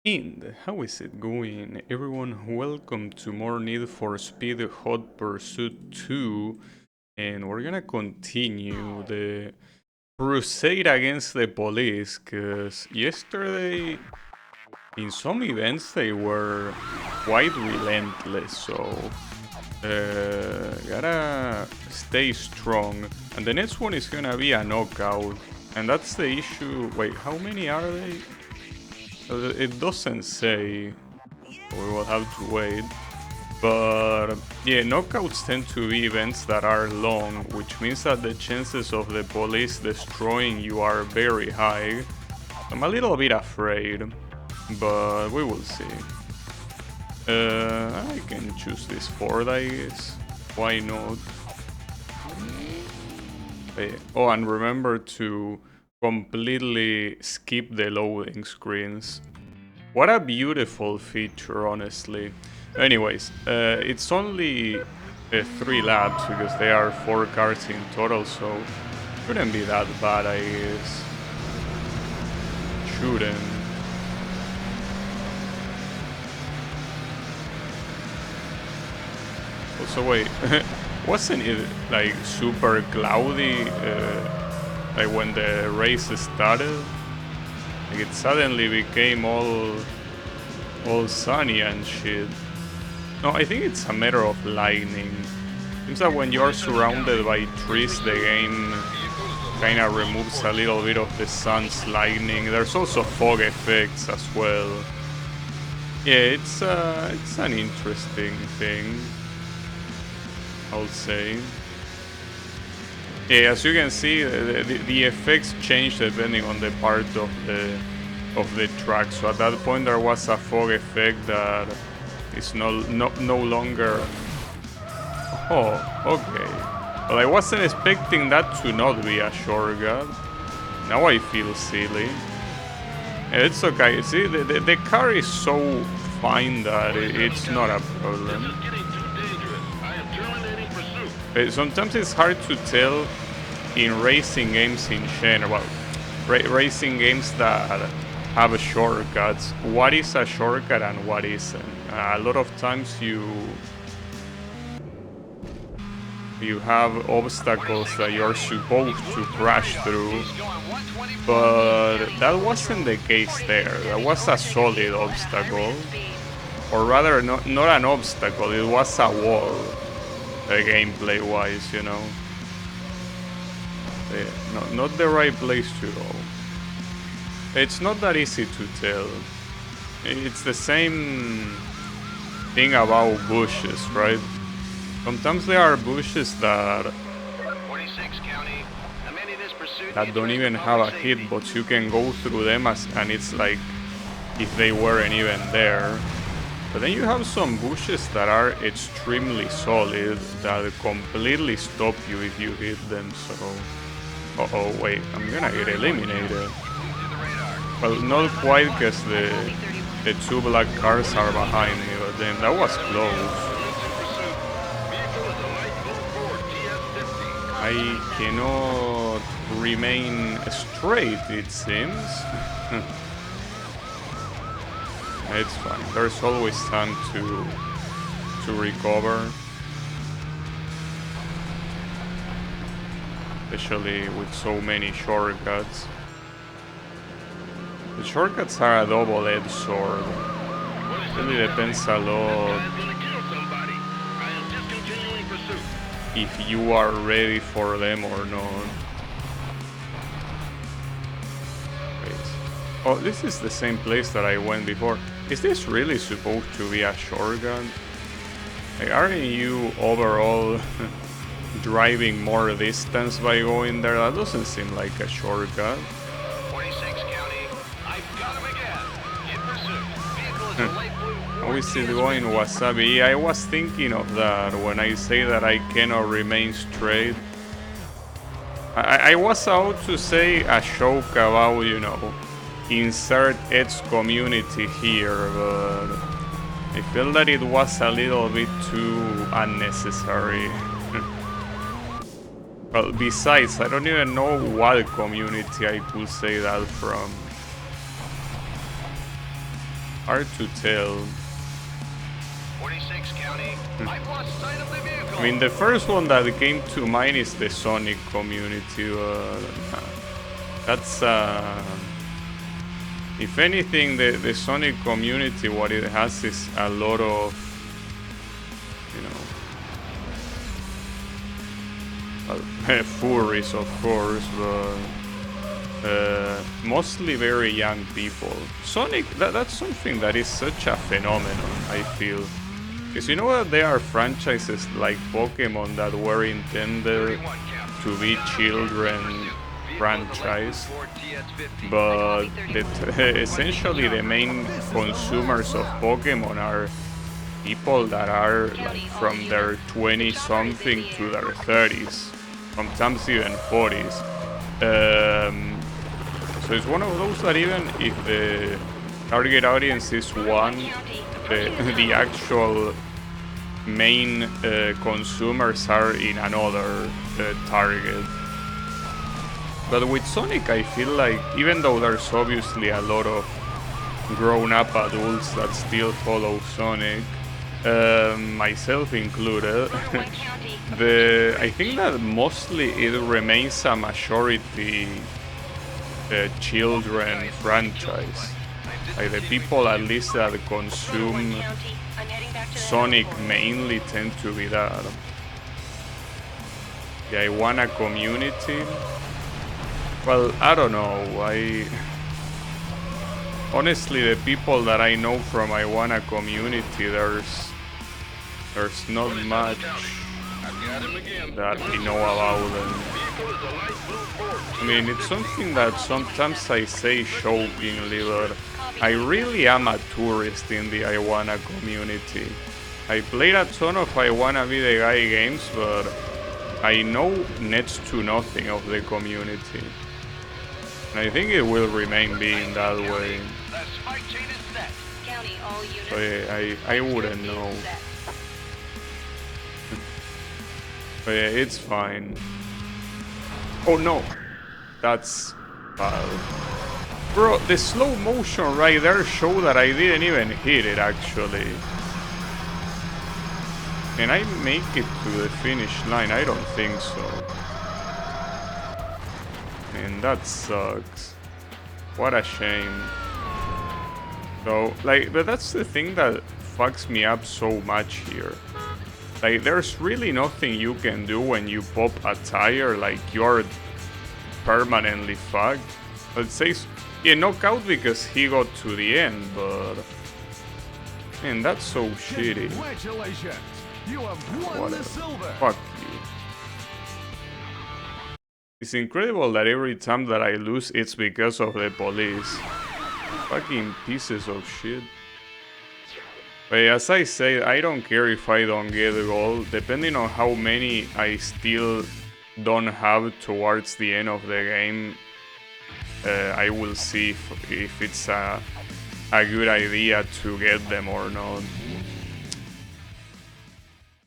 And how is it going, everyone? Welcome to more Need for Speed Hot Pursuit 2, and we're gonna continue the crusade against the police, because yesterday, in some events, they were quite relentless, so gotta stay strong. And the next one is gonna be a knockout, and that's the issue. Wait, how many are they? It doesn't say. We will have to wait. But yeah, knockouts tend to be events that are long, which means that the chances of the police destroying you are very high. I'm a little bit afraid, but we will see. I can choose this Ford, I guess. Why not? Oh, and remember to completely skip the loading screens. What a beautiful feature, honestly. Anyways, it's only 3 laps because there are 4 cars in total, so shouldn't be that bad, I guess. Shouldn't. Also, wait, wasn't it like super cloudy like when the race started? Like it suddenly became all sunny and shit. No, I think it's a matter of lightning. Seems that when you're surrounded by trees, the game kinda removes a little bit of the sun's lightning. There's also fog effects as well. Yeah, it's an interesting thing, I'll say. Yeah, as you can see, the effects change depending on the part of the track. So at that point, there was a fog effect that is no longer. Oh, okay. Well, I wasn't expecting that to not be a shortcut. Now I feel silly. It's okay. See, the car is so fine that it's not a problem. Sometimes it's hard to tell in racing games in general, racing games that have shortcuts, what is a shortcut and what isn't. A lot of times you have obstacles that you're supposed to crash through, but that wasn't the case there. That was a solid obstacle, or rather not an obstacle, it was a wall. Gameplay wise, you know. Yeah, not the right place to go. It's not that easy to tell. It's the same thing about bushes, right? Sometimes there are bushes that don't even have a hit, but you can go through them and it's like if they weren't even there. But then you have some bushes that are extremely solid that completely stop you if you hit them, so... Uh-oh, wait, I'm gonna get eliminated. Well, not quite, because the 2 black cars are behind me, but then that was close. I cannot remain straight, it seems. It's fine. There's always time to recover. Especially with so many shortcuts. The shortcuts are a double-edged sword. It really depends a lot if you are ready for them or not. Oh, this is the same place that I went before. Is this really supposed to be a shortcut? Like, aren't you overall driving more distance by going there? That doesn't seem like a shortcut. 26 County, I've got him again. In pursuit. Vehicle is a light blue. How is it going, Wasabi? I was thinking of that when I say that I cannot remain straight. I was about to say a joke about, you know, insert its community here, but I feel that it was a little bit too unnecessary. Well, besides, I don't even know what community I could say that from. hard to tell. 46 County. I've lost sight of the vehicle. I mean, the first one that came to mind is the Sonic community. That's if anything, the Sonic community, what it has is a lot of, you know, furries, of course, but mostly very young people. Sonic, that's something that is such a phenomenon, I feel. Because you know what, there are franchises like Pokemon that were intended to be children franchise, but essentially the main consumers of Pokemon are people that are like from their 20 something to their 30s, sometimes even 40s. So it's one of those that even if the target audience is one, the actual main consumers are in another target. But with Sonic, I feel like even though there's obviously a lot of grown-up adults that still follow Sonic, myself included, I think that mostly it remains a majority children franchise. Like the people at least that consume Sonic mainly tend to be that. The Iwana community, well, I don't know. Honestly, the people that I know from Iwana community, there's not much that I know about them. I mean, it's something that sometimes I say jokingly, but I really am a tourist in the Iwana community. I played a ton of Iwana Video Guy games, but I know next to nothing of the community. And I think it will remain being that way. So yeah, I wouldn't know. But yeah, it's fine. Oh no, that's bad. Bro, the slow motion right there showed that I didn't even hit it actually. Can I make it to the finish line? I don't think so. Man, that sucks. What a shame. So, like, but that's the thing that fucks me up so much here. Like, there's really nothing you can do when you pop a tire, like, you're permanently fucked. But it says, yeah, knockout because he got to the end, but... Man, that's so shitty. Congratulations! You have won the silver! Fuck you. It's incredible that every time that I lose, it's because of the police. Fucking pieces of shit. But as I say, I don't care if I don't get gold. Depending on how many I still don't have towards the end of the game, I will see if it's a good idea to get them or not.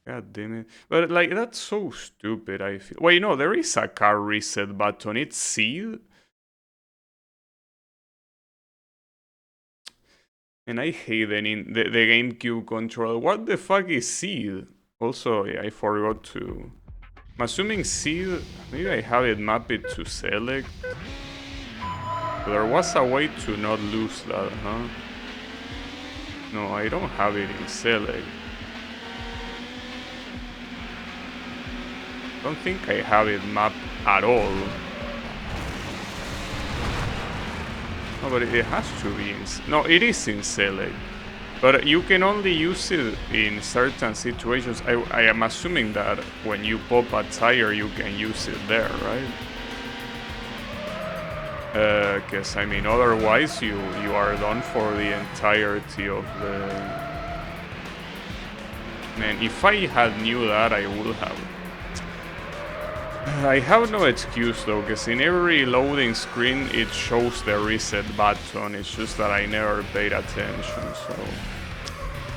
God damn it. But like, that's so stupid, I feel. Wait, no, there is a car reset button. It's seed? And I hate the GameCube controller. What the fuck is seed? Also, yeah, I forgot to... I'm assuming seed... Maybe I have it mapped to select. But there was a way to not lose that, huh? No, I don't have it in select. I don't think I have it mapped at all. No, but it has to be in... No, it is in select. But you can only use it in certain situations. I am assuming that when you pop a tire, you can use it there, right? Because, I mean, otherwise you are done for the entirety of the... Man, if I had knew that, I would have... I have no excuse though, because in every loading screen it shows the reset button. It's just that I never paid attention, so...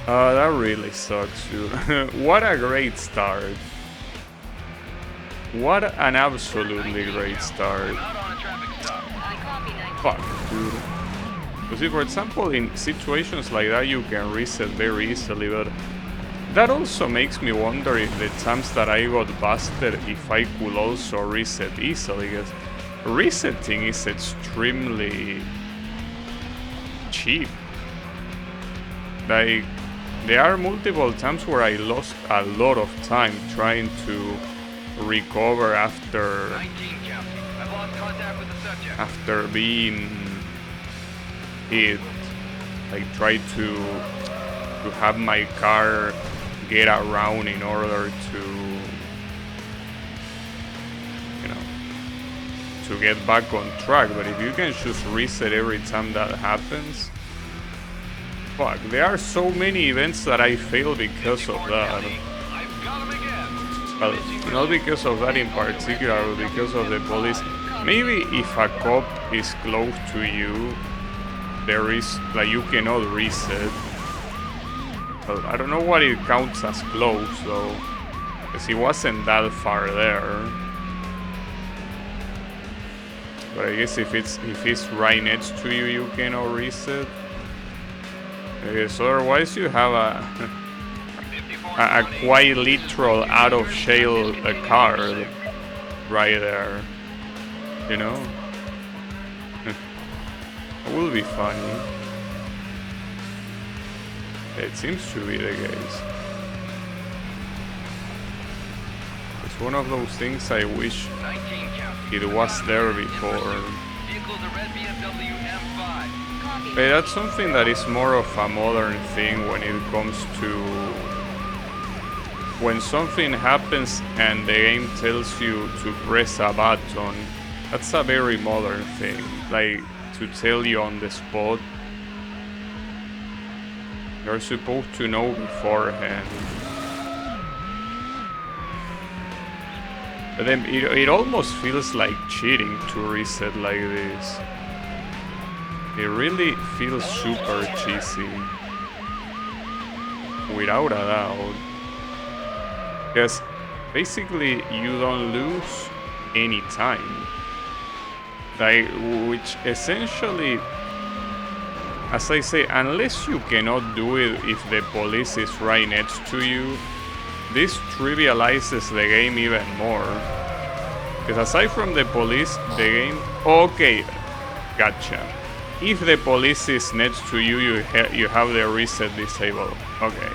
that really sucks, dude. What a great start. What an absolutely great start. Fuck, dude. You see, for example, in situations like that, you can reset very easily, but that also makes me wonder if the times that I got busted, if I could also reset easily, because resetting is extremely cheap. Like, there are multiple times where I lost a lot of time trying to recover after 19 county. I've lost contact with the subject. being hit. I tried to have my car get around in order to, you know, to get back on track. But if you can just reset every time that happens, fuck, there are so many events that I fail because of that. I've got him again. Well, not because of that in particular, but because of the police. Maybe if a cop is close to you, there is, like, you cannot reset. Well, I don't know what it counts as close though, because he wasn't that far there. But I guess if it's right next to you, you cannot reset. I guess otherwise you have a quite literal out of shell card right there, you know. It will be funny. It seems to be the case. It's one of those things I wish 19 county. it was there before. Vehicle's a red BMW M5. But that's something that is more of a modern thing when it comes to when something happens and the game tells you to press a button. That's a very modern thing, like to tell you on the spot. You're supposed to know beforehand. But then it almost feels like cheating to reset like this. It really feels super cheesy. Without a doubt. Because basically you don't lose any time. Like, which essentially, as I say, unless you cannot do it if the police is right next to you, this trivializes the game even more. Because aside from the police, the game... Okay, gotcha. If the police is next to you, you have the reset disabled. Okay.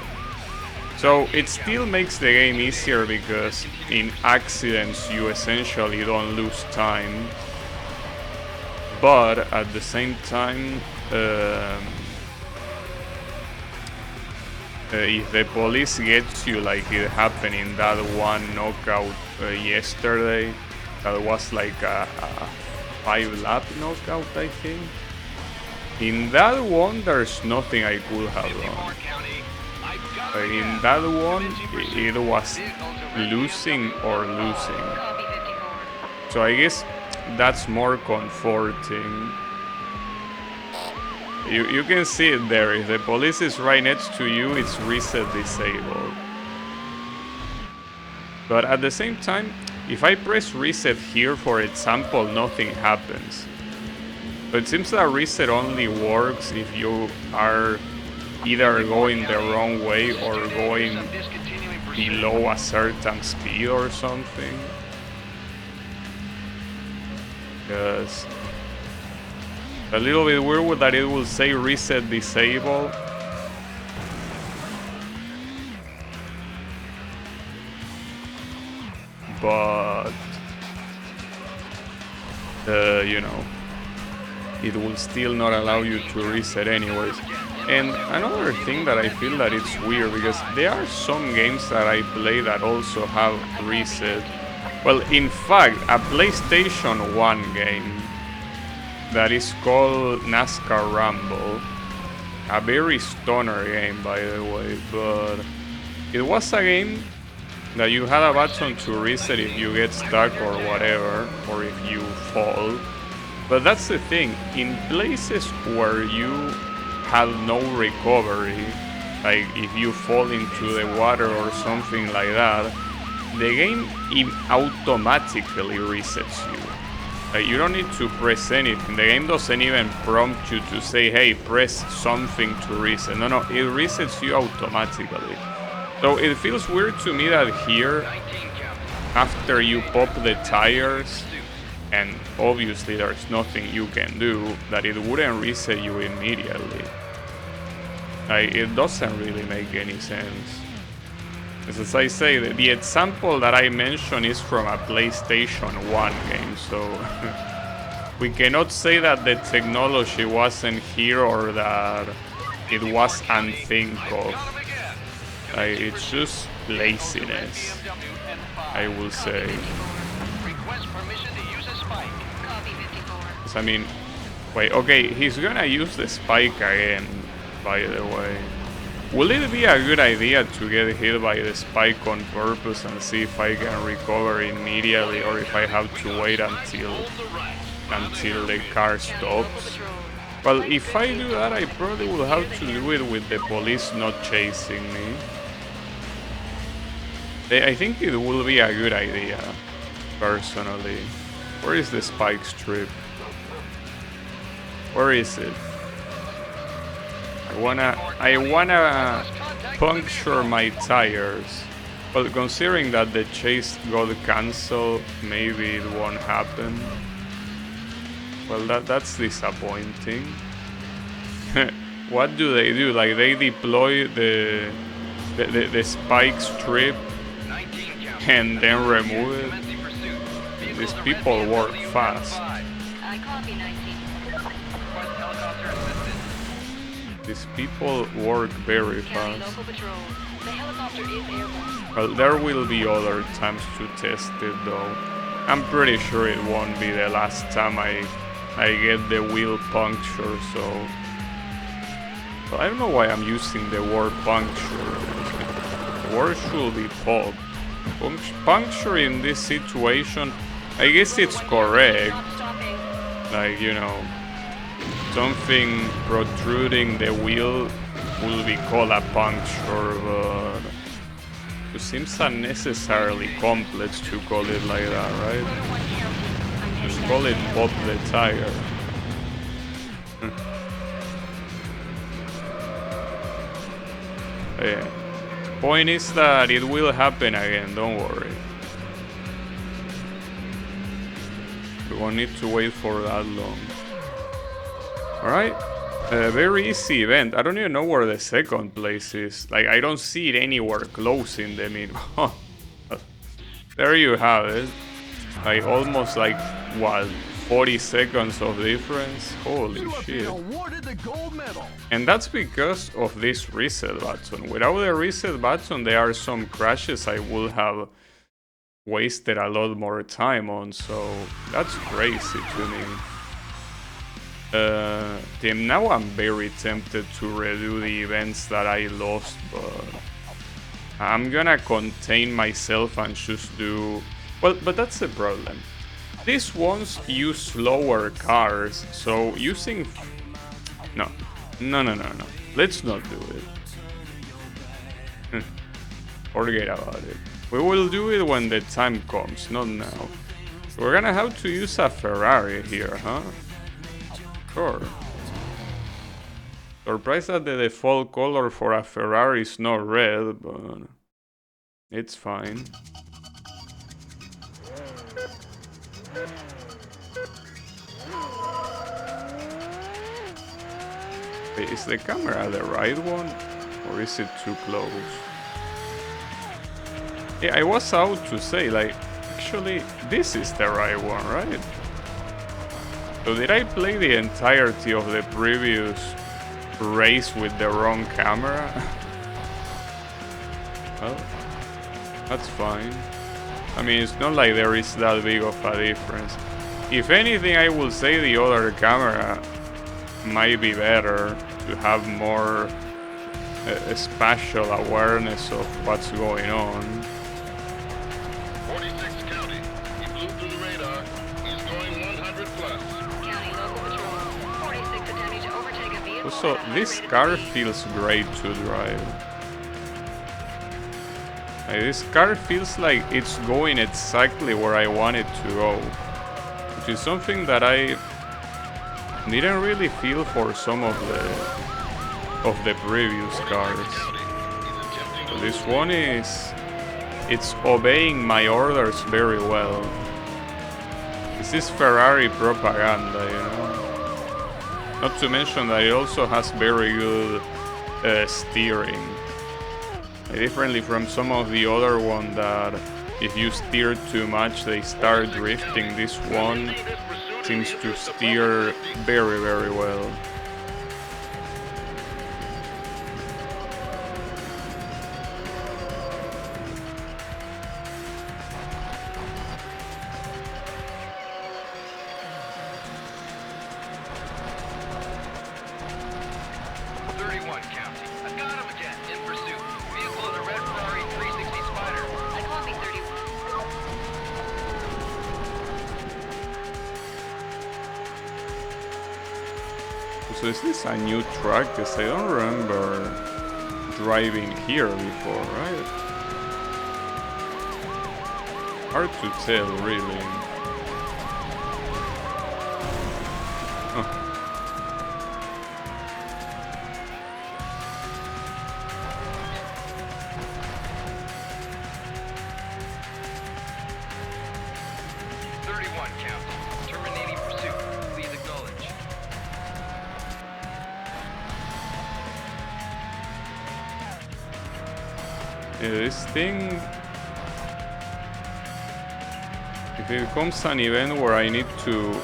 So it still makes the game easier because in accidents you essentially don't lose time. But at the same time, if the police gets you, like it happened in that one knockout yesterday, that was like a 5-lap knockout, I think. In that one, there's nothing I could have done. In that one, it was losing or losing. So I guess that's more comforting. You can see it there. If the police is right next to you, it's reset disabled. But at the same time, if I press reset here, for example, nothing happens. But it seems that reset only works if you are either going the wrong way or going below a certain speed or something. Because a little bit weird that it will say reset disable. But you know, it will still not allow you to reset anyways. And another thing that I feel that it's weird, because there are some games that I play that also have reset. Well, in fact, a PlayStation 1 game that is called NASCAR Rumble. A very stoner game, by the way, but it was a game that you had a button to reset if you get stuck or whatever, or if you fall. But that's the thing, in places where you have no recovery, like if you fall into the water or something like that, the game automatically resets you. Like, you don't need to press anything. The game doesn't even prompt you to say, hey, press something to reset. No, it resets you automatically. So it feels weird to me that here, after you pop the tires, and obviously there's nothing you can do, that it wouldn't reset you immediately. Like, it doesn't really make any sense. As I say, the example that I mentioned is from a PlayStation 1 game, so we cannot say that the technology wasn't here or that it was unthinkable. Like, it's just laziness, I will say. I mean, wait, okay, he's gonna use the spike again, by the way. Will it be a good idea to get hit by the spike on purpose and see if I can recover immediately, or if I have to wait until the car stops? Well, if I do that, I probably will have to do it with the police not chasing me. I think it will be a good idea, personally. Where is the spike strip? Where is it? I wanna puncture my tires. But considering that the chase got cancelled, maybe it won't happen. Well, that's disappointing. What do? Like, they deploy the spike strip and then remove it? These people work fast. These people work very fast. Well, there will be other times to test it though. I'm pretty sure it won't be the last time I get the wheel puncture, so... But I don't know why I'm using the word puncture. The word should be pop. Puncture in this situation, I guess it's correct. Like, you know, something protruding the wheel will be called a puncture, but it seems unnecessarily complex to call it like that, right? Just call it pop the tire. Yeah. Point is that it will happen again, don't worry. We won't need to wait for that long. Alright, a very easy event. I don't even know where the second place is. Like, I don't see it anywhere close in the middle. There you have it. Like, almost like, what, 40 seconds of difference? Holy shit. And that's because of this reset button. Without the reset button, there are some crashes I would have wasted a lot more time on, so that's crazy to me. Now I'm very tempted to redo the events that I lost, but I'm gonna contain myself and just do... Well, but that's the problem. These ones use slower cars, so using... No. Let's not do it. Forget about it. We will do it when the time comes, not now. So we're gonna have to use a Ferrari here, huh? Sure. Surprised that the default color for a Ferrari is not red, but it's fine. Wait, is the camera the right one? Or is it too close? Yeah, I was out to say, like, actually, this is the right one, right? So did I play the entirety of the previous race with the wrong camera? Well, that's fine. I mean, it's not like there is that big of a difference. If anything, I will say the other camera might be better to have more spatial awareness of what's going on. 46 County. He flew through the radar. He's going 100 plus. County local patrol. 46 attempting to overtake a vehicle. Also, this car feels great to drive. Like, this car feels like it's going exactly where I want it to go. which is something that I didn't really feel for some of the previous cars. So this one it's obeying my orders very well. This is Ferrari propaganda, you know. Not to mention that it also has very good steering. Differently from some of the other ones that if you steer too much they start drifting, this one seems to steer very, very well. So is this a new track? Because I don't remember driving here before, right? Hard to tell, really. Huh. This thing, if it becomes an event where I need to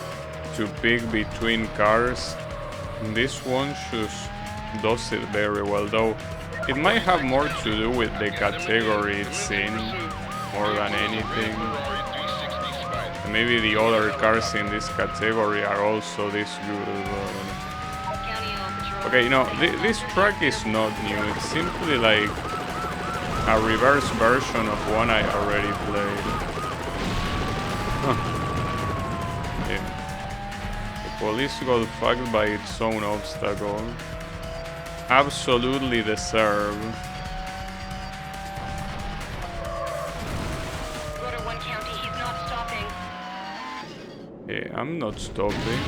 pick between cars, this one just does it very well, though it might have more to do with the category it's in more than anything. And maybe the other cars in this category are also this good. Okay, you know, this track is not new, it's simply like a reverse version of one I already played. Huh. Yeah. The police got fucked by its own obstacle. Absolutely deserved. Rotor 1 County, he's not stopping. Yeah, I'm not stopping.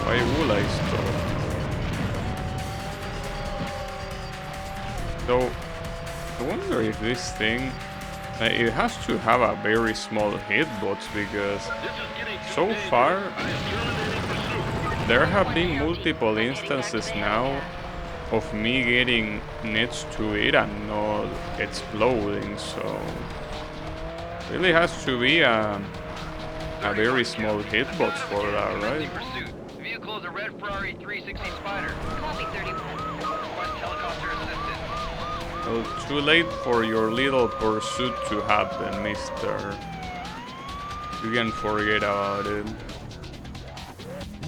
Why would I stop? So, I wonder if this thing, it has to have a very small hitbox, because so far there have been multiple instances now of me getting next to it and not exploding, so really has to be a very small hitbox for that, right? Vehicle is a red Ferrari 360 Spider. Copy 31. Request helicopter assistance. Well, too late for your little pursuit to happen, mister. You can forget about it.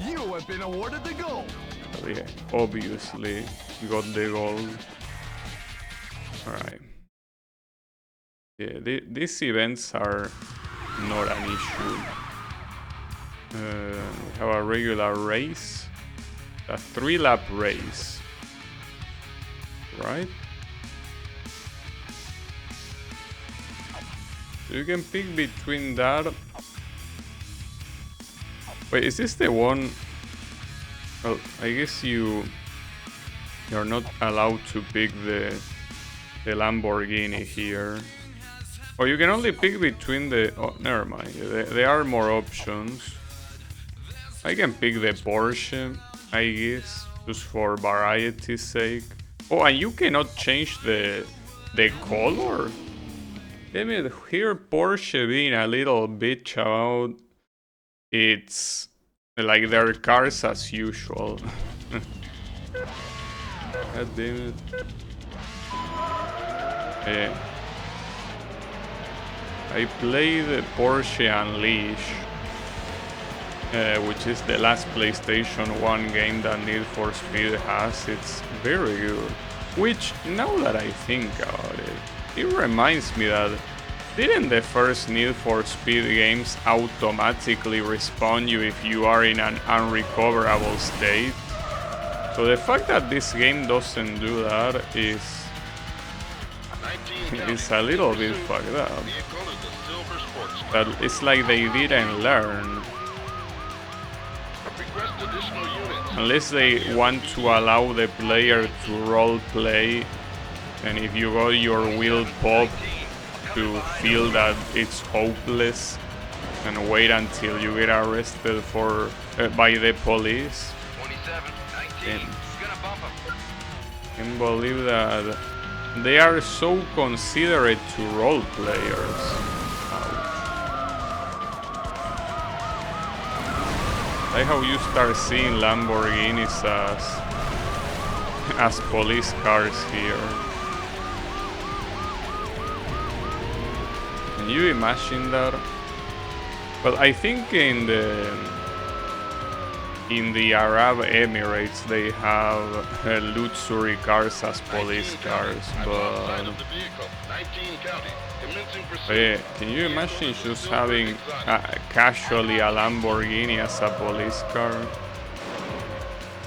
You have been awarded the gold. Well, yeah, obviously, you got the gold. Alright. Yeah, these events are not an issue. We have a regular race. A 3-lap race. Right? So you can pick between that. Wait, is this the one? Well, I guess you're not allowed to pick the Lamborghini here. Or you can only pick between the... Oh, never mind. There are more options. I can pick the Porsche, I guess, just for variety's sake. Oh, and you cannot change the color? Let me hear Porsche being a little bitch about it's like their cars as usual. God damn it. Yeah. I played Porsche Unleashed, which is the last PlayStation 1 game that Need for Speed has. It's very good. Which, now that I think about it, it reminds me that didn't the first Need for Speed games automatically respawn you if you are in an unrecoverable state? So the fact that this game doesn't do that is It's a little bit fucked up. Vehicle is the Silver Sports Car. But it's like they didn't learn. Request additional units. Unless they want to allow the player to role play, and if you got your wheel pop to feel that it's hopeless and wait until you get arrested for by the police. 27, 19. And Gonna bump him. can believe that they are so considerate to role players. Ouch. Like how you start seeing Lamborghinis as police cars here. Can you imagine that? Well, I think in the Arab Emirates they have luxury cars as police cars, but can you imagine just having casually a Lamborghini as a police car?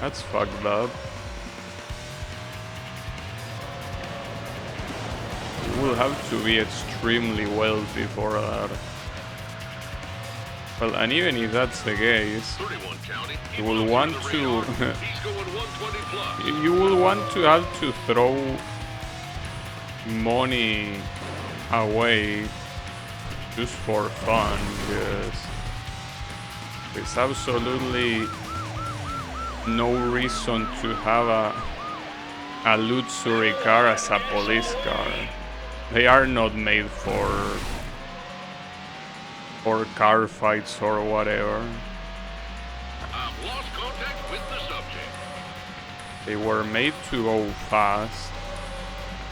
That's fucked up. You will have to be extremely wealthy for that. Well, and even if that's the case, you will want to you will want to have to throw money away just for fun, because there's absolutely no reason to have a luxury car as a police car. They are not made for car fights or whatever. I've lost contact with the subject. They were made to go fast.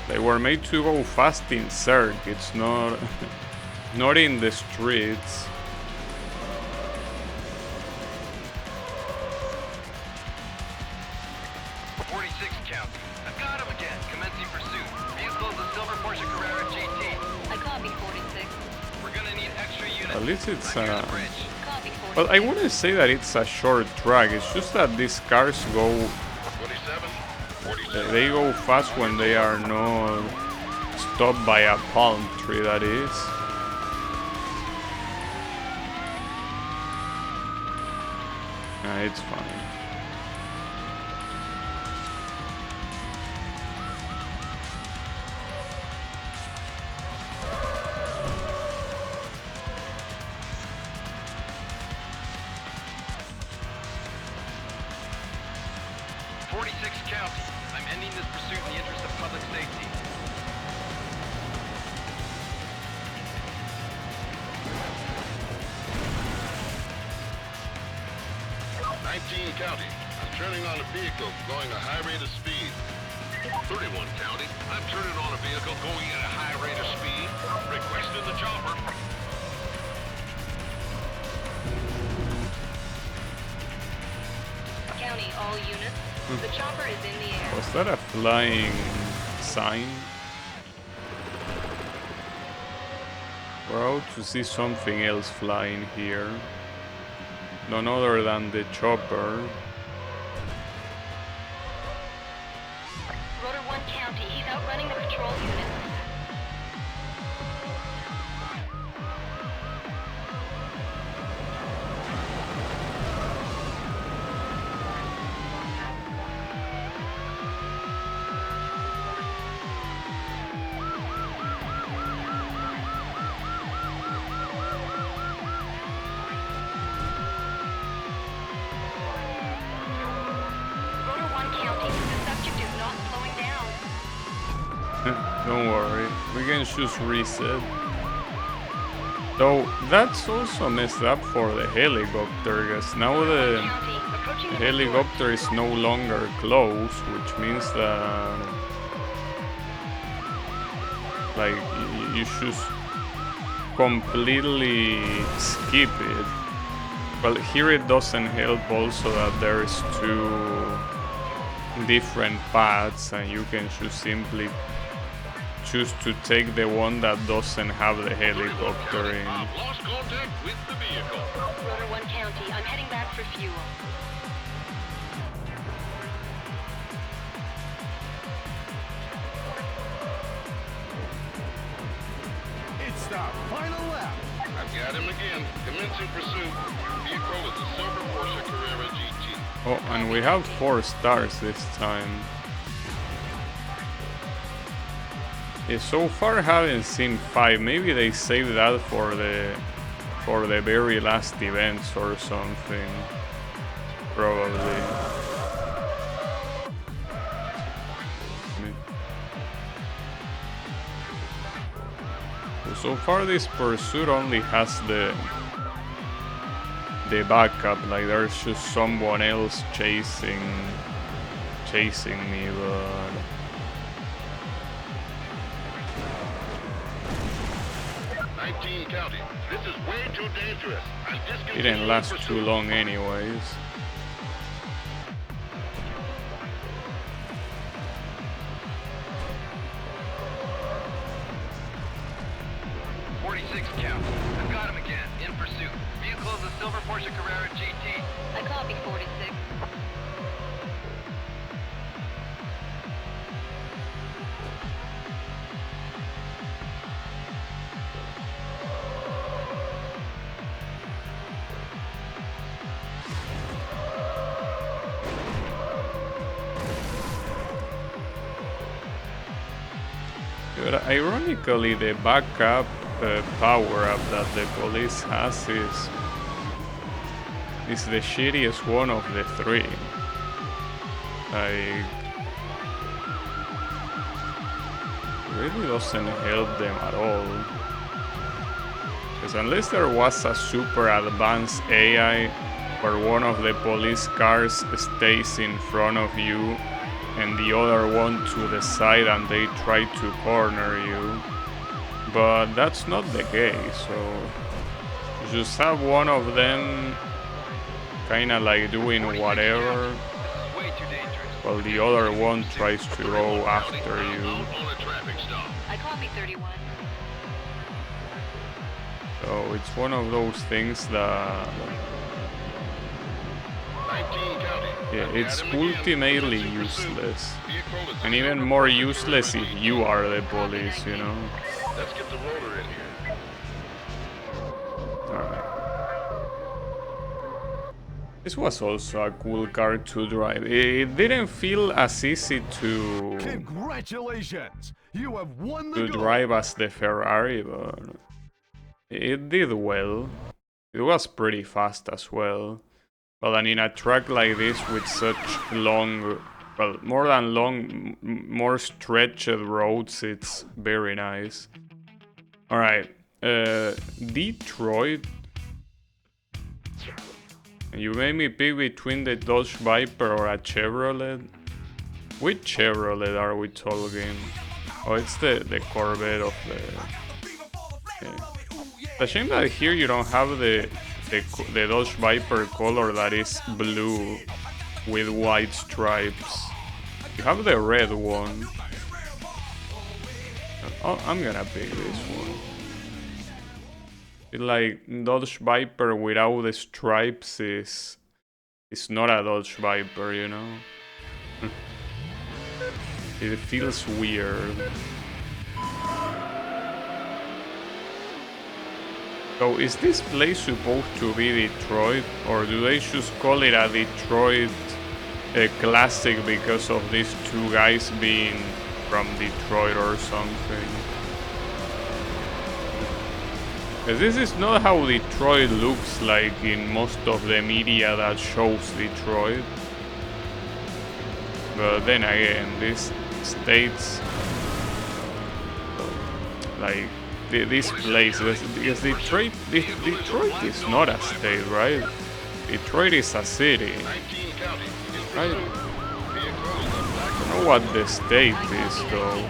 They were made to go fast in circuits, not not in the streets. County. I've got him again. Commencing pursuit. Vehicle is the silver Porsche Carrera GT. I copy 46. We're gonna need extra units. At least it's Clear the bridge. Copy 46. well, I wouldn't say that it's a short track. It's just that these cars go 27, 46. they go fast when they are not stopped by a palm tree, that is. It's fine. County. I'm ending this pursuit in the interest of public safety. County. I'm turning on a vehicle going a high rate of speed. 31 County. I'm turning on a vehicle going at a high rate of speed. Requesting the chopper. County, all units. The chopper is in the air. Was that a flying sign? We're out to see something else flying here. None other than the chopper. Rotor 1 County, he's outrunning the patrol unit. Rotor 1 County, the subject is not slowing down. Don't worry, we can just reset. Though that's also messed up for the helicopter, because now the County, approaching the helicopter is no longer close, which means that like you should completely skip it. Well, here it doesn't help also that there's two different paths, and you can just simply choose to take the one that doesn't have the helicopter in. I've lost contact with the vehicle. Rotor 1 County, I'm heading back for fuel. stop. Final lap. I've got him again. Commencing pursuit. Vehicle is a silver Porsche Carrera GT. Oh, and we have 4 stars this time. Yeah, so far haven't seen 5. Maybe they saved that for the very last events or something. Probably. So far this pursuit only has the backup, like there's just someone else chasing me, but 19 County. This is way too dangerous. it didn't last too long anyways. Count. I've got him again, in pursuit. Vehicle is a silver Porsche Carrera GT. I copy 46. But ironically, the backup power-up that the police has is the shittiest one of the 3. Like, really doesn't help them at all. Because unless there was a super advanced AI where one of the police cars stays in front of you and the other one to the side and they try to corner you. But that's not the case, so you just have one of them kinda like doing whatever while the other one tries to go after you. I copy 31. So it's one of those things that, yeah, it's ultimately useless. And even more useless if you are the police, you know? Let's get the roller in here. Alright. This was also a cool car to drive. It didn't feel as easy to Congratulations! You have won the gold. drive as the Ferrari, but it did well. It was pretty fast as well. Well, and in a track like this with such long, well, more than long, more stretched roads, it's very nice. Alright, Detroit. You made me pick between the Dodge Viper or a Chevrolet. Which Chevrolet are we talking? Oh, it's the Corvette of the... Yeah. It's a shame that here you don't have the Dodge Viper color that is blue with white stripes. You have the red one. Oh, I'm gonna pick this one. It's like Dodge Viper without the stripes is not a Dodge Viper, you know? It feels weird. So is this place supposed to be Detroit, or do they just call it a Detroit classic because of these 2 guys being from Detroit or something? Because this is not how Detroit looks like in most of the media that shows Detroit. But then again, these states, like this place, because Detroit is not a state, right? Detroit is a city, right? I don't know what the state is though.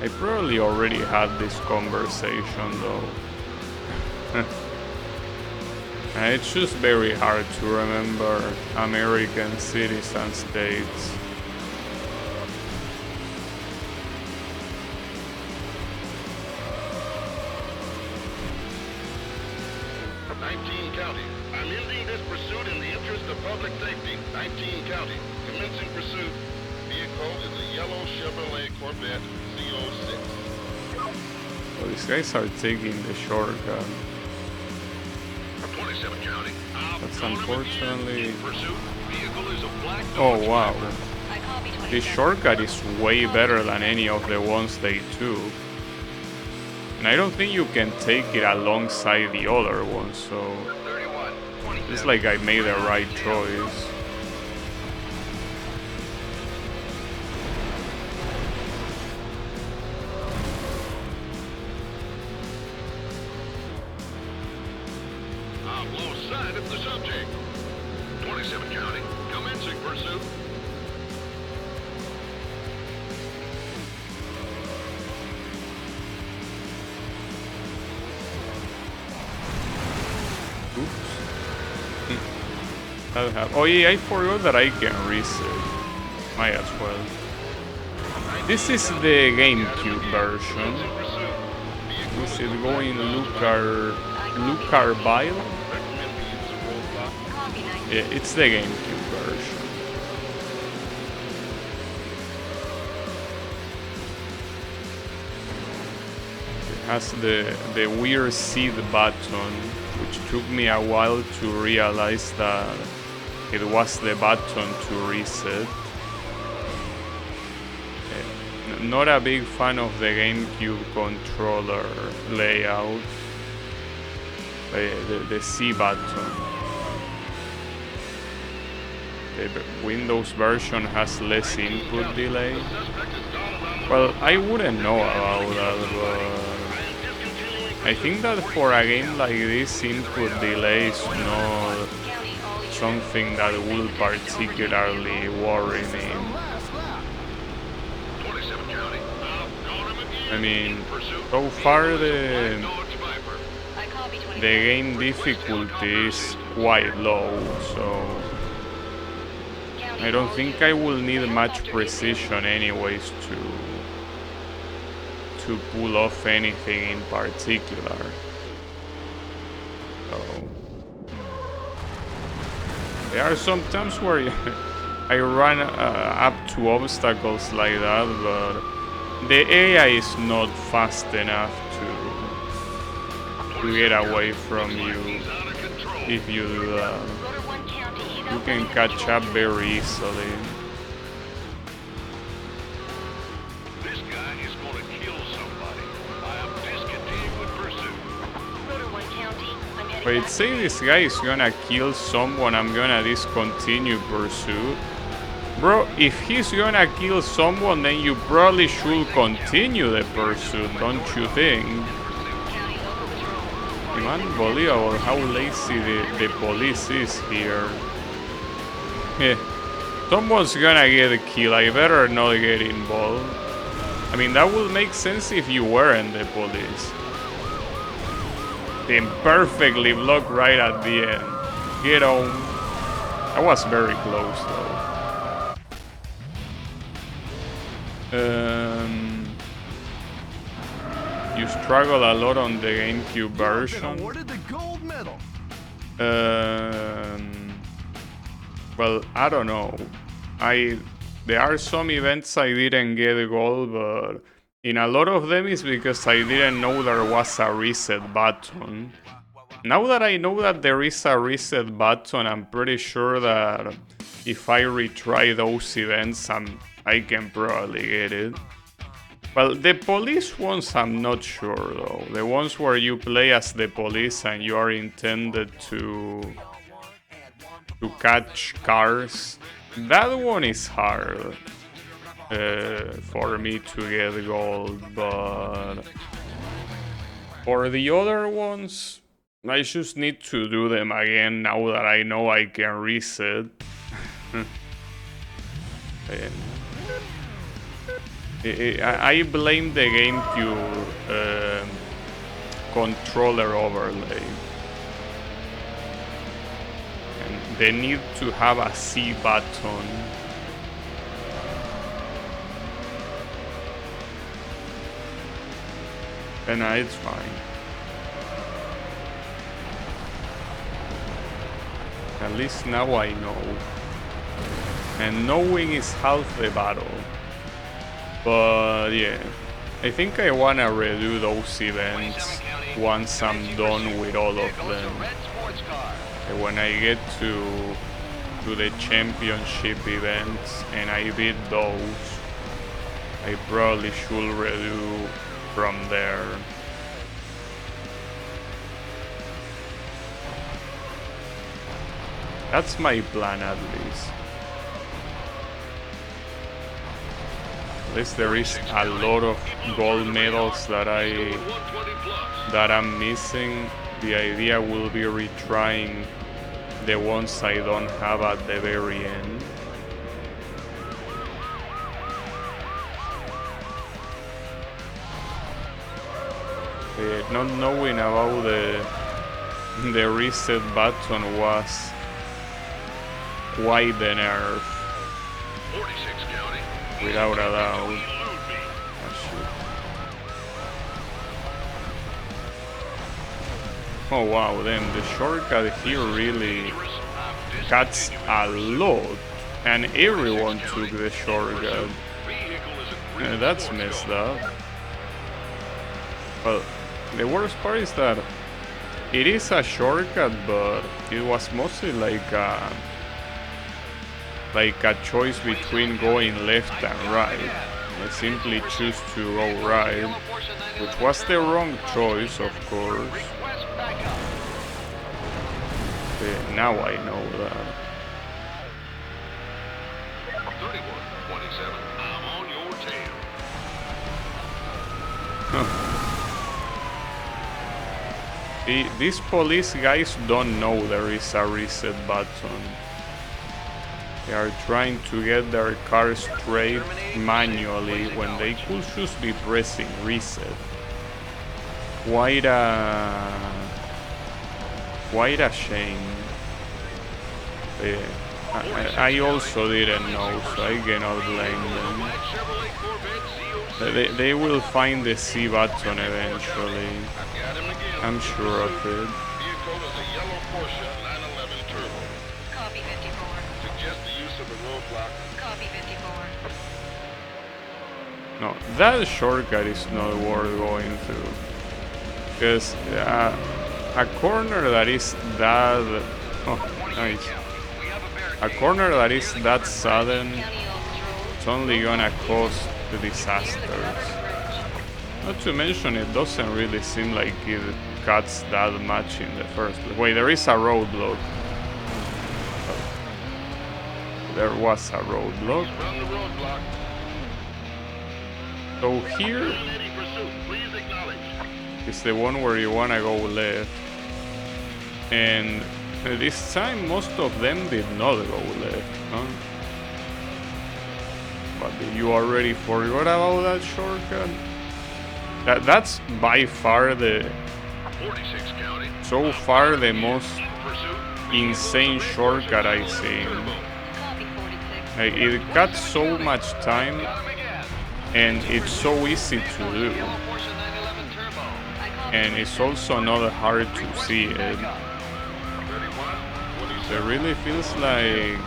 I probably already had this conversation though. And it's just very hard to remember American cities and states. County. I'm ending this pursuit in the interest of public safety. 19 County. Commencing pursuit. Vehicle is a yellow Chevrolet Corvette CO6. Well, these guys are taking the shortcut. 27 County. That's unfortunately. Pursuit. Vehicle is a black Oh Dodge wow. Viper. I copy 27. This shortcut is way better than any of the ones they took. And I don't think you can take it alongside the other ones, so 31, 27. it's like I made the right choice. I've lost sight of the subject. 27 County. Commencing pursuit. Oops. Oh yeah, I forgot that I can reset. Might as well. This is the GameCube version. Is it going Lucar Bile? Copy 19. Yeah, it's the GameCube version. It has the weird seed button, which took me a while to realize that it was the button to reset. Not a big fan of the GameCube controller layout. The C button. The Windows version has less input delay. Well, I wouldn't know about that, but I think that for a game like this, input delay is not County, all units. something that will particularly worry me. 27 County. I've got him again. I mean, Pursuit. so far Black the Dodge Viper. I copy 27. game difficulty is quite low, so County, I don't all think units. I will need much Helicopter precision anyways to pull off anything in particular. So there are some times where I run up to obstacles like that, but the AI is not fast enough to get away from you Out of control. if you do that. Rotor 1 County, he's You out can for catch control. up very easily. This guy is going to kill somebody. I have discontinued with pursuit. Rotor 1 County, I'm heading Wait, back say to this guy is gonna kill someone, I'm gonna discontinue pursuit. Bro, if he's gonna kill someone, then you probably should continue the pursuit, don't you think? County local patrol. It's unbelievable how lazy the police is here. Yeah. Someone's gonna get killed, I better not get involved. I mean, that would make sense if you weren't the police. Then perfectly blocked right at the end. Get on. That was very close though. You struggle a lot on the GameCube You've been version. awarded the gold medal. Well, I don't know. There are some events I didn't get gold, but in a lot of them is because I didn't know there was a reset button. Now that I know that there is a reset button, I'm pretty sure that if I retry those events, I can probably get it. Well, the police ones I'm not sure though. The ones where you play as the police and you are intended to catch cars, that one is hard for me to get gold, but for the other ones, I just need to do them again now that I know I can reset. I blame the GameCube controller overlay. And they need to have a C button. And it's fine. At least now I know. And knowing is half the battle. But yeah, I think I wanna redo those events once I'm done with all of them. And when I get to the championship events and I beat those, I probably should redo from there. That's my plan at least. At least there is a lot of gold medals that I'm missing. The idea will be retrying the ones I don't have at the very end. Not knowing about the reset button was quite the nerf, 46 County. without a doubt. Oh, shit. Oh wow, then the shortcut here really cuts a lot, and everyone took the shortcut. That's messed up. Well, the worst part is that it is a shortcut, but it was mostly like a choice between going left and right. I simply choose to go right, which was the wrong choice, of course. Now I know that. 31-27. I'm on your tail. These police guys don't know there is a reset button. They are trying to get their car straight manually when they could just be pressing reset. Quite a shame. I also didn't know, so I cannot blame them. They will find the C button eventually. I'm sure of it. Vehicle is a yellow Porsche 911 Turbo. Copy 54. Suggest the use of a roadblock. Copy 54. No, that shortcut is not worth going through. Because a corner that is that... Oh, nice. A corner that is that sudden, it's only gonna cause disasters. Not to mention, it doesn't really seem like it cuts that much in the first place. Wait, there is a roadblock. Oh. There was a roadblock. Run the roadblock. So here 180 pursuit. Please acknowledge. is the one where you wanna go left. And this time most of them did not go left, huh? But you already forgot about that shortcut? That's by far the... 46 County. So far the most Pursuit. insane shortcut I've seen. Copy 46. Like, it cuts so much time and it's so easy to do. And it's also not hard to see it. 31. It really feels like...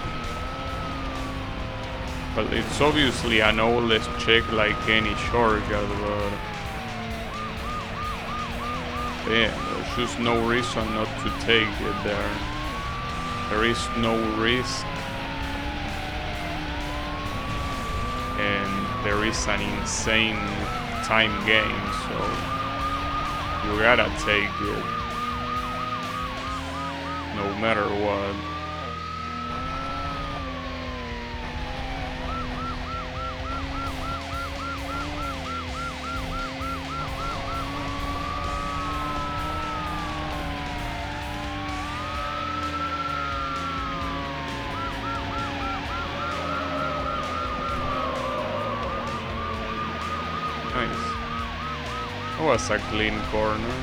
Well, it's obviously an oldest check like any shortcut, but... Yeah, there's just no reason not to take it there. There is no risk. And there is an insane time gain, so you gotta take it. No matter what. Nice. That was a clean corner.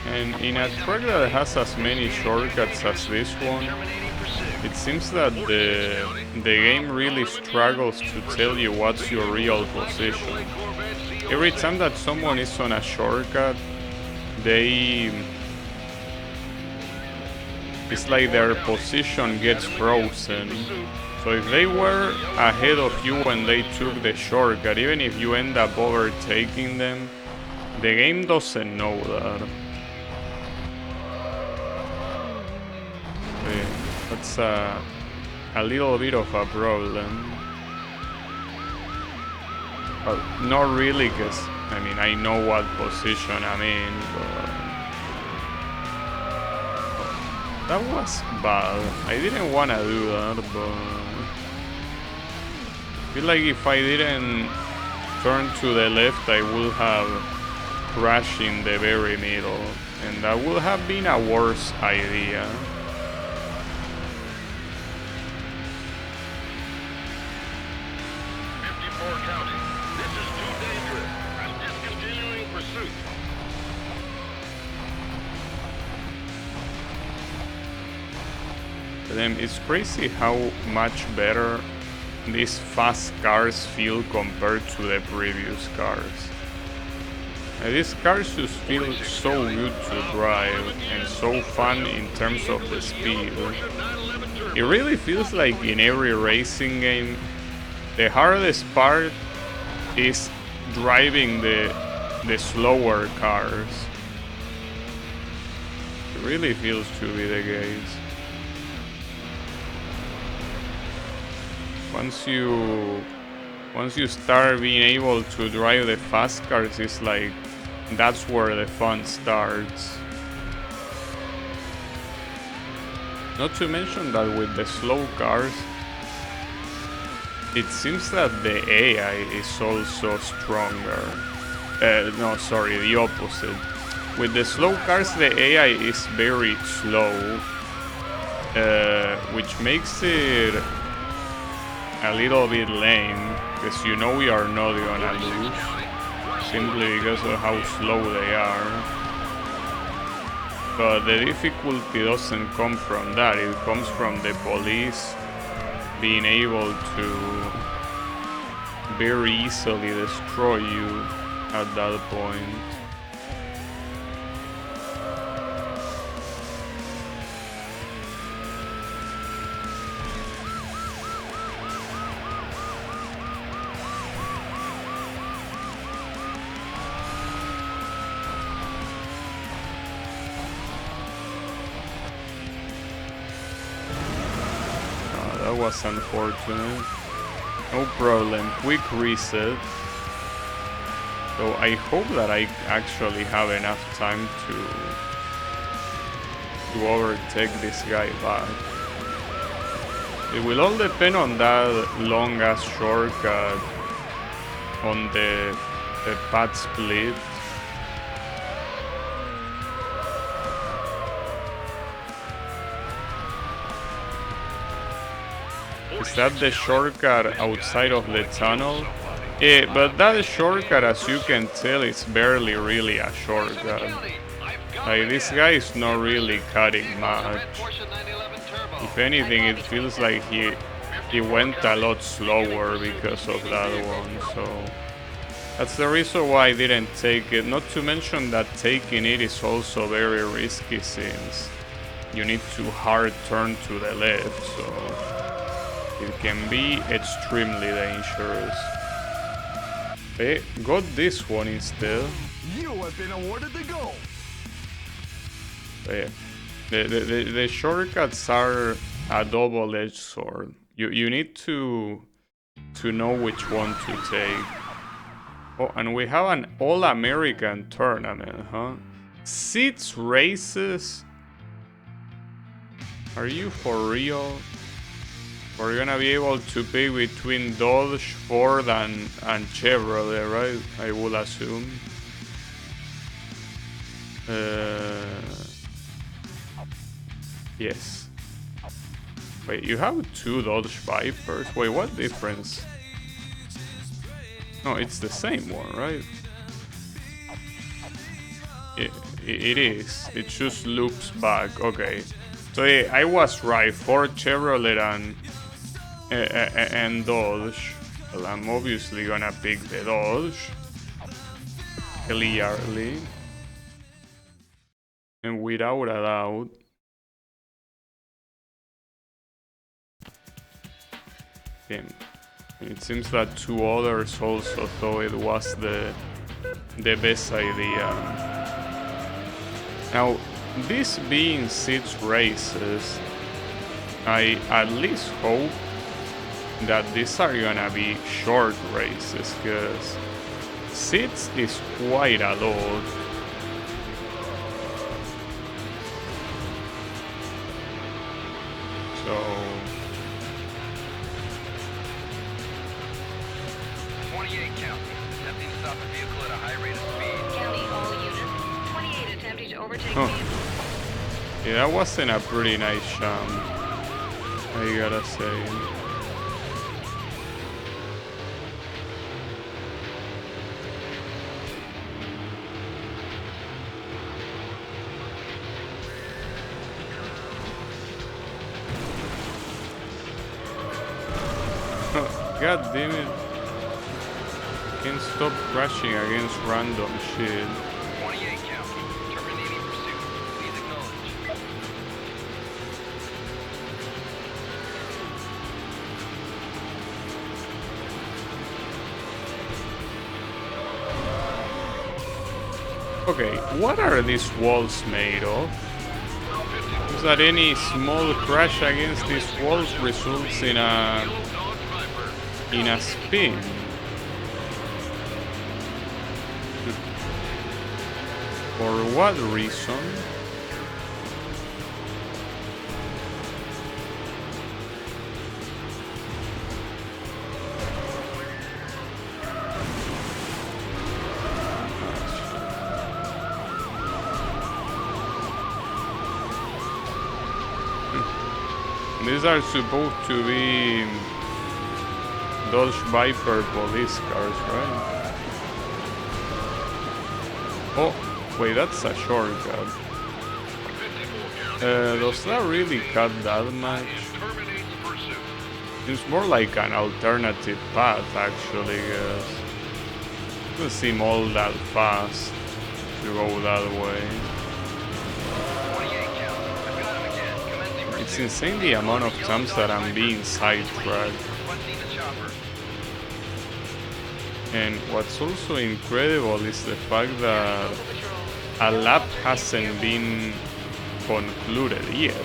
And in a track that has as many shortcuts as this one, it seems that the game really struggles to tell you what's your real position. Every time that someone is on a shortcut, they it's like their position gets frozen. So if they were ahead of you when they took the shortcut, even if you end up overtaking them, the game doesn't know that. Okay, that's a little bit of a problem. But not really, because, I mean, I know what position I'm in, but... That was bad. I didn't want to do that, but... I feel like if I didn't turn to the left, I would have crashed in the very middle. And that would have been a worse idea. It's crazy how much better these fast cars feel compared to the previous cars. These cars just feel so good to drive and so fun in terms of the speed. It really feels like in every racing game, the hardest part is driving the slower cars. It really feels to be the case. Once you start being able to drive the fast cars, it's like that's where the fun starts. Not to mention that with the slow cars, it seems that the AI is also stronger. No, sorry, the opposite. With the slow cars, the AI is very slow, which makes it a little bit lame, because you know we are not gonna lose, simply because of how slow they are. But the difficulty doesn't come from that, it comes from the police being able to very easily destroy you at that point. That was unfortunate. No problem, quick reset. So I hope that I actually have enough time to overtake this guy back. It will all depend on that long ass shortcut on the pad split. Is that the shortcut outside of the tunnel? Yeah, but that shortcut, as you can tell, is barely really a shortcut. Like, this guy is not really cutting much. If anything, it feels like he went a lot slower because of that one, so... That's the reason why I didn't take it. Not to mention that taking it is also very risky, since you need to hard turn to the left, so... It can be extremely dangerous. They got this one instead. You have been awarded the goal. Yeah. The shortcuts are a double-edged sword. You need to know which one to take. Oh, and we have an All-American tournament, huh? 6 races? Are you for real? We're gonna be able to pick between Dodge, Ford, and Chevrolet, right? I would assume. Yes. Wait, you have 2 Dodge Vipers? Wait, what difference? No, it's the same one, right? It is. It just loops back. Okay. So yeah, I was right. Ford, Chevrolet, and Dodge. Well, I'm obviously gonna pick the Dodge. Clearly. And without a doubt. him. It seems that two others also thought it was the best idea. Now, this being 6 races, I at least hope that these are gonna be short races, because 6 is quite a lot. So 28 county. Attempting to stop a vehicle at a high rate of speed. County, all units. 28 attempting to overtake Huh. vehicle. yeah, that wasn't a pretty nice jump, I gotta say. God damn it. Can't stop crashing against random shit. 28 county. Terminating pursuit. Please acknowledge. Okay, what are these walls made of? Is that any small crash against these walls results in a spin? For what reason? These are supposed to be Dodge Viper police cars, right? Oh, wait, that's a shortcut. Does that really cut that much? Terminates pursuit. It's more like an alternative path, actually, guess. It doesn't seem all that fast to go that way. 28 county. I've got him again. Commencing pursuit. It's insane the amount of times that I'm being sidetracked. Requesting the chopper. And what's also incredible is the fact that Local patrol. a lap hasn't been concluded yet.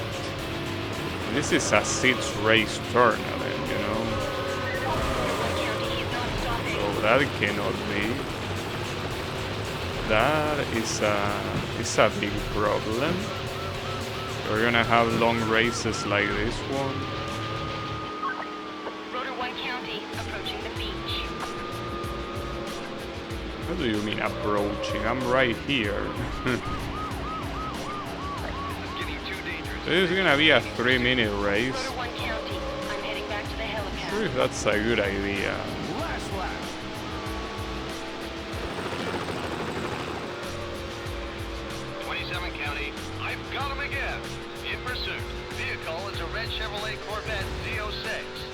This is a 6-race tournament, you know? County is not stopping. So that cannot be. That is a big problem. We're gonna have long races like this one. Rotor 1 County, approaching the beach. What do you mean approaching? I'm right here. Getting too dangerous. This is gonna be a 3-minute race. Rotor 1 County, I'm heading back to the helipad. Sure if that's a good idea. Last lap. 27 county. I've got him again. In pursuit. Vehicle is a red Chevrolet Corvette Z06.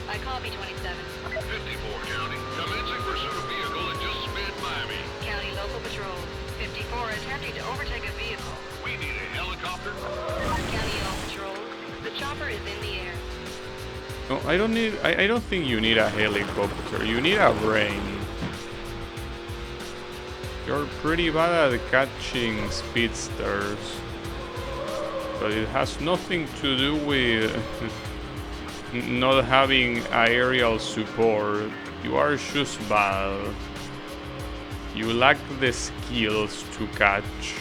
I copy 27. 54 county. Commencing pursuit of vehicle that just sped by me. County local patrol. 54 attempting to overtake a vehicle. We need a helicopter. County all patrols. The chopper is in the air. No, I don't think you need a helicopter. You need a brain. You're pretty bad at catching speedsters. But it has nothing to do with not having aerial support. You are just bad. You lack the skills to catch.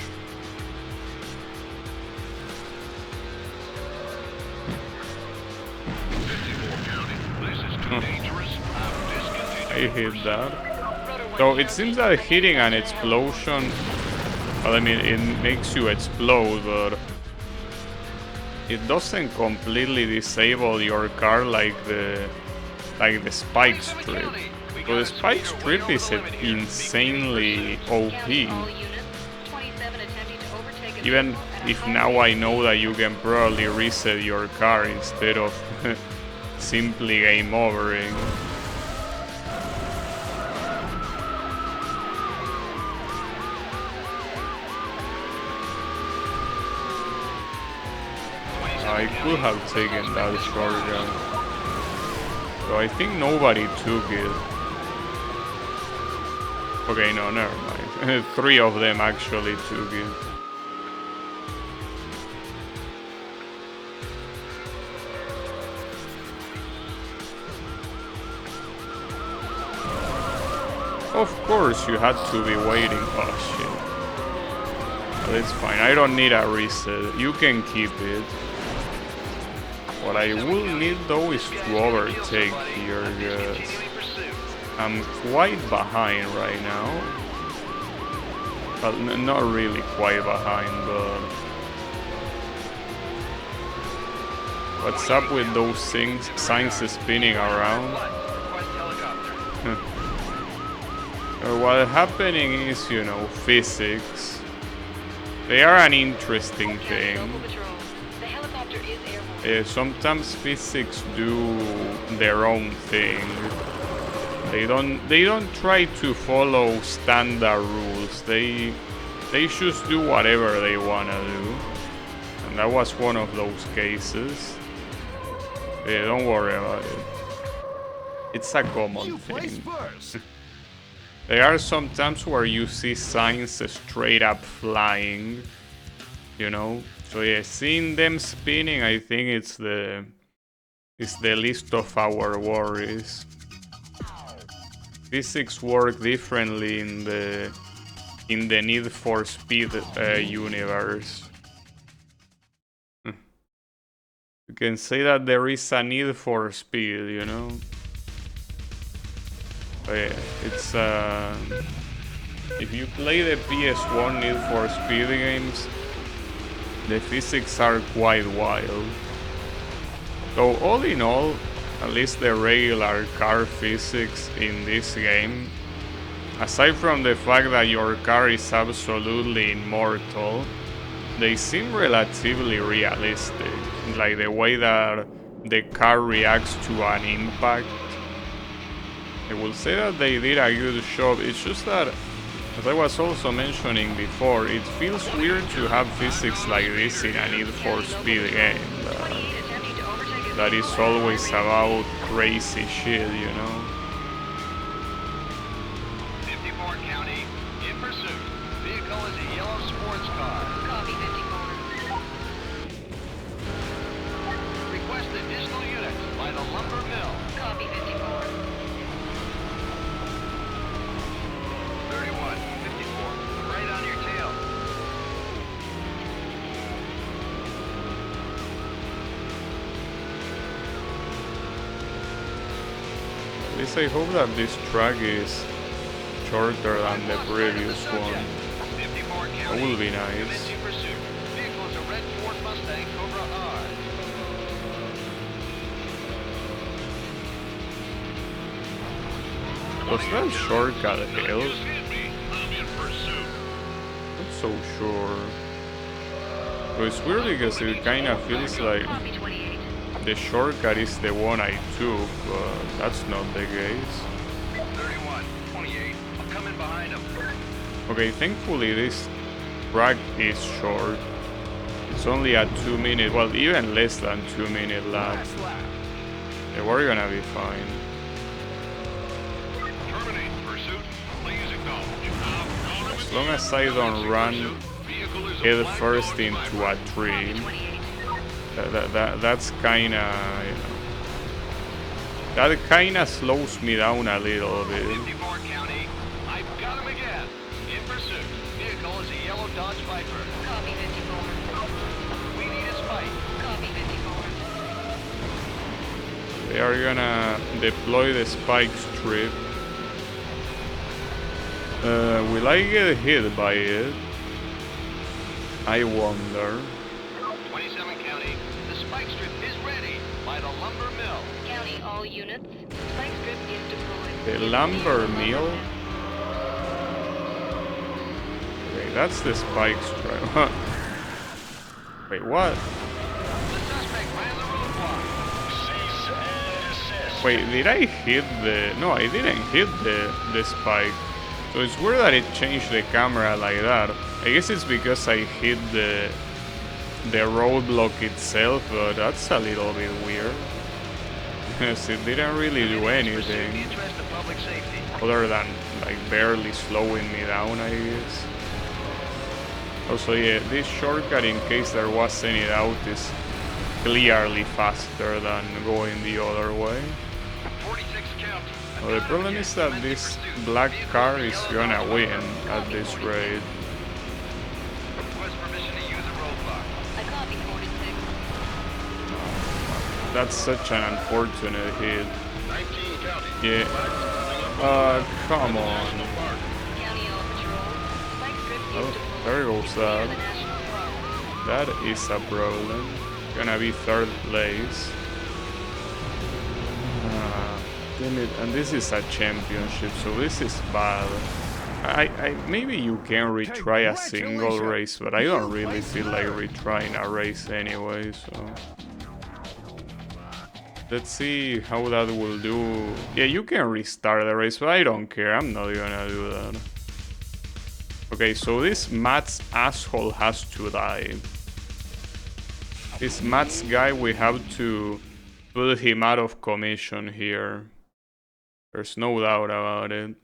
I hate that. So it seems that hitting an explosion, well, I mean, it makes you explode, but it doesn't completely disable your car like the spike strip. So the spike strip is insanely OP. County all units. 27 attempting to overtake a Even vehicle at a if high now rate I know that you can probably reset your car instead of simply game overing. I could have taken that shortcut. So I think nobody took it. Okay, no, never mind. 3 of them actually took it. Of course you had to be waiting. Oh shit. Well, it's fine. I don't need a reset. You can keep it. What I will need though is to overtake here, because I'm quite behind right now. Well, not really quite behind, but... What's up with those signs spinning around? What's happening is, you know, physics. They are an interesting thing. The helicopter is airborne. Sometimes physics do their own thing. They don't try to follow standard rules. They just do whatever they wanna do. And that was one of those cases. Yeah, don't worry about it. It's a common thing. There are some times where you see signs straight up flying, you know. So yeah, seeing them spinning, I think it's the least of our worries. Physics work differently in the Need for Speed universe. You can say that there is a need for speed, you know. But yeah, it's if you play the PS1 Need for Speed games, the physics are quite wild. So all in all, at least the regular car physics in this game, aside from the fact that your car is absolutely immortal, they seem relatively realistic. Like the way that the car reacts to an impact. I will say that they did a good job. It's just that, as I was also mentioning before, it feels weird to have physics like this in a Need for Speed game. That is always about crazy shit, you know. 54 County, in pursuit. Vehicle is a yellow sports car. Copy 54. Request additional units by the lumber mill. Copy 54. 31, 54, right on your tail. At least I hope that this track is shorter than the previous one. 54 That County, will be units nice. in pursuit. Vehicle is a red Ford Mustang Cobra R. Was that shortcut hill? Excuse me, I'm in pursuit. Not so sure. But it's weird because it kinda feels like Copy 28. the shortcut is the one I took, but that's not the case. 31, 28, I'm coming behind him. Okay, thankfully this track is short. It's only a 2-minute, well, even less than 2-minute lap. Yeah, we're gonna be fine. Terminate pursuit. Please acknowledge. As long as I don't run head first into a tree, that's kinda, you know, that kinda slows me down a little bit. 54 County, I've got him again. In pursuit. Vehicle is a yellow Dodge Viper. Copy 54. We need a spike. Copy 54. They are gonna deploy the spike strip. Will I get hit by it? I wonder. 27 County, the spike strip is ready by the lumber mill. County, all units. Spike strip is deployed. The lumber mill? Okay, that's the spike strip. Wait, what? The suspect ran the roadblock. Cease and desist. Wait, did I hit the... No, I didn't hit the spike. So it's weird that it changed the camera like that. I guess it's because I hit the roadblock itself, but that's a little bit weird. Yes, it didn't really do The anything interest of public safety. other than like barely slowing me down, I guess. Also, yeah, this shortcut, in case there was any doubt, is clearly faster than going the other way. 46 count. Well, the problem is that this black car is gonna win at this rate. Request permission to use a roadblock. I copy 46. That's such an unfortunate hit. 19 county. Yeah. Come on. County L Patrol. Spike strip Oh, used to there goes clear that. the National Park. That is a problem. Gonna be third place. Damn it, and this is a championship, so this is bad. Maybe you can retry a single race, but I don't really feel like retrying a race anyway, so... Let's see how that will do. Yeah, you can restart the race, but I don't care. I'm not gonna do that. Okay, so this Matt's asshole has to die. This Matt's guy, we have to put him out of commission here. There's no doubt about it.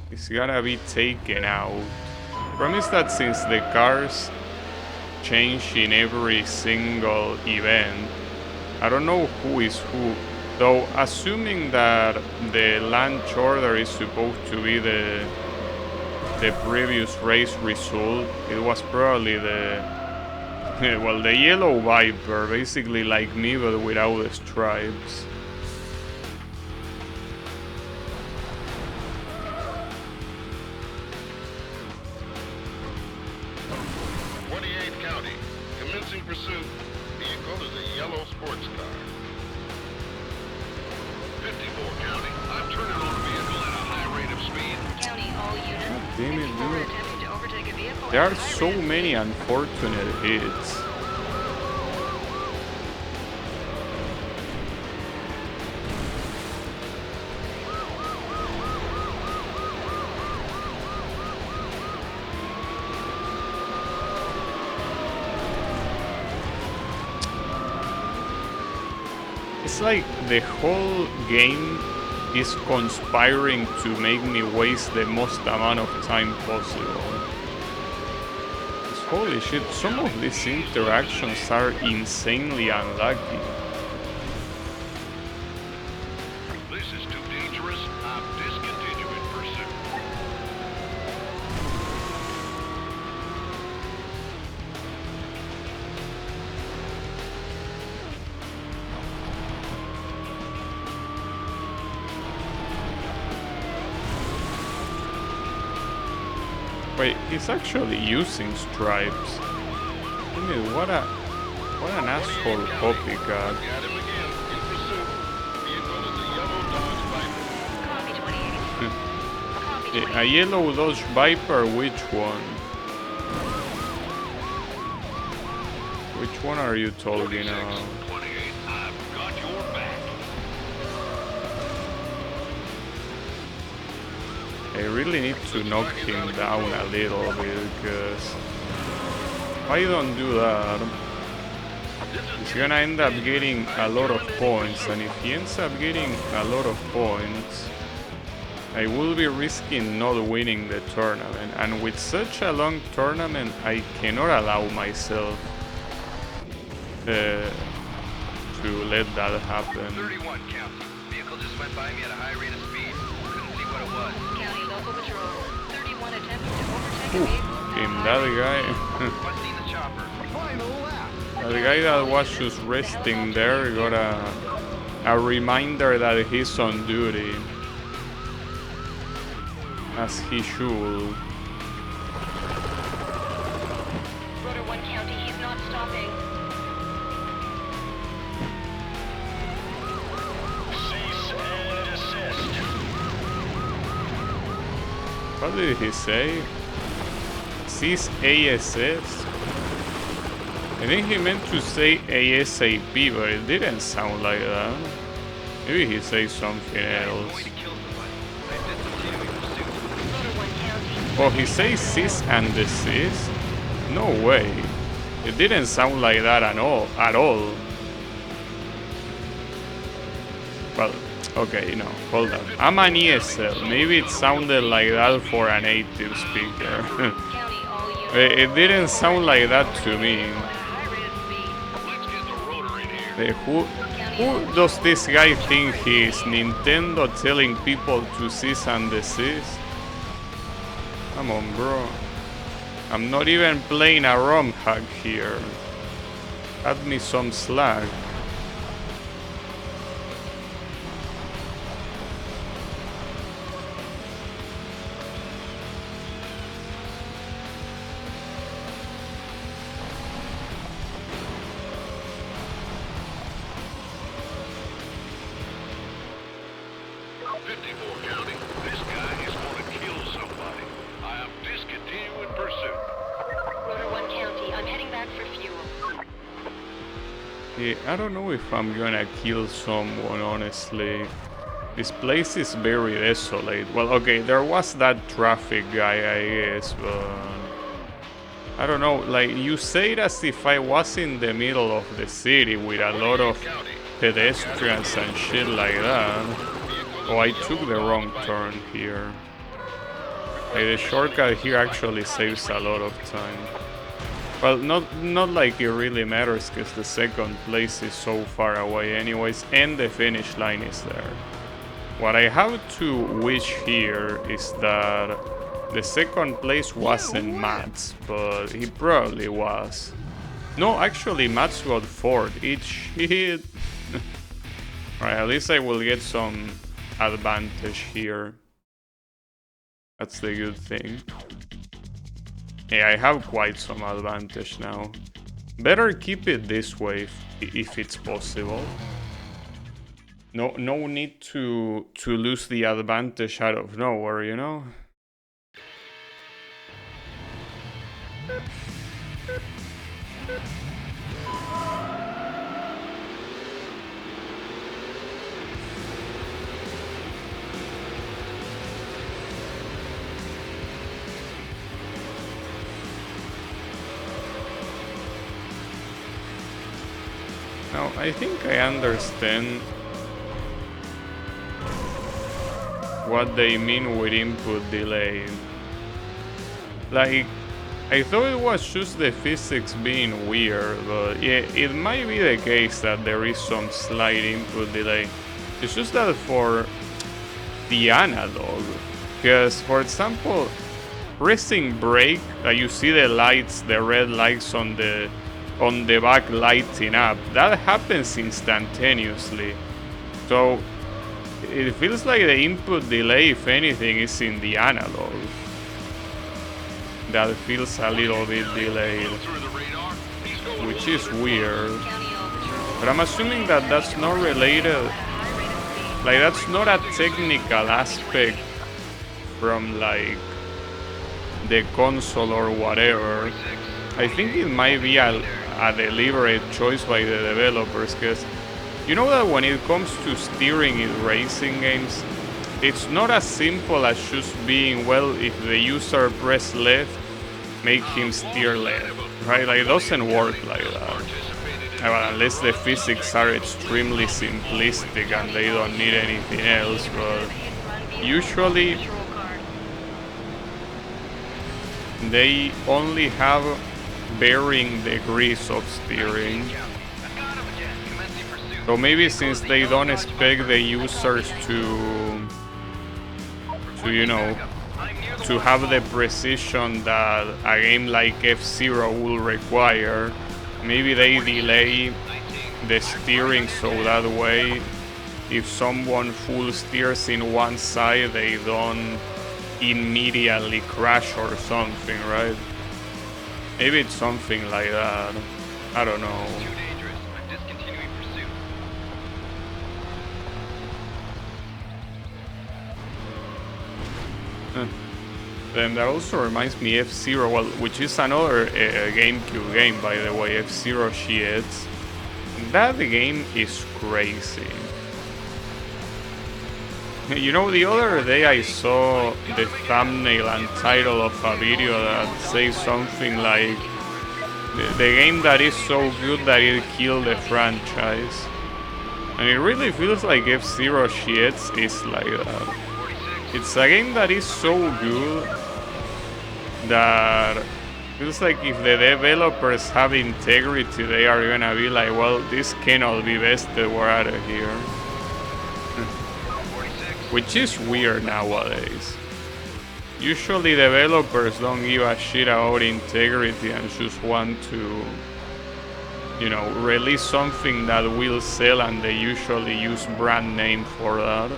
He's gotta be taken out. Promise that since the cars change in every single event, I don't know who is who. Though, assuming that the launch order is supposed to be the previous race result, it was probably the well, the yellow Viper, basically like me but without the stripes. County. Commencing pursuit. Vehicle is a yellow sports car. 54 County. I'm turning on a vehicle at a high rate of speed. County, all units. Damn it, 54 dude. attempting to overtake a vehicle There at are a high so rate of many speed. unfortunate hits. It's like the whole game is conspiring to make me waste the most amount of time possible. Holy shit, some of these interactions are insanely unlucky. This is too dangerous. I'm discontinuing pursuit. Wait, he's actually using stripes. I mean, what an asshole copycat. Got him again. In pursuit. Vehicle is a yellow Dodge Viper. Copy 28. Copy A yellow Dodge Viper, which one? Which one are you talking about? 28. I've got your back. I really need to knock him down a little bit, because if I don't do that, he's gonna end up getting a lot of points, and if he ends up getting a lot of points, I will be risking not winning the tournament, and with such a long tournament, I cannot allow myself to let that happen. 31 count. Vehicle just went by me at a high rate of speed. Couldn't see what it was. County Local Patrol. 31 attempting to overtake a Ooh, vehicle. him, that guy. What's seen the chopper? Final lap. The guy that was just resting there got a reminder that he's on duty. As he should. Rotor 1 County, he's not stopping. Cease and desist. What did he say? Cease ASS? I think he meant to say ASAP, but it didn't sound like that. Maybe he says something else. Going to kill somebody. I discontinuing pursuit. Rotor 1 County. Oh, he says cease and desist? No way. It didn't sound like that at all. Well, okay, no, hold on. I'm an ESL. Maybe it sounded like that for a native speaker. County, all units. It didn't sound like that to me. High rate of speed. Let's get the rotor in here. Who does this guy think he is? Nintendo telling people to cease and desist? Come on, bro. I'm not even playing a ROM hack here. Cut me some slack. County. This guy is going to kill somebody. I am discontinuing pursuit. Rotor 1 County, I'm heading back for fuel. Yeah, I don't know if I'm gonna kill someone, honestly. This place is very desolate. Well, okay, there was that traffic guy, I guess, but I don't know. Like, you say it as if I was in the middle of the city with a lot of pedestrians and shit like that. Oh, I took the wrong turn here. Like, the shortcut here actually saves a lot of time. Well, not like it really matters, because the second place is so far away anyways, and the finish line is there. What I have to wish here is that the second place wasn't Matt's, but he probably was. No, actually Matt's got fourth. Each hit. Alright, at least I will get some advantage here. That's the good thing. Yeah, I have quite some advantage now. Better keep it this way if it's possible. No need to lose the advantage out of nowhere, you know? Now, I think I understand what they mean with input delay. Like, I thought it was just the physics being weird, but yeah, it might be the case that there is some slight input delay. It's just that for the analog, because for example, pressing brake, you see the lights, the red lights on the back lighting up, that happens instantaneously. So it feels like the input delay, if anything, is in the analog. That feels a little bit delayed, which is weird. But I'm assuming that that's not related, like that's not a technical aspect from like the console or whatever. I think it might be a deliberate choice by the developers, because you know that when it comes to steering in racing games, it's not as simple as just being, well, if the user press left, make him steer left, right? Like, it doesn't work like that. Well, unless the physics are extremely simplistic and they don't need anything else, but usually they only have varying degrees of steering. So maybe since they don't expect the users to you know, to have the precision that a game like F-Zero will require, maybe they delay the steering so that way if someone full steers in one side, they don't immediately crash or something, right? Maybe it's something like that. I don't know. Too dangerous. I'm discontinuing pursuit. Then that also reminds me F-Zero, well, which is another GameCube game, by the way, F-Zero Shields. That game is crazy. You know, the other day I saw the thumbnail and title of a video that says something like the game that is so good that it killed the franchise. And it really feels like F-Zero Shits is like that. It's a game that is so good that feels like if the developers have integrity, they are gonna be like, well, this cannot be bested, we're out of here. Which is weird nowadays. Usually developers don't give a shit about integrity and just want to, you know, release something that will sell, and they usually use brand name for that.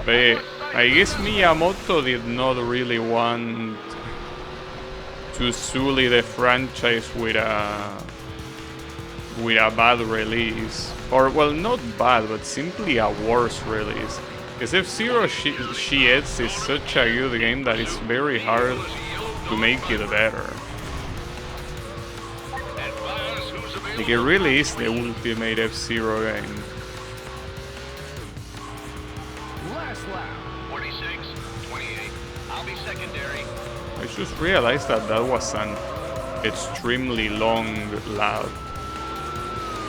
But I guess Miyamoto did not really want to sully the franchise with a bad release. Or, well, not bad, but simply a worse release. Because F-Zero Shits is such a good game that it's very hard to make it better. Like, it really is the ultimate F-Zero game. Last lap. 46, 28. I'll be secondary. I just realized that that was an extremely long lap.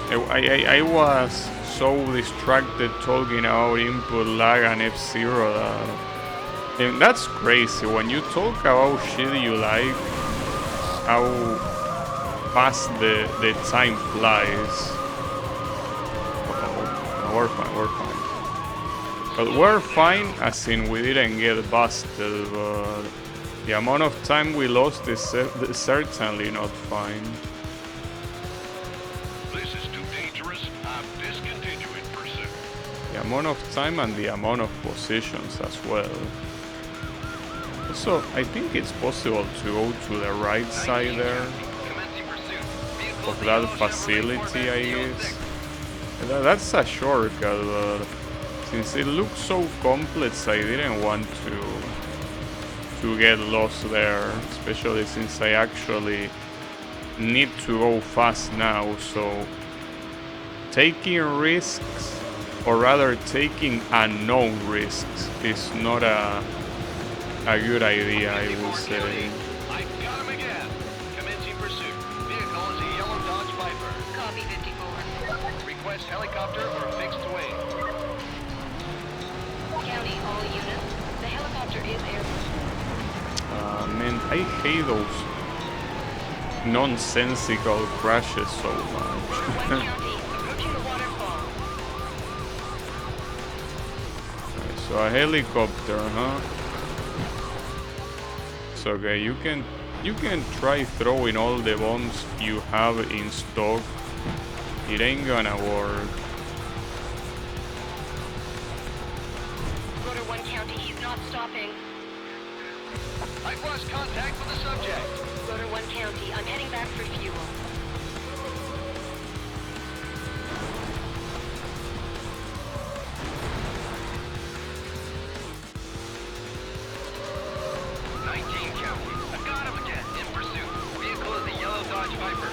I was so distracted talking about input lag and F-Zero that... And that's crazy, when you talk about shit you like, how fast the time flies. No, we're fine. But we're fine, as in we didn't get busted, but the amount of time we lost is certainly not fine. This is too dangerous. I'm discontinuing pursuit. The amount of time and the amount of positions as well. So I think it's possible to go to the right side there of that facility, I guess. That's a shortcut, but since it looks so complex, I didn't want to get lost there, especially since I actually need to go fast now, so taking risks, or rather taking unknown risks, is not a good idea, I would say. I got him again. Commencing pursuit. Vehicle is a yellow Dodge Viper. Copy 54. Request helicopter or fixed wing. County, all units. The helicopter is airborne. Man, I hate those nonsensical crashes so One much. county, approaching the waterfall. So a helicopter, huh? It's okay, you can try throwing all the bombs you have in stock. It ain't gonna work. Rotor 1 county, he's not stopping. I've lost contact with the subject. Rotor 1 county, I'm heading back for fuel. I got him again. In pursuit. Vehicle is a yellow Dodge Viper.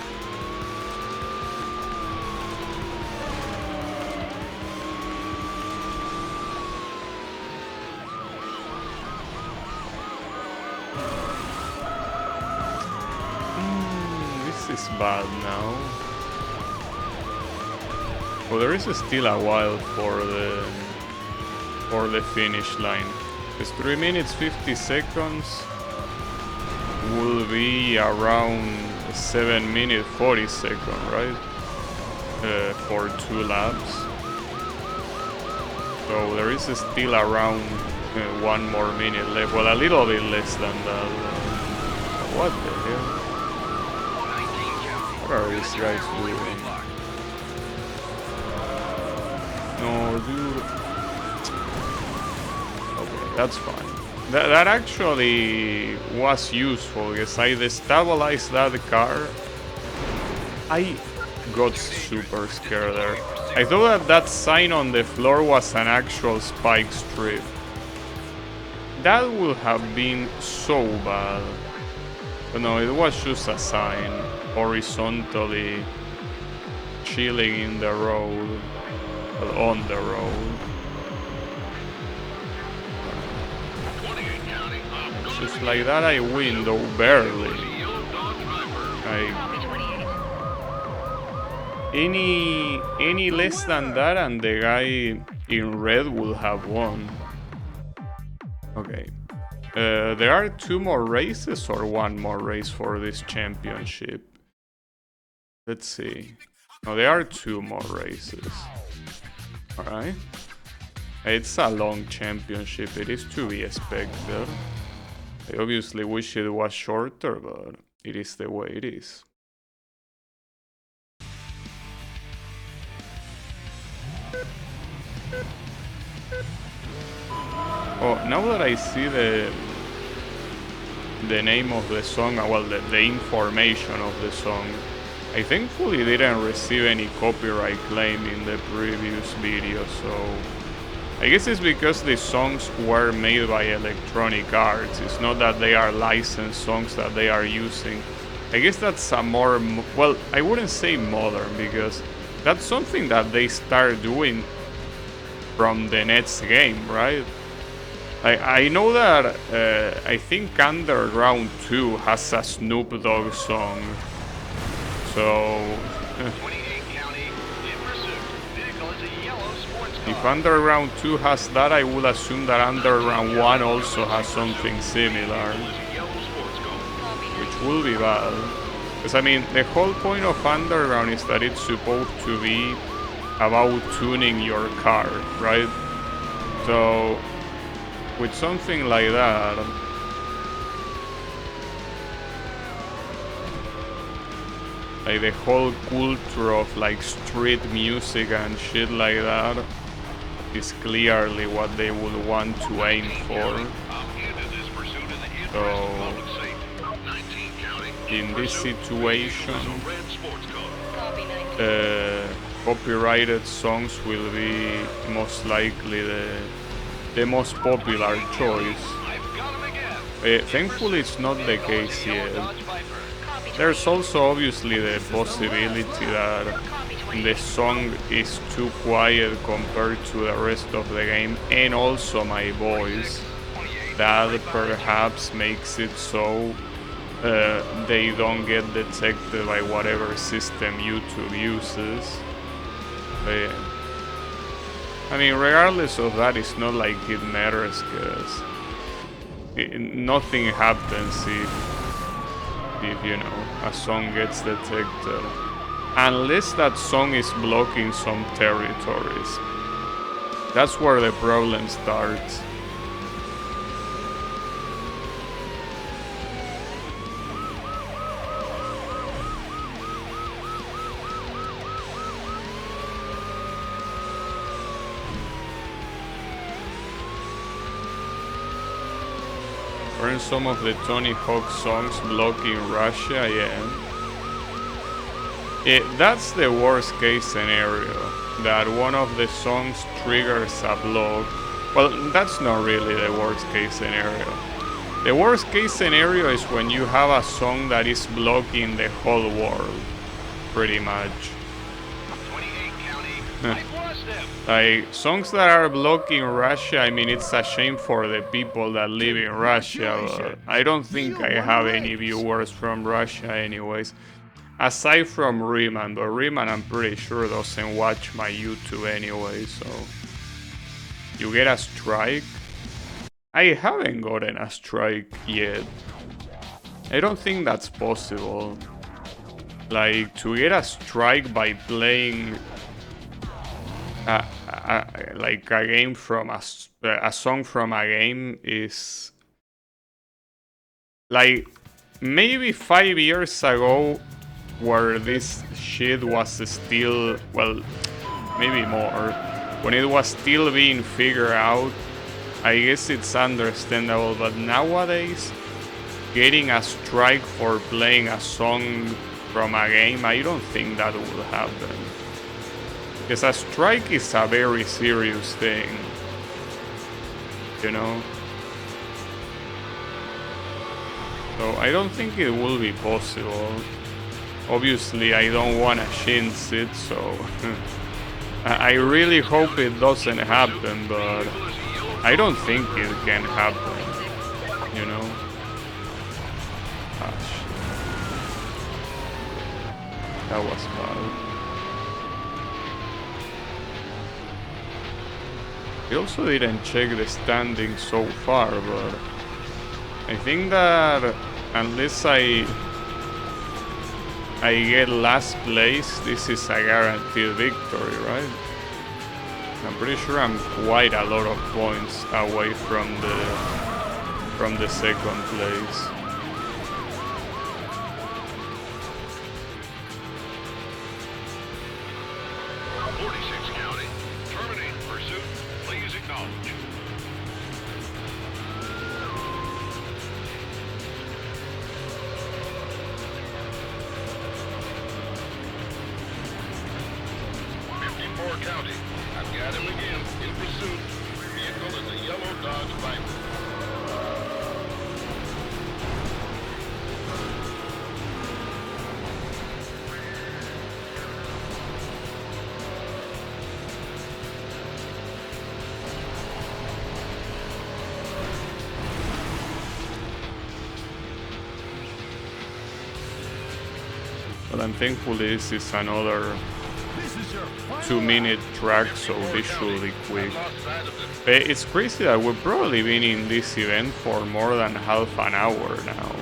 This is bad now. Well, there is still a while for the finish line. It's 3 minutes 50 seconds. Will be around 7 minutes 40 seconds, right? For 2 laps. So there is still around 1 more minute left. Well, a little bit less than that. What the hell? What are these guys doing? No, dude. Okay, that's fine. That actually was useful because I destabilized that car. I got super scared there. I thought that sign on the floor was an actual spike strip. That would have been so bad. But no, it was just a sign, horizontally chilling in the road, well, on the road. Just like that I win, though barely. any less than that and the guy in red will have won. Okay. There are 2 more races or 1 more race for this championship. Let's see. No, there are 2 more races. Alright. It's a long championship, it is to be expected. I obviously wish it was shorter, but it is the way it is. Oh, now that I see the name of the song, well, the information of the song, I thankfully didn't receive any copyright claim in the previous video, so I guess it's because the songs were made by Electronic Arts. It's not that they are licensed songs that they are using. I guess that's a more, well, I wouldn't say modern, because that's something that they start doing from the next game, right? I know that I think Underground 2 has a Snoop Dogg song, so 28 County, in pursuit. Vehicle is a yellow sports car. if Underground 2 has that, I would assume that Underground 1 also has something similar, which will be bad. Because I mean, the whole point of Underground is that it's supposed to be about tuning your car, right? So with something like that, like the whole culture of like street music and shit like that is clearly what they would want to aim for. So in this situation, copyrighted songs will be most likely the most popular choice. Thankfully it's not the case yet. There's also obviously the possibility that the song is too quiet compared to the rest of the game, and also my voice, that perhaps makes it so they don't get detected by whatever system YouTube uses. But, I mean, regardless of that, it's not like it matters, because nothing happens if you know, a song gets detected, unless that song is blocking some territories. That's where the problem starts. Aren't some of the Tony Hawk songs blocking Russia? Yeah. That's the worst case scenario, that one of the songs triggers a block. Well, that's not really the worst case scenario. The worst case scenario is when you have a song that is blocking the whole world, pretty much. 28 County, Like, songs that are blocking Russia, I mean, it's a shame for the people that live in Russia, but I don't think I have any viewers from Russia anyways. Aside from Riemann, but Riemann I'm pretty sure doesn't watch my YouTube anyway, so... You get a strike? I haven't gotten a strike yet. I don't think that's possible. Like, to get a strike by playing... like a game from a song from a game is like maybe 5 years ago, where this shit was still, well, maybe more, when it was still being figured out, I guess it's understandable. But nowadays, getting a strike for playing a song from a game, I don't think that will happen. Because a strike is a very serious thing, you know? So I don't think it will be possible. Obviously I don't want to jinx it, so... I really hope it doesn't happen, but I don't think it can happen, you know? Ah, shit. That was bad. I also didn't check the standings so far, but I think that unless I get last place, this is a guaranteed victory, right? I'm pretty sure I'm quite a lot of points away from the second place. County, terminate pursuit. Please acknowledge. County. I've got him again, in pursuit. Vehicle is a yellow Dodge Viper. But I'm thankful this is another 2-minute track, so this should be quick. It's crazy that we've probably been in this event for more than half an hour now.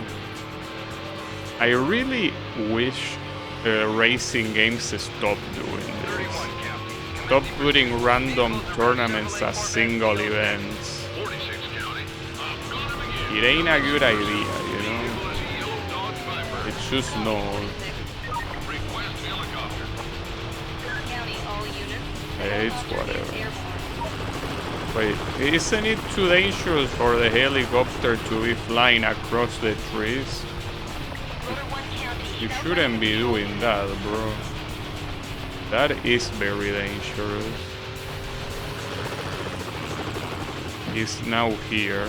I really wish racing games stop doing this. Stop putting random tournaments as single events. It ain't a good idea, you know? It's just not. It's whatever. Wait, isn't it too dangerous for the helicopter to be flying across the trees? You shouldn't be doing that, bro. That is very dangerous. He's now here.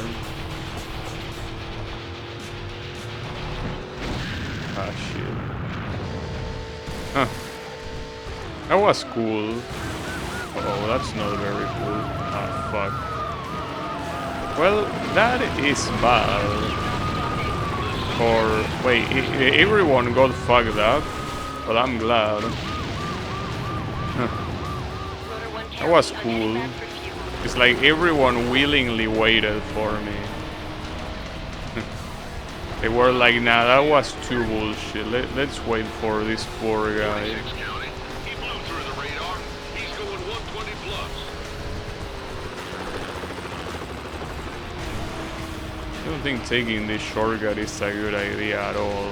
Ah, shit. Huh. That was cool. Oh, that's not very cool. Ah, fuck. Well, that is bad. Or, wait, everyone got fucked up, but I'm glad. Huh. That was cool. It's like everyone willingly waited for me. They were like, nah, that was too bullshit. Let's wait for this poor guy. I don't think taking this shortcut is a good idea at all.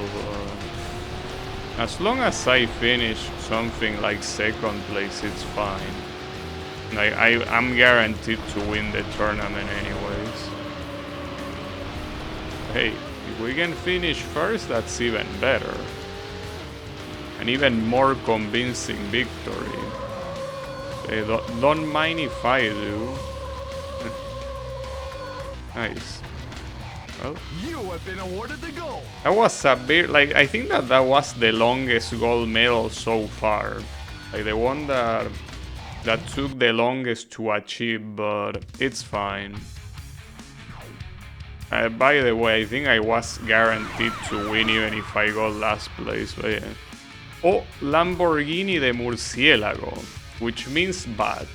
As long as I finish something like second place, it's fine. Like I'm guaranteed to win the tournament anyways. Hey, if we can finish first, that's even better. An even more convincing victory. Hey, don't mind if I do. Nice. Well, you have been awarded the gold. That was a bit like, I think that was the longest gold medal so far. Like the one that took the longest to achieve, but it's fine. By the way, I think I was guaranteed to win even if I got last place. But yeah. Oh, Lamborghini de Murciélago, which means bat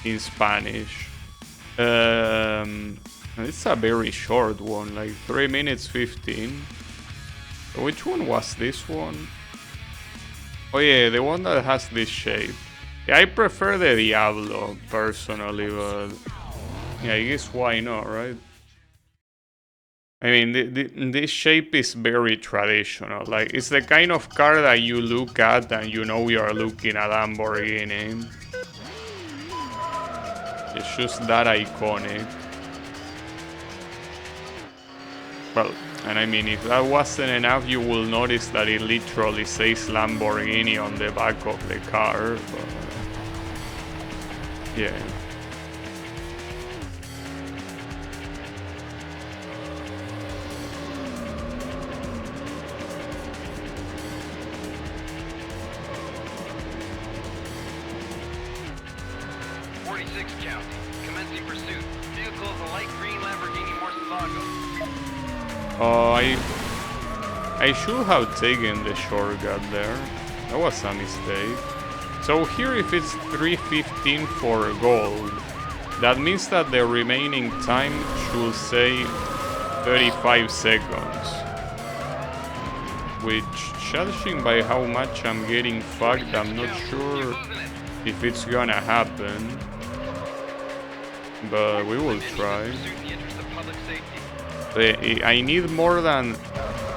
in Spanish. It's a very short one, like 3 minutes 15. Which one was this one? Oh yeah, the one that has this shape. Yeah, I prefer the Diablo, personally, but yeah, I guess why not, right? I mean, this shape is very traditional. Like, it's the kind of car that you look at and you know you are looking at Lamborghini. It's just that iconic. Well, and I mean, if that wasn't enough, you will notice that it literally says Lamborghini on the back of the car. But yeah. Oh, I should have taken the shortcut there. That was a mistake. So here if it's 315 for gold, That means that the remaining time should say 35 seconds. Which, judging by how much I'm getting fucked, I'm not sure if it's gonna happen. But we will try. I need more than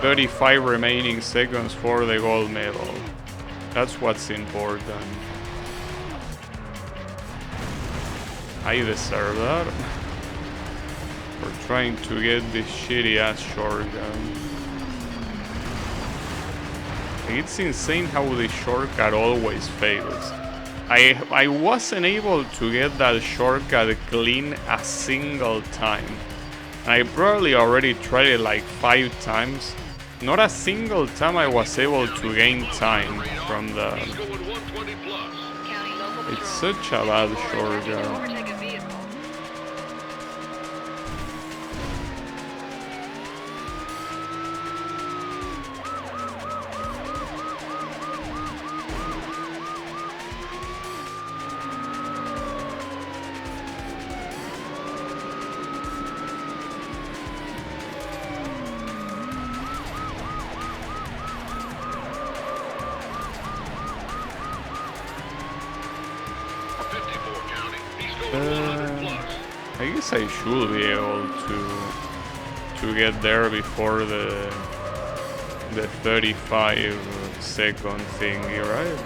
35 remaining seconds for the gold medal. That's what's important. I deserve that. For trying to get this shitty ass shotgun. It's insane how the shortcut always fails. I wasn't able to get that shortcut clean a single time. I probably already tried it like 5 times. Not a single time I was able to gain time from the... He's going 120 plus. County local It's patrol. such a bad Attempting to shortcut. overtake a vehicle. I guess I should be able to get there before the 35-second thingy, right?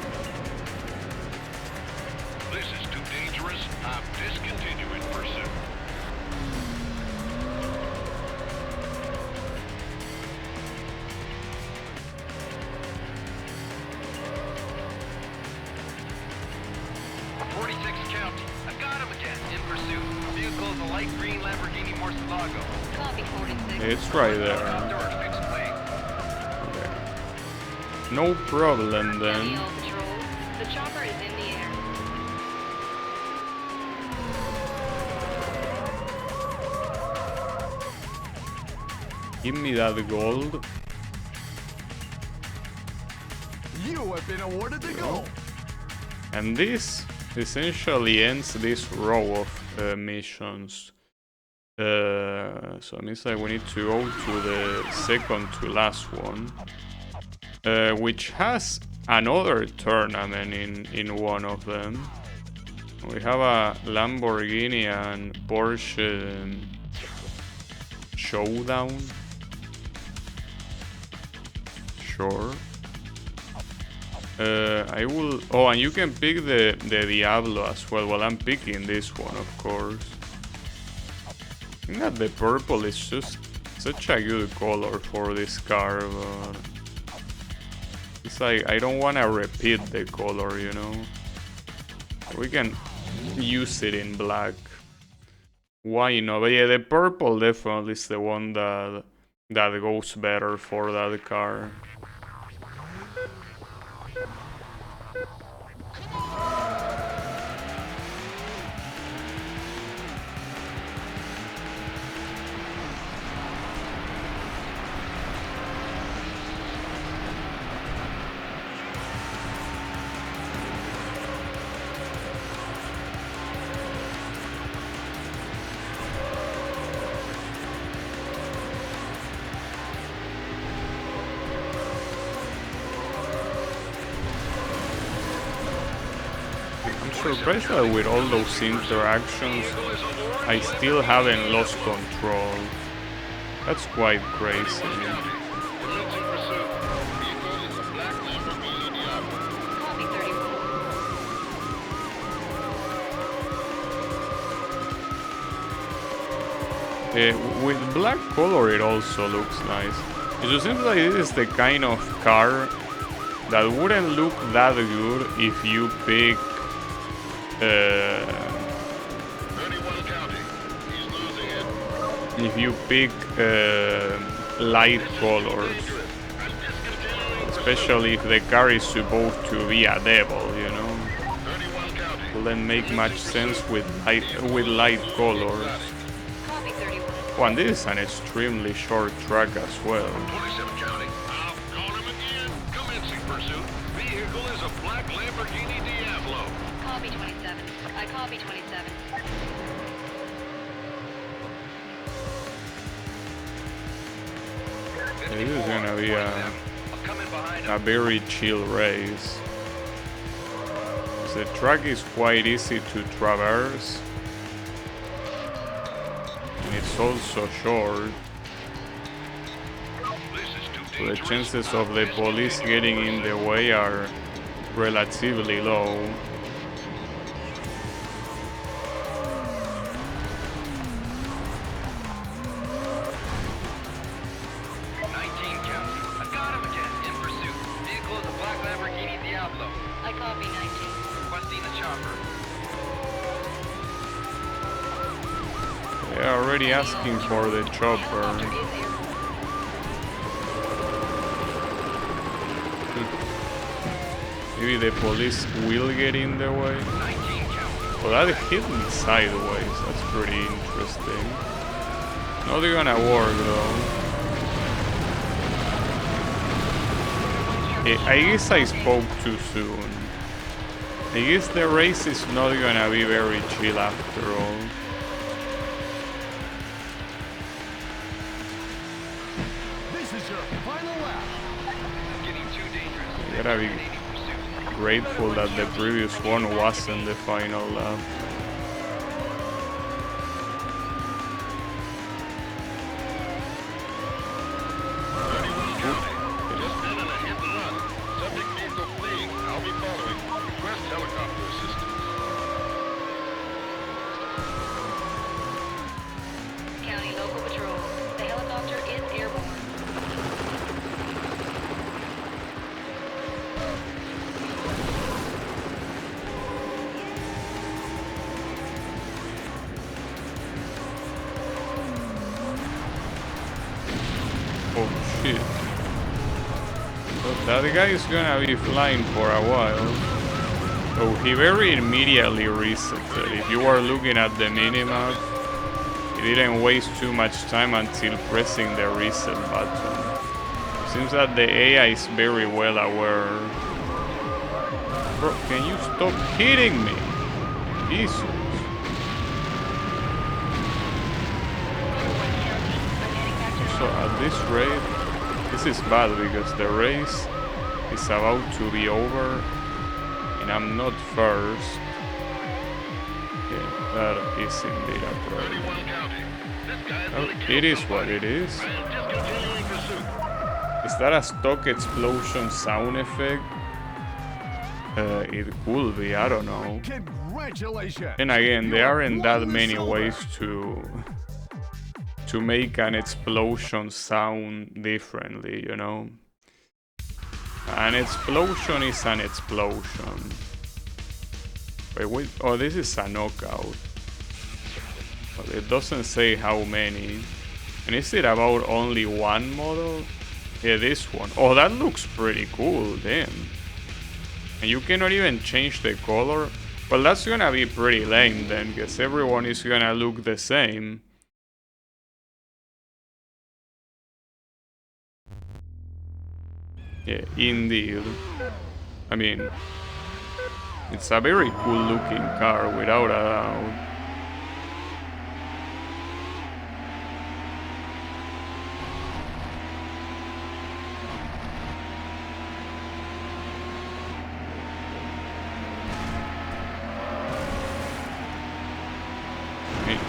This is too dangerous. I'm discontinuing pursuit. County. I've got him again. In pursuit. Vehicle is a light green Lamborghini Murcielago. Copy 46. It's right there. Outdoors, fixed wing. Okay. No problem County then. all patrols. The chopper is in the air. Give me that gold. You have been awarded the gold. And this essentially ends this row of missions. So it means that we need to go to the second to last one, which has another tournament in one of them. We have a Lamborghini and Porsche showdown. Sure. I will... Oh, and you can pick the Diablo as well. Well, I'm picking this one, of course. I think that the purple is just such a good color for this car, but... It's like, I don't want to repeat the color, you know? We can use it in black. Why not? But yeah, the purple definitely is the one that goes better for that car. Surprised that with all those interactions, I still haven't lost control. That's quite crazy. Commencing pursuit. Vehicle is a black Lamborghini Diablo. Copy 31. With black color it also looks nice. It just seems like this is the kind of car that wouldn't look that good if you pick 31 County. He's losing it. if you pick light colors, I'm discontinuing especially if the car is supposed to be a devil, you know. 31 County. Wouldn't make much sense with light colors. Copy 31. Oh, and this is an extremely short track as well. 27 County. I've got him again. Commencing pursuit. Vehicle is a black Lamborghini Diablo. Copy 27. I copy 27. This is gonna be I'm coming behind a very chill race. The track is quite easy to traverse. And it's also short. So the chances of the police getting in the way are relatively low. I copy 19. Requesting the chopper. They're already asking for the chopper. Helicopter is airborne. Maybe the police will get in the way. 19 county. Well, that hit me sideways. That's pretty interesting. Not gonna work though. I guess I spoke too soon. I guess the race is not gonna be very chill after all. This is your final lap. Getting too dangerous. You gotta be grateful that the previous one wasn't the final lap. Just been in a hit and run. Subject vehicle fleeing. I'll be following. Request helicopter assistance. County local patrol. The helicopter is airborne. Oh shit. But that guy is gonna be flying for a while. Oh, he very immediately resetted. If you are looking at the minimap, he didn't waste too much time until pressing the reset button. Seems that the AI is very well aware. Bro, can you stop hitting me? Jesus. So at this rate, this is bad because the race is about to be over and I'm not first. Yeah, that is indeed a problem. 31 county. This guy is Oh, really it is what it is. I am discontinuing pursuit. Is that a stock explosion sound effect? It could be, I don't know. Congratulations. And again, You there are aren't that many flawless ways over. to make an explosion sound differently, you know? An explosion is an explosion. Wait, oh, this is a knockout. But it doesn't say how many. And is it about only one model? Yeah, this one. Oh, that looks pretty cool, damn. And you cannot even change the color. Well, that's gonna be pretty lame then, because everyone is gonna look the same. Yeah, indeed. I mean, it's a very cool looking car, without a doubt.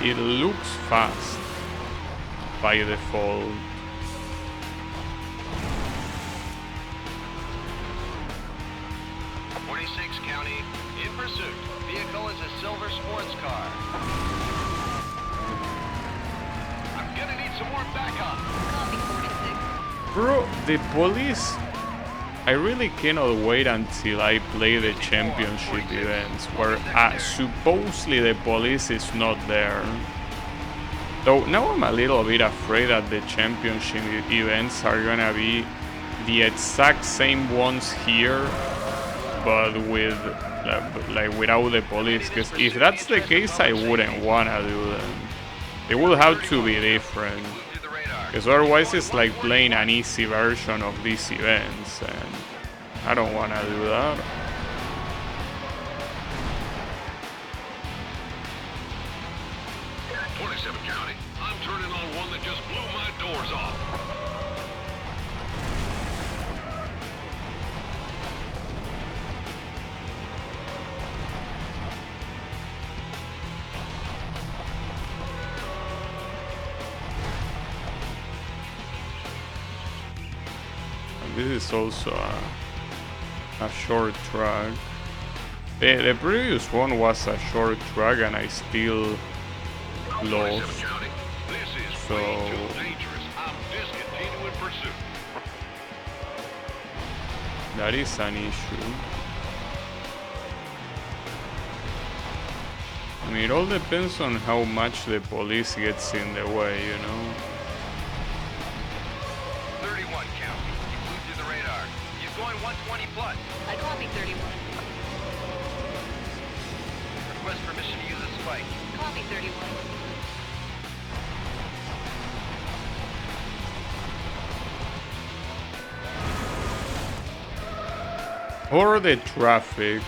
It looks fast by default. County, in pursuit. Vehicle is a silver sports car. I'm gonna need some more backup. Copy 46. Bro, the police... I really cannot wait until I play the championship events, where supposedly the police is not there. Though now I'm a little bit afraid that the championship events are gonna be the exact same ones here, but with like without the police. Because if that's the case, I wouldn't wanna do them. They will have to be different. Because otherwise it's like playing an easy version of these events, and I don't want to do that. County, I'm turning on one that just blew my doors off. this is also a short track. The previous one was a short track and I still 27 lost. County. This is So- way too dangerous. I'm discontinuing pursuit. That is an issue. I mean, it all depends on how much the police gets in the way, you know? 31 County. You flew through the radar. You're going 120 plus. I copy 31. Request permission to use a spike. Copy 31. Or the traffic.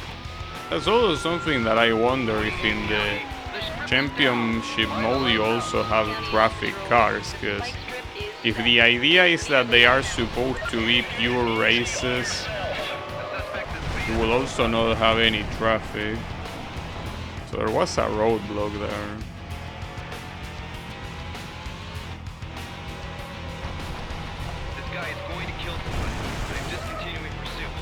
That's also something that I wonder if in the The strip is championship down. mode you also have traffic cars, because Spike strip is if the idea is that they are supposed to be pure races, The suspect is you will also not have any traffic. So there was a roadblock there. This guy is going to kill somebody. I'm discontinuing pursuit.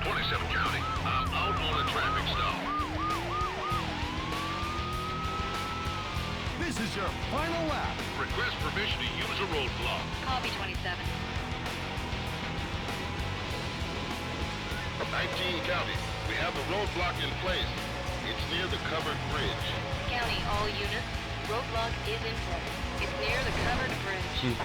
County. I'm out on a traffic stop. This is your final lap. Request permission to use a roadblock. copy 27. 19 County. We have a roadblock in place. It's near the covered bridge. County, all units. Roadblock is in place. It's near the covered bridge.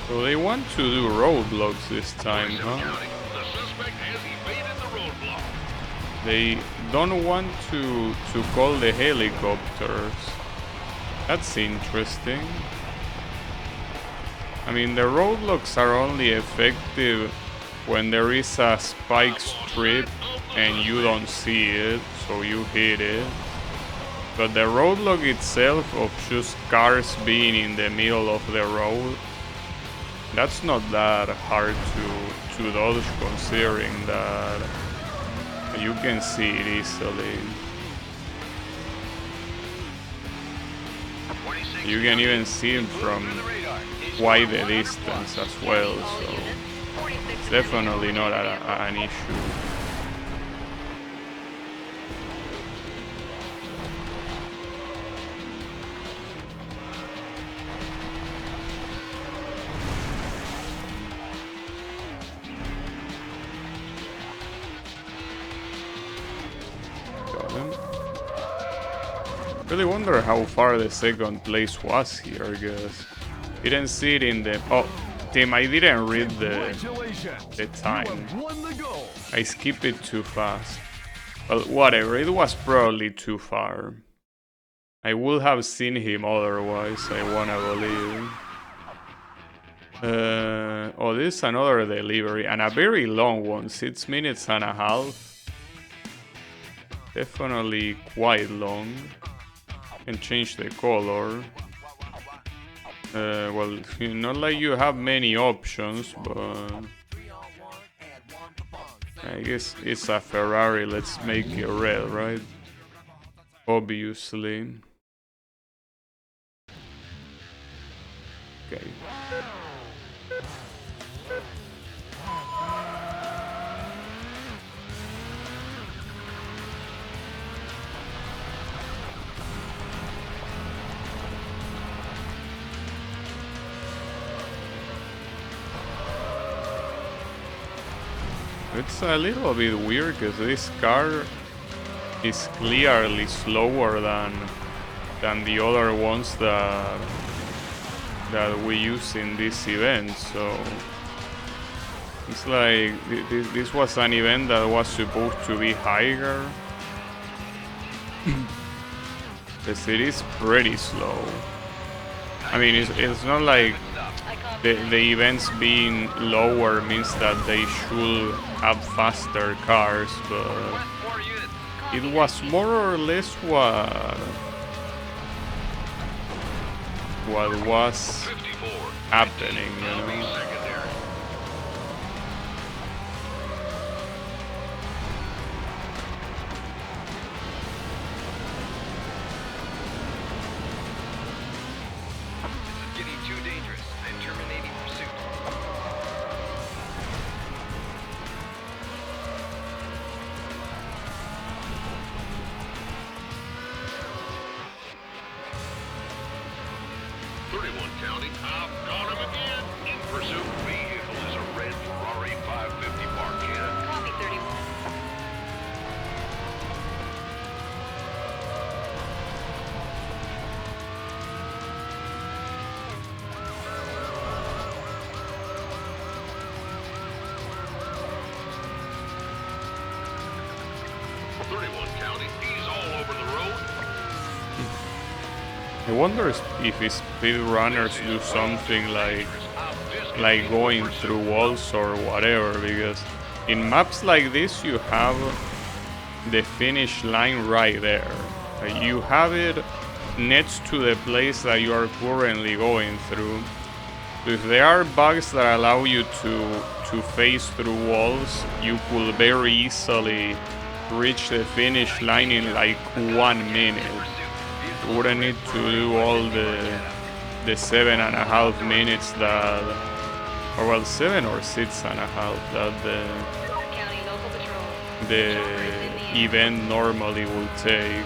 So they want to do roadblocks this time, 27 huh? County. The suspect has evaded the roadblock. They don't want to call the helicopters. That's interesting. I mean, the roadblocks are only effective when there is a spike strip and you don't see it, so you hit it. But the roadblock itself of just cars being in the middle of the road, that's not that hard to dodge, considering that you can see it easily. 26 You can even see it from through the radar. He's quite the going 100 distance plus. as well, All so units. 46 it's definitely not an issue. Got him. Really wonder how far the second place was here, because didn't see it in the... Oh, Tim, I didn't read Congratulations. the time. You have won the goal. I skipped it too fast. Well, whatever, it was probably too far. I would have seen him otherwise, I wanna believe. Oh, this is another delivery, and a very long one, 6 minutes and a half. Definitely quite long. Can change the color. Well, not like you have many options, but I guess it's a Ferrari. Let's make it red, right? Obviously. Okay. It's a little bit weird because this car is clearly slower than the other ones that we use in this event. So it's like this was an event that was supposed to be higher. The city is pretty slow. I mean, it's not like I copy. the events being lower means that they should have faster cars, but Request 4 units. it was more or less what was 54. happening, you County know. secondary. County. I've got him again. In pursuit. Vehicle is a red Ferrari 550 Marquetta. Copy 31. County. He's all over the road. I wonder if speedrunners do something like going through walls or whatever, because in maps like this you have the finish line right there. You have it next to the place that you are currently going through. If there are bugs that allow you to phase through walls, you could very easily reach the finish line in like 1 minute. You wouldn't need to do all the 7.5 minutes that, or well, 7 or 6.5 that County local patrol. the event normally will take.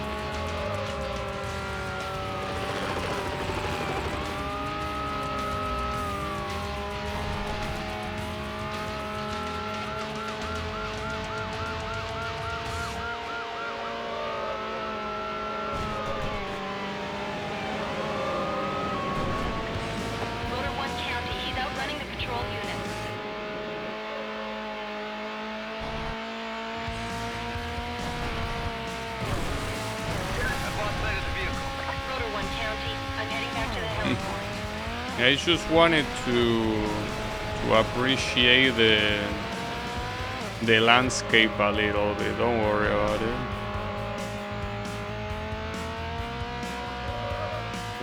Motor 1 County. He's outrunning the patrol unit. I've lost sight of the vehicle. Motor 1 County. I'm heading back to the heliport. I just wanted to appreciate the landscape a little bit. Don't worry about it.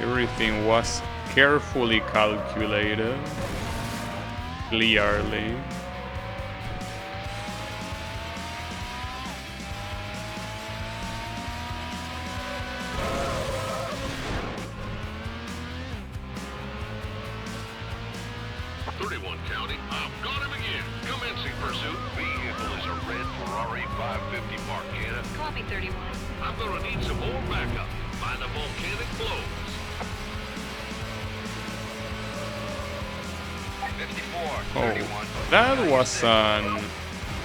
Everything was carefully calculated, clearly. County. I've got him again. Commencing pursuit. Vehicle is a red Ferrari 550 Marquetta. Copy 31. I'm gonna need some more backup. Find the volcanic blows. 54, Oh, 31. that was an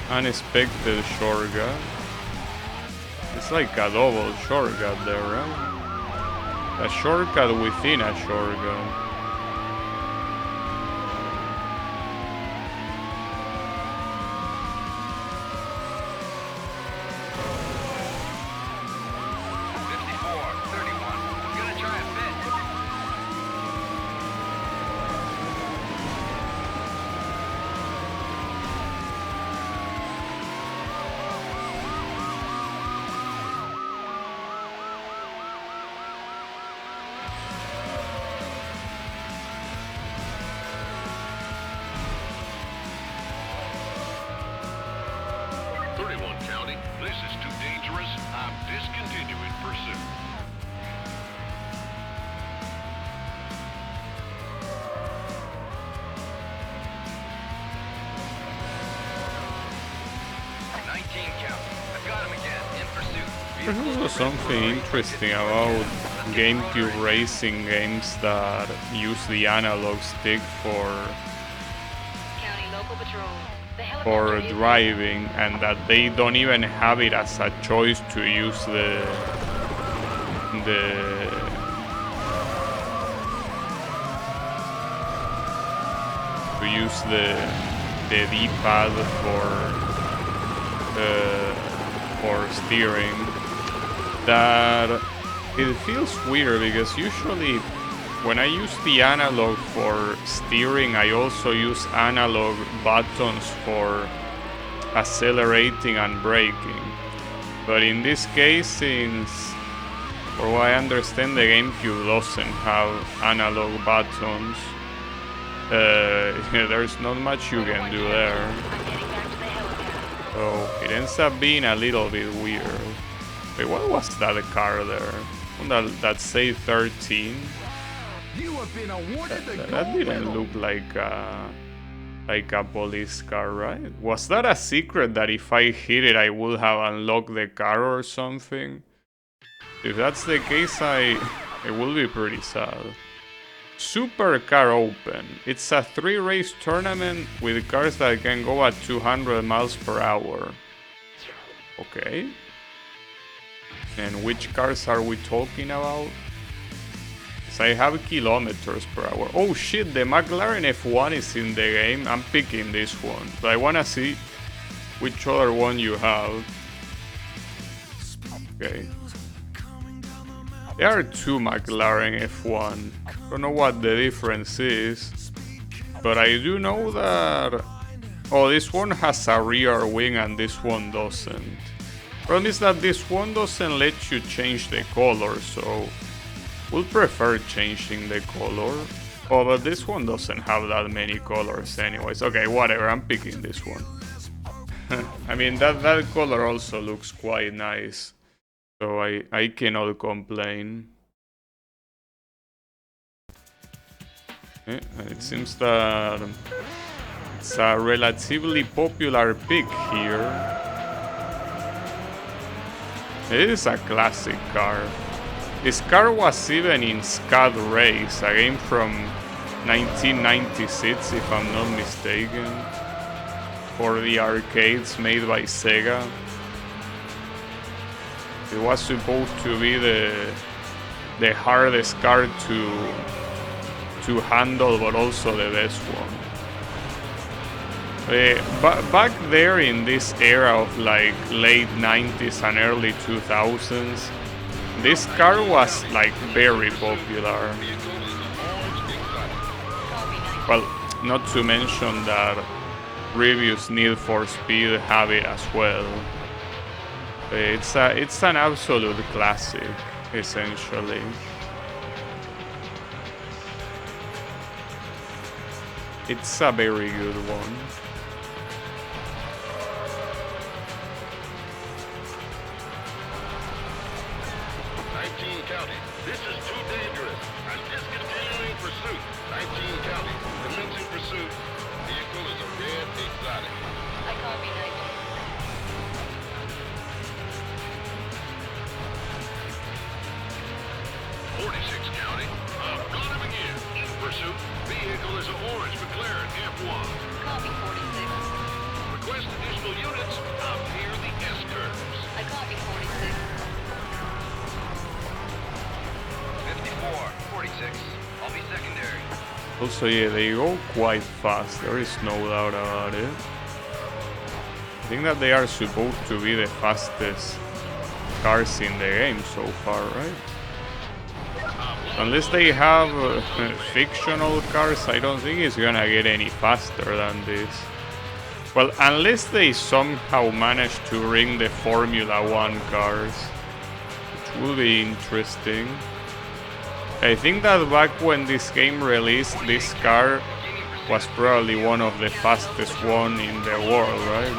unexpected shortcut. It's like a double shortcut there, right? A shortcut within a shortcut. County. This is too dangerous. I'm discontinuing pursuit. There's also something interesting about GameCube racing games that use the analog stick County local patrol. The for helicopter is driving, and that they don't even have it as a choice to use the D-pad for steering. That it feels weird because usually when I use the analog for steering, I also use analog buttons for accelerating and braking. But in this case, since, for what I understand, the GameCube doesn't have analog buttons, there's not much you can do there. I'm heading back to the helipad. So it ends up being a little bit weird. Wait, what was that car there? That say 13? You have been awarded the That gold didn't medal. look like a police car, right? Was that a secret that if I hit it I would have unlocked the car or something? If that's the case, it will be pretty sad. Supercar Open. It's a 3-race tournament with cars that can go at 200 miles per hour. Okay. And which cars are we talking about? So I have kilometers per hour. Oh shit, the McLaren F1 is in the game. I'm picking this one. But I wanna see which other one you have. Okay. There are two McLaren F1. Don't know what the difference is. But I do know that... Oh, this one has a rear wing and this one doesn't. Problem is that this one doesn't let you change the color, so... We'll prefer changing the color. Oh, but this one doesn't have that many colors anyways. Okay, whatever, I'm picking this one. I mean, that color also looks quite nice. So I cannot complain. Okay, and it seems that it's a relatively popular pick here. It is a classic car. This car was even in Scud Race, a game from 1996 if I'm not mistaken, for the arcades made by Sega. It was supposed to be the hardest car to handle, but also the best one. Back there in this era of like late 90s and early 2000s, this car was like very popular. Well, not to mention that previous Need for Speed have it as well. It's an absolute classic, essentially. It's a very good one. County. This is too dangerous. I'm discontinuing pursuit. 19 County. Commencing pursuit. Vehicle is a red exotic. I copy 19. 46 County. I've got him again. In pursuit. Vehicle is an orange McLaren F1. Copy 46. Request additional units up near the S-curves. I copy 46. 46. I'll be secondary. Also, yeah, they go quite fast. There is no doubt about it. I think that they are supposed to be the fastest cars in the game so far, right? Unless they have fictional cars, I don't think it's gonna get any faster than this. Well, unless they somehow manage to bring the Formula 1 cars, which will be interesting. I think that back when this game released, this car was probably one of the fastest one in the world, right?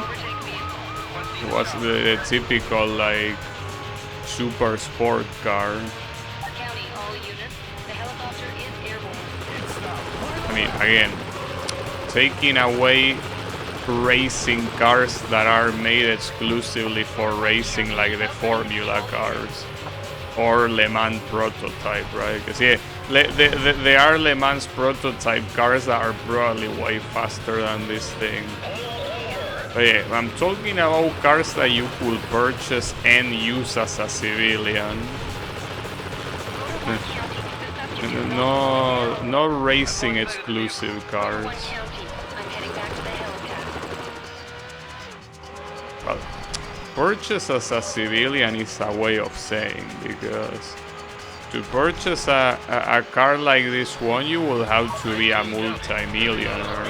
It was the typical, like, super sport car. County, all units. The helicopter is airborne. I mean, again, taking away racing cars that are made exclusively for racing, like the Formula cars. Or Le Mans prototype, right? Because yeah, there are Le Mans prototype cars that are probably way faster than this thing. But yeah, I'm talking about cars that you could purchase and use as a civilian. No racing exclusive cars. I'm heading back to the helipad. Well, purchase as a civilian is a way of saying, because to purchase a car like this one, you will have to be a multi-millionaire.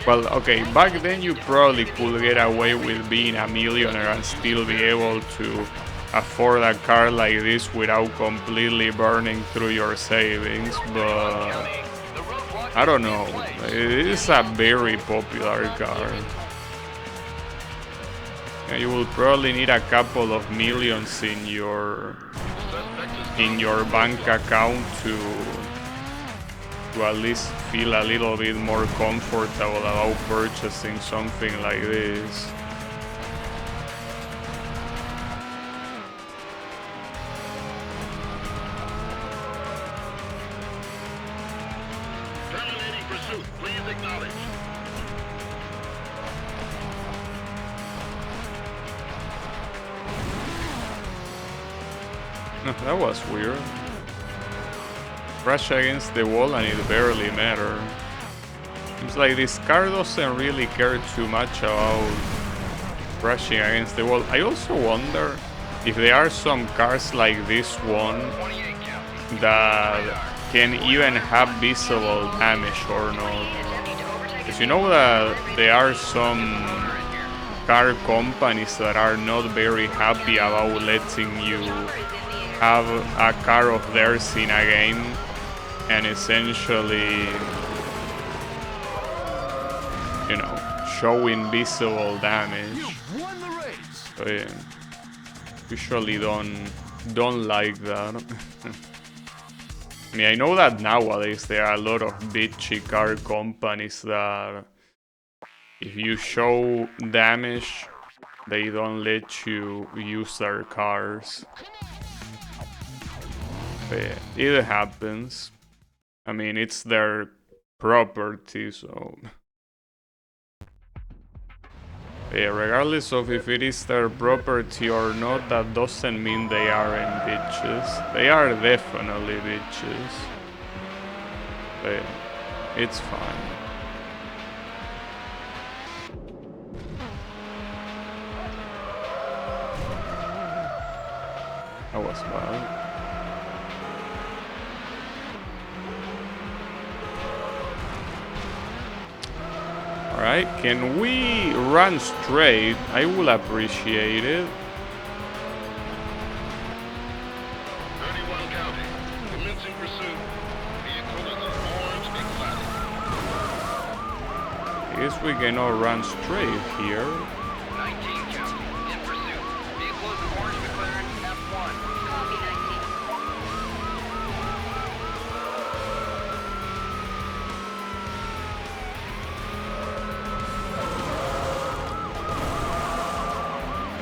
Well, okay, back then you probably could get away with being a millionaire and still be able to afford a car like this without completely burning through your savings, but I don't know, it is a very popular car. You will probably need a couple of millions in your bank account to at least feel a little bit more comfortable about purchasing something like this. That was weird. Crash against the wall and it barely mattered. Seems like this car doesn't really care too much about crashing against the wall. I also wonder if there are some cars like this one 28 county. that can even have visible damage or not. Because you know that there are some car companies that are not very happy about letting you have a car of theirs in a game and essentially, you know, showing visible damage. You've won the race. So yeah, usually don't like that. I mean, I know that nowadays there are a lot of bitchy car companies that if you show damage, they don't let you use their cars. But yeah, it happens. I mean, it's their property, so... Yeah, regardless of if it is their property or not, that doesn't mean they aren't bitches. They are definitely bitches. But yeah, it's fine. That was bad. Alright, can we run straight? I will appreciate it. 31 County, commencing pursuit. Vehicle is an orange exotic. I guess we cannot run straight here. 19 county. In pursuit. Vehicle is an orange McLaren F1. Copy 19.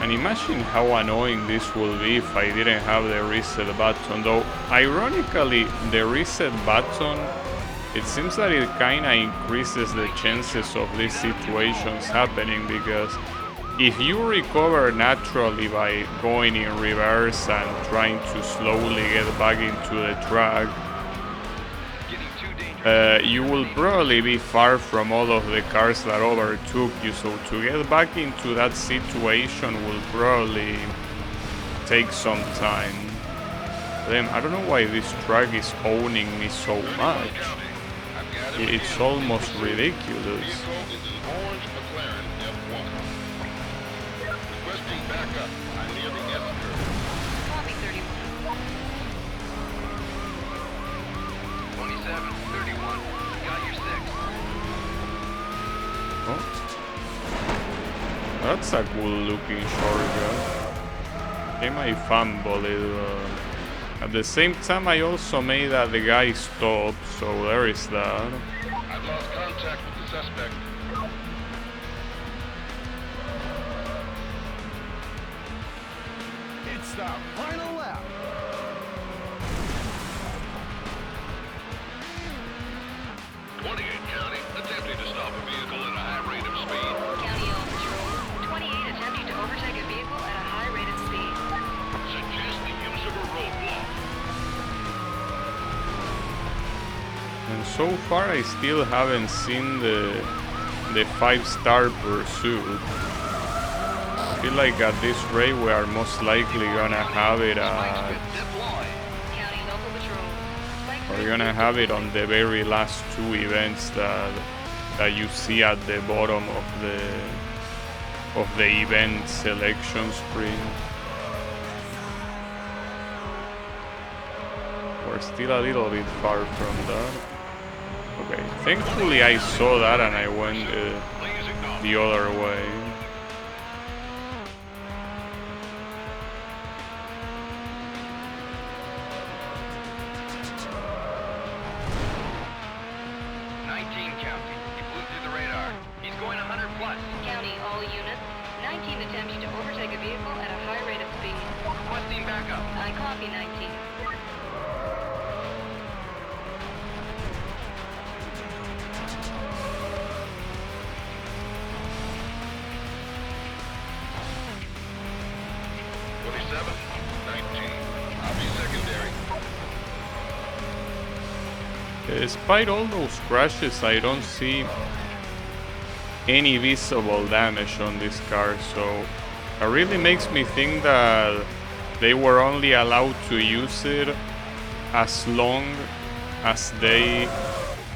And imagine how annoying this will be if I didn't have the reset button. Though, ironically, the reset button, it seems that it kinda increases the chances of these situations happening, because if you recover naturally by going in reverse and trying to slowly get back into the track, Getting too dangerous. you will probably be far from all of the cars that overtook you, so to get back into that situation will probably take some time. Then I don't know why this track is owning me so 31 much. County, I've got him It's again. almost ridiculous. Vehicle is an orange McLaren F1. Requesting backup. I'm near the S curve. Copy 31. 27, 31. Got your 6. Oh. That's a cool looking shortcut. I might fumble it. At the same time, I also made that the guy stop, so there is that. I've lost contact with the suspect. It's the final lap. County, attempting to stop a vehicle at a high rate of speed. County on patrol. 28 attempting to overtake a vehicle at a high rate of speed. Suggest the use of a roadblock. And so far, I still haven't seen the 5-star pursuit. I feel like at this rate, we are most likely gonna have it at... Deploy. County local patrol. Spike We're gonna have it on the very last two events that you see at the bottom of the event selection screen. We're still a little bit far from that. Okay, thankfully I saw that and I went Please acknowledge. the other way. County. He flew through the radar. He's going 100 plus. County, all units. 19 attempting to overtake a vehicle at a high rate of speed. Requesting backup. I copy 19. be secondary. Despite all those crashes, I don't see any visible damage on this car, so it really makes me think that they were only allowed to use it as long as they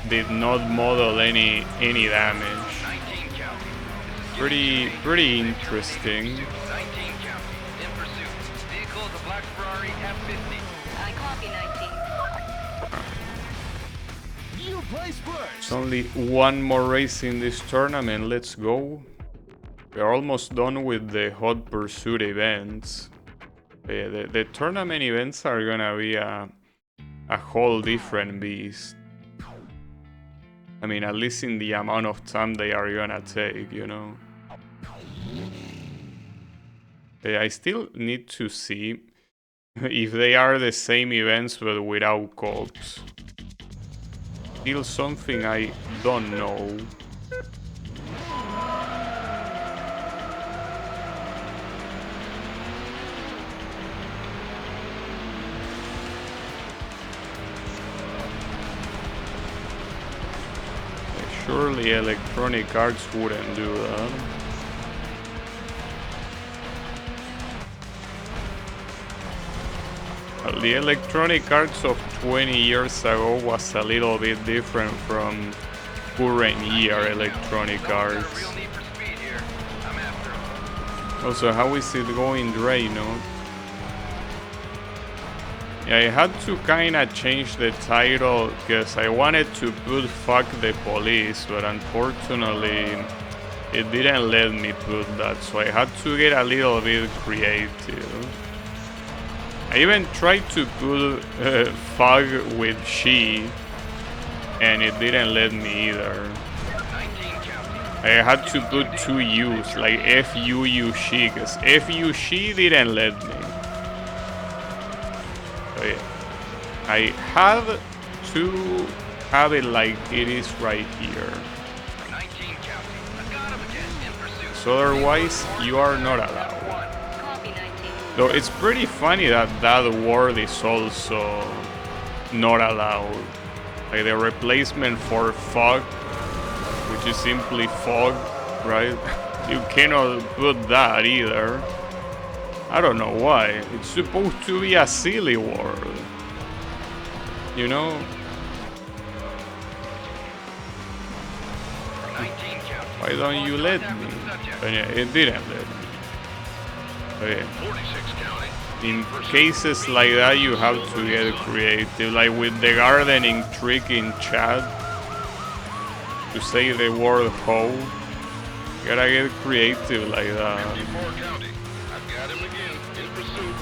did not model any damage. 19 county. Pretty interesting. 19 county. In pursuit. Vehicle is a black Ferrari F50. I copy 19. You place It's first. only one more race in this tournament. Let's go. We're almost done with the Hot Pursuit events. The tournament events are gonna be a whole different beast. I mean, at least in the amount of time they are gonna take, you know. I still need to see if they are the same events but without cops. Still something I don't know. Surely Electronic Arts wouldn't do that. Well, the Electronic Arts of 20 years ago was a little bit different from current year Electronic Arts. Real need for speed here. I'm after him. Also, how is it going, Drano? Yeah, I had to kinda change the title because I wanted to put "Fuck the Police", but unfortunately it didn't let me put that, so I had to get a little bit creative. I even tried to put "Fuck" with "She", and it didn't let me either. 19 county. I had to put two U's, like "F-U-U she", because "F-U she" didn't let me. So yeah, I have to have it like it is right here. 19 county. I got him again. In pursuit. So otherwise, you are not allowed. Copy 19. Though it's pretty funny that that word is also not allowed. Like the replacement for "fuck", which is simply "fog", right? You cannot put that either. I don't know why. It's supposed to be a silly word. You know? 19 county. Why don't you let me? But yeah, it didn't let me. But yeah. 46 county. In cases like that, you have to get creative. Like with the gardening trick in chat, to say the word "hoe", you gotta get creative like that. 54 county. I've got him again. In pursuit.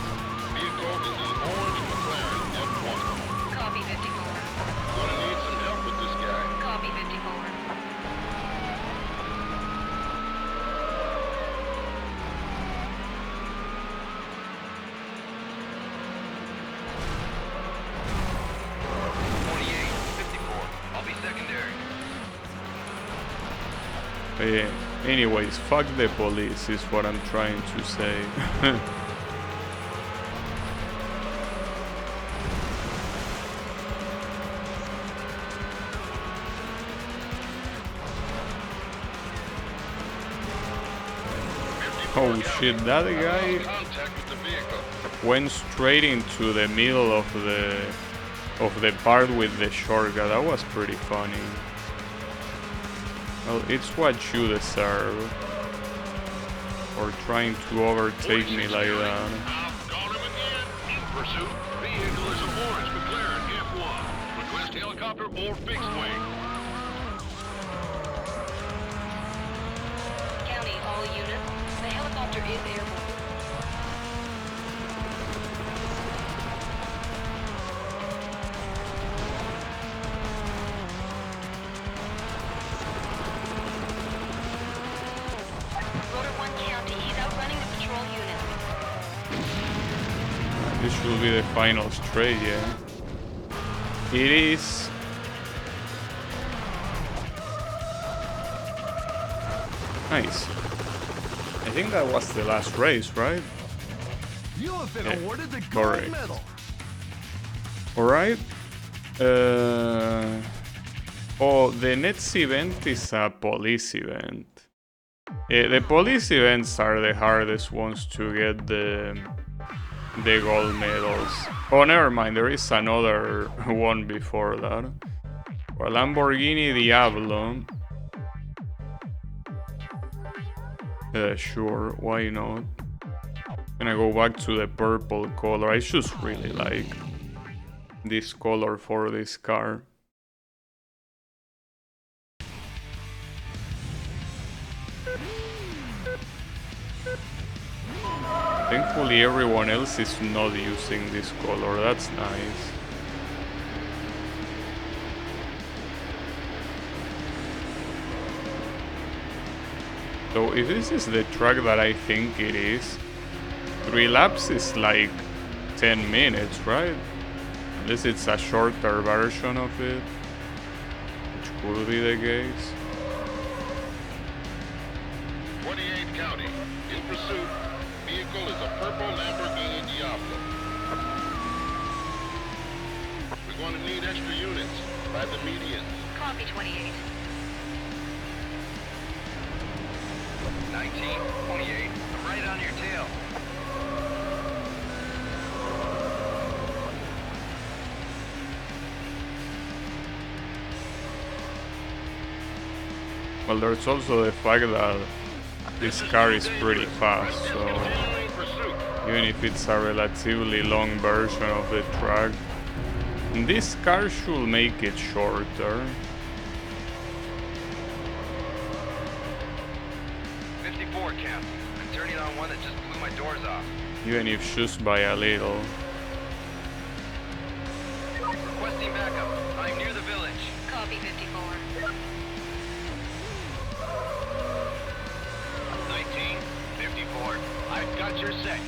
Vehicle is the orange McLaren F1. Copy 54. Gonna need some help with this guy. Copy 54. I'll be secondary. But yeah. Anyways, fuck the police is what I'm trying to say. Oh shit, that guy Contact with the vehicle. went straight into the middle of the part with the shortcut. That was pretty funny. Well, it's what you deserve for trying to overtake me like that. I've got him again. In pursuit. Vehicle is an orange McLaren F1. Request helicopter or fixed wing. County, all units. The helicopter is airborne. Rotor 1 County, he's outrunning the patrol unit. This should be the final straight, yeah. It is. Nice. I think that was the last race, right? You have been Yeah, awarded the correct. gold medal. Alright. Oh, the next event is a police event. The police events are the hardest ones to get the gold medals. Oh, never mind, there is another one before that. Well, Lamborghini Diablo. Sure, why not? Gonna go back to the purple color. I just really like this color for this car. Thankfully everyone else is not using this color, that's nice. So if this is the track that I think it is, 3 laps is like 10 minutes, right? Unless it's a shorter version of it, which could be the case. 28 County, in pursuit. Vehicle is a purple Lamborghini Diablo. We're going to need extra units by the median. Copy 28. 19, 28. I'm right on your tail. Well, there's also the fact that this car is pretty fast, so Continuing pursuit. even if it's a relatively long version of the track, this car should make it shorter. 54 count. I'm turning on one that just blew my doors off. Even if just by a little. Requesting backup. I'm near the village. Copy 54. 19, 54. I've got your 6.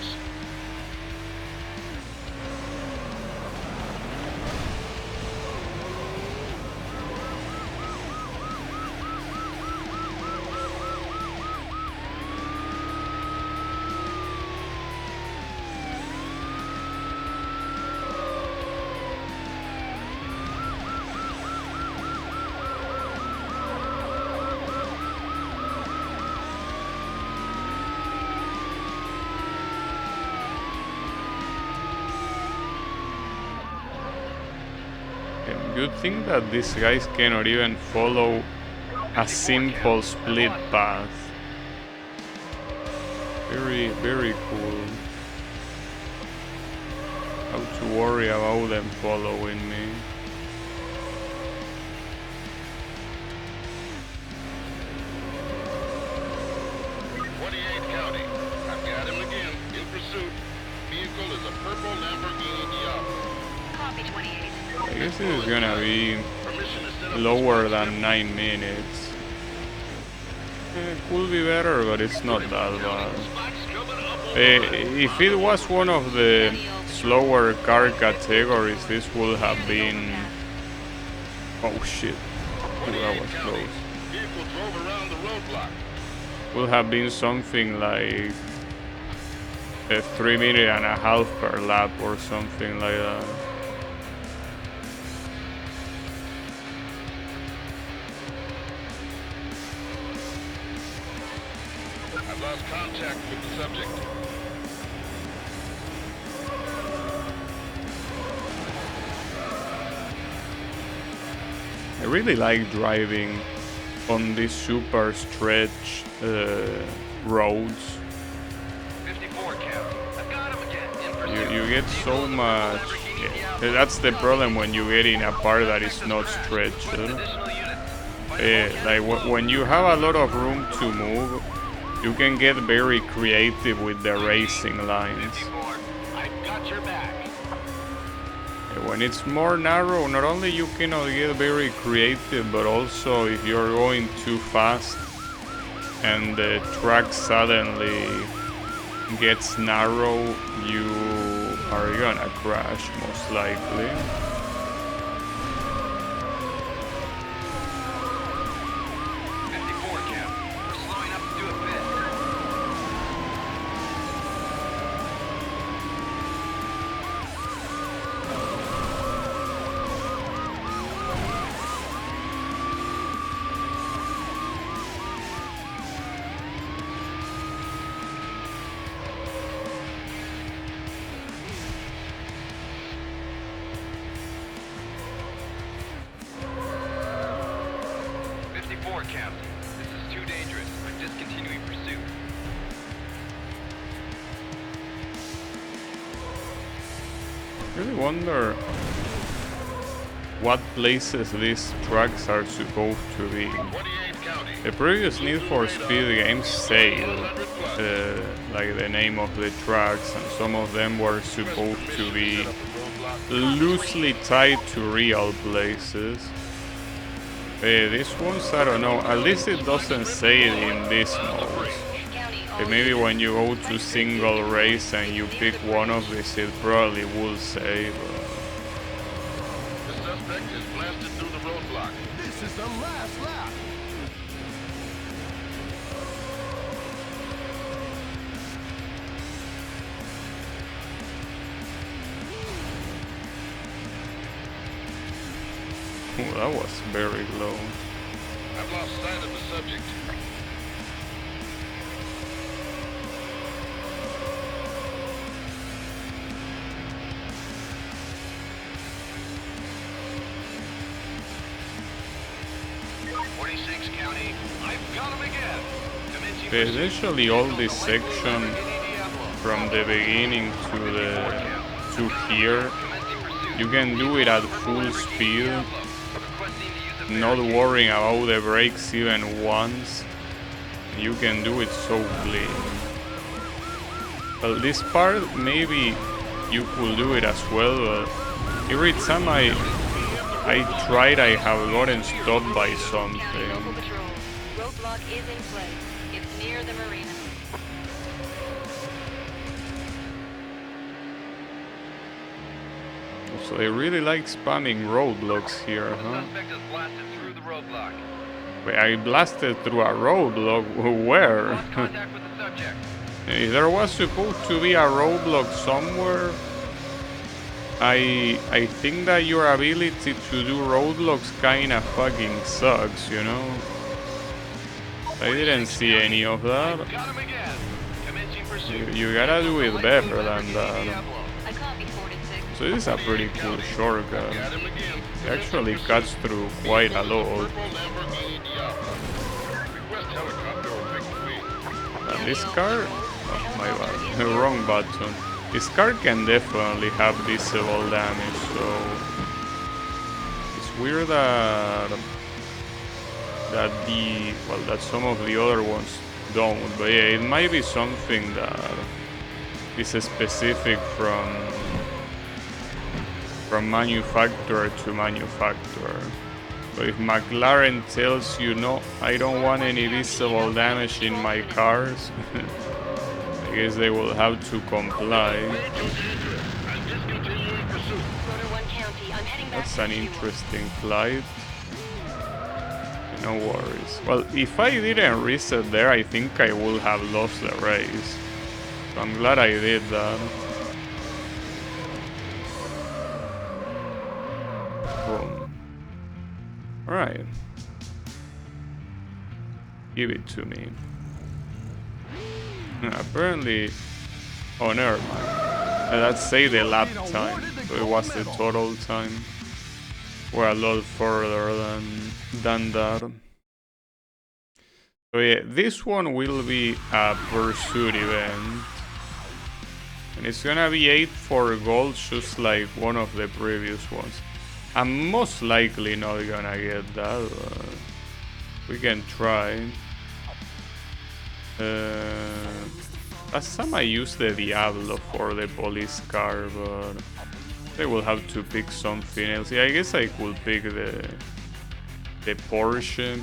You think that these guys cannot even follow a simple split path? Very, very cool. How to worry about them following me. County. I've got him again, in pursuit. Vehicle is a purple Lamborghini Diablo. Copy 28. I guess this is gonna be Permission to set up lower than 9 minutes. Could be better, but it's not that bad. Spikes coming up on If it was one of the slower car categories, this would have been... Oh shit, oh, that was close. Vehicle drove around the roadblock. Would have been something like a 3.5 minutes per lap or something like that. I've lost contact with the subject. I really like driving on these super stretch roads. 54 count. I've got him again. In pursuit. You get so much. Yeah, that's the problem when you get in a part that is not stretched. Additional units. Like when you have a lot of room to move, you can get very creative with the racing lines. 54. I've got your back. When it's more narrow, not only you cannot get very creative, but also if you're going too fast and the track suddenly gets narrow, you are gonna crash most likely. 54 count. We're slowing up to do a pit. Really wonder what places these tracks are supposed to be. 28 County. The previous Need for Speed games say like the name of the tracks, and some of them were supposed to be loosely tied to real places. These ones, I don't know, at least it doesn't say it in this mode. Maybe when you go to single race and you pick one of these, it probably will say, but... The suspect is blasted through the roadblock. This is the last lap. Oh, that was very low. I've lost sight of the subject. County, I've got him again. Commencing pursuit. Essentially all this section from the beginning to here, you can do it at full speed, not worrying about the brakes even once. You can do it so clean. Well, this part maybe you could do it as well, but every time I tried, I have gotten stopped by something. Roadblock is in place. It's near the marina. So they really like spamming roadblocks here, huh? Suspect is blasted through the roadblock. Wait, I blasted through a roadblock? Where? Lost contact with the subject. There was supposed to be a roadblock somewhere. I think that your ability to do roadblocks kinda fucking sucks, you know? I didn't see any of that. Got him again. Commencing pursuit. You gotta do it better than that. I copy 46. So this is a pretty cool shortcut. Got him again. It actually cuts through quite a lot. Purple Lamborghini Diablo. Request helicopter or take the wheel. And this car? Oh my bad. Wrong button. This car can definitely have disable damage, so it's weird that that some of the other ones don't. But yeah, it might be something that is specific from manufacturer to manufacturer. But if McLaren tells you no, I don't want any visible damage in my cars, I guess they will have to comply. I'm discontinuing pursuit. Motor 1 County, I'm heading back That's to an fuel. interesting flight. No worries. Well, if I didn't reset there, I think I would have lost the race. So I'm glad I did that. Boom. Alright. Give it to me. Apparently... Oh, never mind. Let's say the lap time. So it was the total time. We're a lot further than that. So yeah, this one will be a pursuit event. And it's gonna be 8 for gold, just like one of the previous ones. I'm most likely not gonna get that, but we can try. Last time I used the Diablo for the police car, but they will have to pick something else. Yeah, I guess I could pick the Porsche.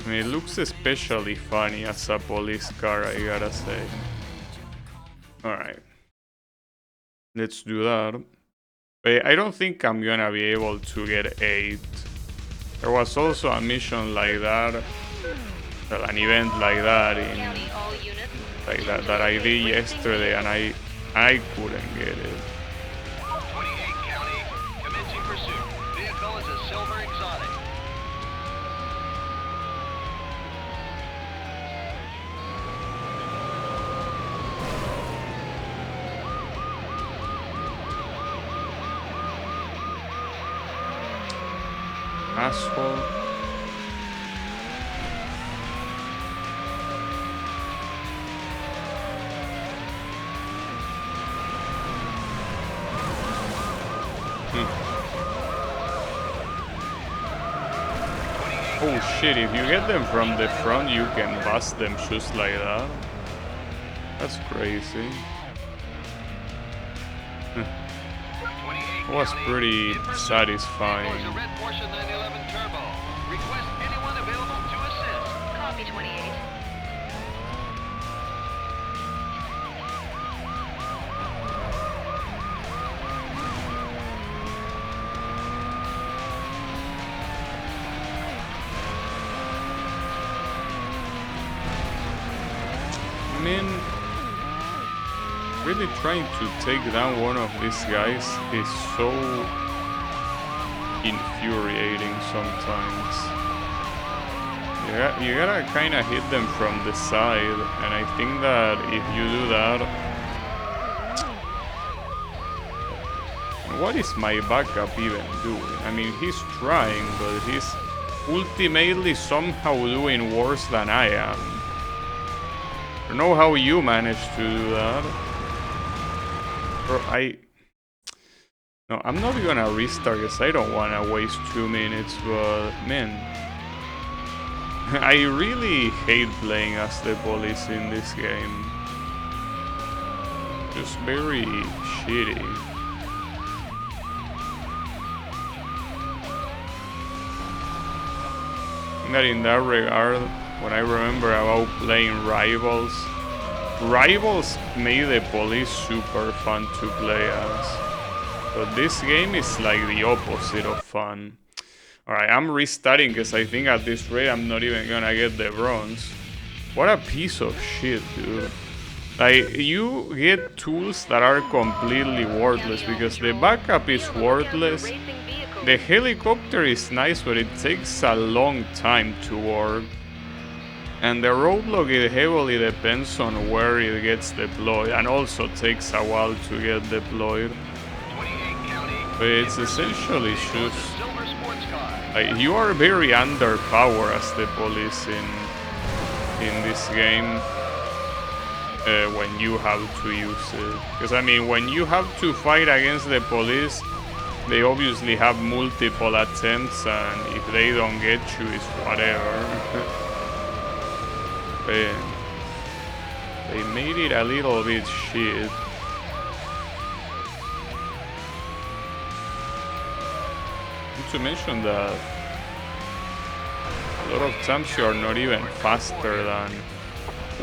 I mean, it looks especially funny as a police car, I gotta say. Alright. Let's do that. But I don't think I'm gonna be able to get 8. There was also a mission like that. Well, an event like that in County, all units. that I did yesterday, and I couldn't get it. 28 County, commencing pursuit. Vehicle is a silver exotic. Asshole. Oh shit, if you get them from the front, you can bust them just like that. That's crazy. It was pretty satisfying. A red Porsche 911 Turbo. Request anyone available to assist. Copy 28. I mean, really trying to take down one of these guys is so infuriating sometimes. You gotta kind of hit them from the side, and I think that if you do that... What is my backup even doing? I mean, he's trying, but he's ultimately somehow doing worse than I am. I don't know how you managed to do that. Bro, No, I'm not gonna restart because I don't wanna waste 2 minutes, but man, I really hate playing as the police in this game. Just very shitty. That in that regard, when I remember about playing Rivals, Rivals made the police super fun to play as. But this game is like the opposite of fun. Alright, I'm restarting because I think at this rate I'm not even gonna get the bronze. What a piece of shit, dude. Like, you get tools that are completely worthless because the backup is worthless. The helicopter is nice, but it takes a long time to work. And the roadblock, it heavily depends on where it gets deployed, and also takes a while to get deployed. But it's essentially just like you are very underpowered as the police in this game when you have to use it. Because I mean, when you have to fight against the police, they obviously have multiple attempts, and if they don't get you, it's whatever. They made it a little bit shit. Not to mention that a lot of times you are not even faster than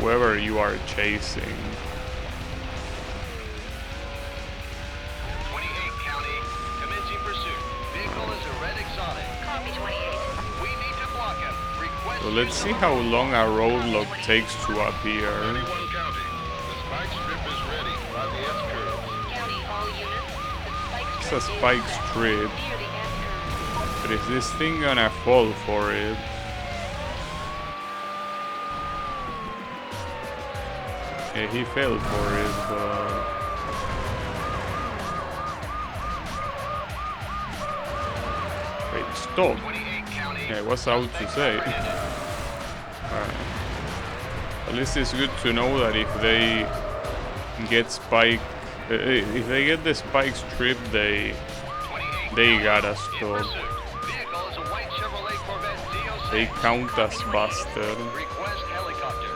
whoever you are chasing. 28 County, commencing pursuit. Vehicle is a red Exotic. Copy 28. We need to block him. Request So let's see how long a roadblock takes to appear. 31 County. The spike strip is ready by the S-curve. County, all units. It's The a spike strip, near the S-curve. but is this thing gonna fall for it? Yeah, he fell for it, but... Wait, stop! 28 County. Yeah, what's out to say? Alright. At least it's good to know that if they get spike... if they get the spike strip, they gotta stop. Vehicle is a white Chevrolet Corvette Z06. They count as busted. Request helicopter.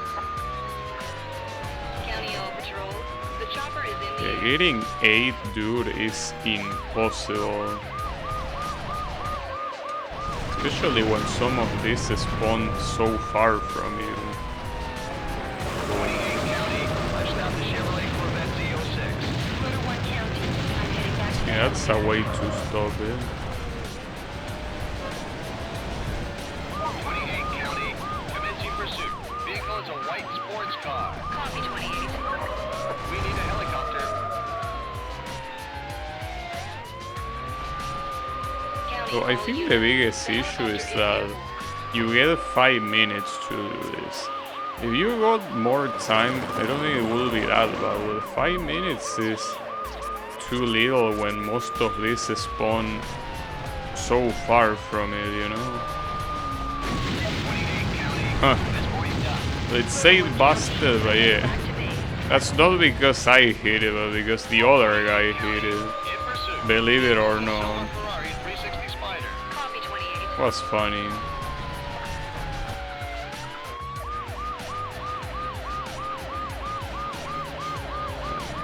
County all patrol. The chopper is in the Yeah, air. getting 8, dude, is impossible. Especially when some of these spawn so far from you. 28 County. Touchdown to Chevrolet Corvette Z06. Motor 1 County. I'm heading back to Yeah, that's a way to stop it. 28 County. Commencing pursuit. Vehicle is a white sports car. Copy 28. We need a helicopter. County, So I all think units. the biggest The issue is helicopter that you get 5 minutes to do this. If you got more time, I don't think it will be that bad, but 5 minutes is too little when most of this spawn so far from it, you know? 28 County. Huh. That's 40 done. Let's say it busted, but yeah. Activate. That's not because I hit it, but because the other guy hit it. In pursuit. Believe it or Silver not. Ferrari 360 Spider. Copy 28. Was funny.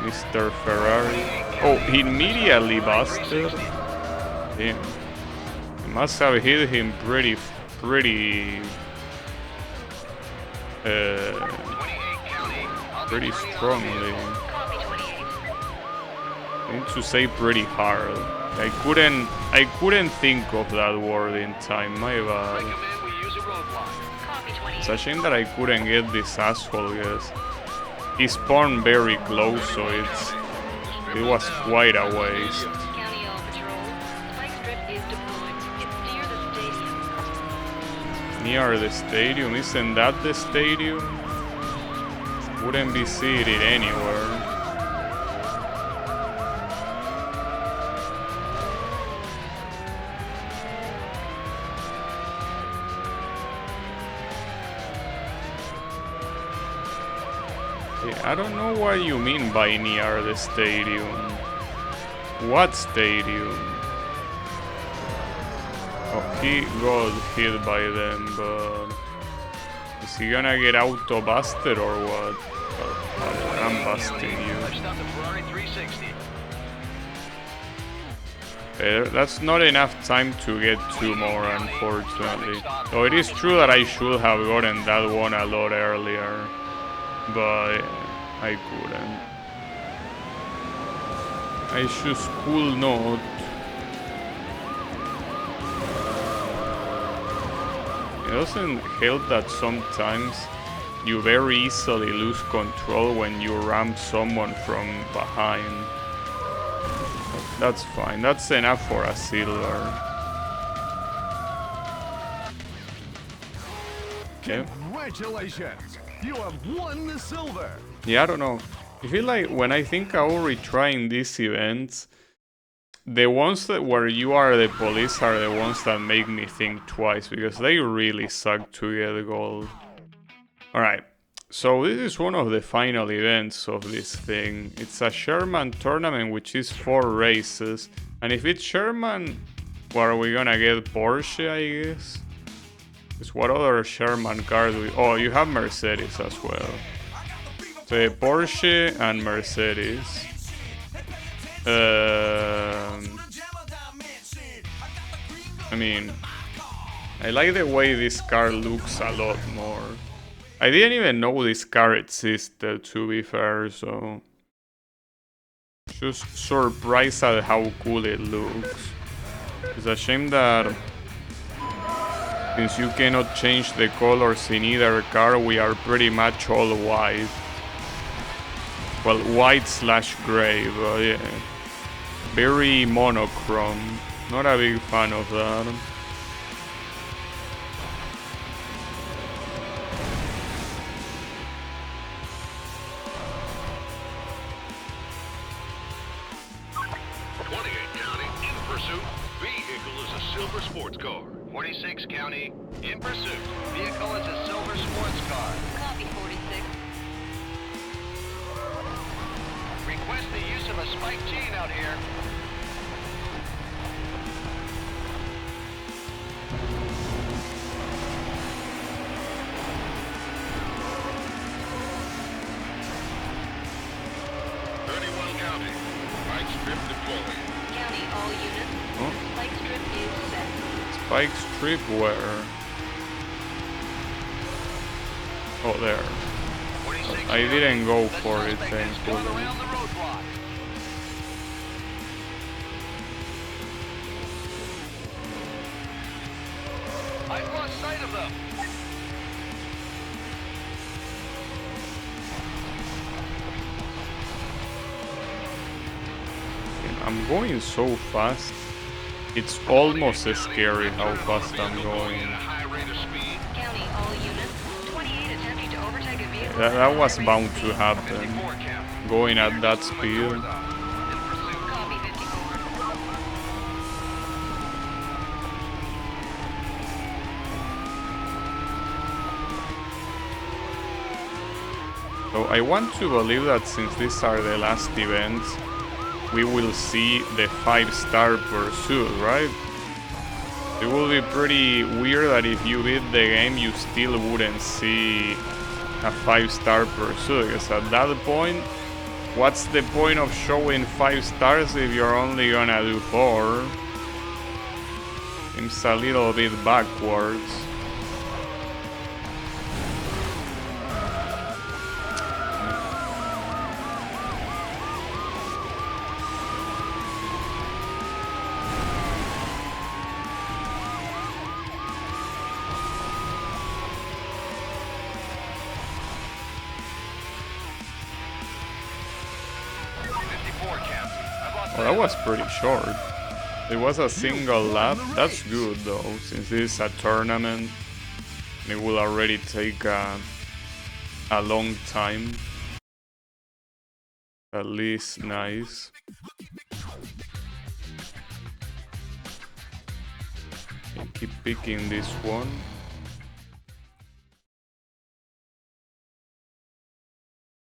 Mr. Ferrari. Oh, he immediately busted. Damn. He must have hit him pretty 28 County. pretty strongly. Copy 28. I need to say pretty hard. I couldn't think of that word in time, my bad. Recommend we use a roadblock. Copy It's 28. a shame that I couldn't get this asshole, because he spawned very close, so it was quite a waste. County All Patrol. Spike strip is deployed. It's near the stadium. Near the stadium, isn't that the stadium? Wouldn't be seated anywhere. I don't know what you mean by near the stadium. What stadium? Oh, he got hit by them, but is he gonna get auto-busted or what? Oh, I'm busting you. Touchdown to Ferrari 360. That's not enough time to get two more, unfortunately. So it is true that I should have gotten that one a lot earlier, but I couldn't. I just could not. It doesn't help that sometimes you very easily lose control when you ram someone from behind. That's fine. That's enough for a silver. Okay. Congratulations! You have won the silver! Yeah, I don't know. I feel like when I think about retrying these events, the ones that where you are the police are the ones that make me think twice, because they really suck to get gold. Alright, so this is one of the final events of this thing. It's a Sherman tournament, which is 4 races. And if it's Sherman, what are we gonna get? Porsche, I guess? Because what other Sherman car do we... Oh, you have Mercedes as well. So Porsche and Mercedes. I mean, I like the way this car looks a lot more. I didn't even know this car existed, to be fair, so... Just surprised at how cool it looks. It's a shame that... Since you cannot change the colors in either car, we are pretty much all white. Well, white/gray, but yeah. Very monochrome. Not a big fan of that. Silver sports car. 46 County, in pursuit. Vehicle is a silver sports car. Copy 46. Request the use of a spike chain out here. County. Spike strip deployed. County, all units. Oh. Spike strip is set. Spike strip where? Oh, there. 46 I didn't go The for it, suspect has gone thankfully. around the roadblock. I've lost sight of them. I'm going so fast. It's almost scary how fast I'm going. At a high rate of speed. County, all units. 28 attempting to overtake a vehicle. That was bound to happen. 54 County. Going at that speed. In pursuit. Copy 54. So I want to believe that since these are the last events, we will see the 5-star pursuit, right? It will be pretty weird that if you beat the game, you still wouldn't see a 5-star pursuit, because at that point, What's the point of showing 5 stars if you're only gonna do 4? Seems a little bit backwards. Well, that was pretty short. It was a single lap. That's good though, since this is a tournament. It will already take a long time. At least nice. Okay, keep picking this one.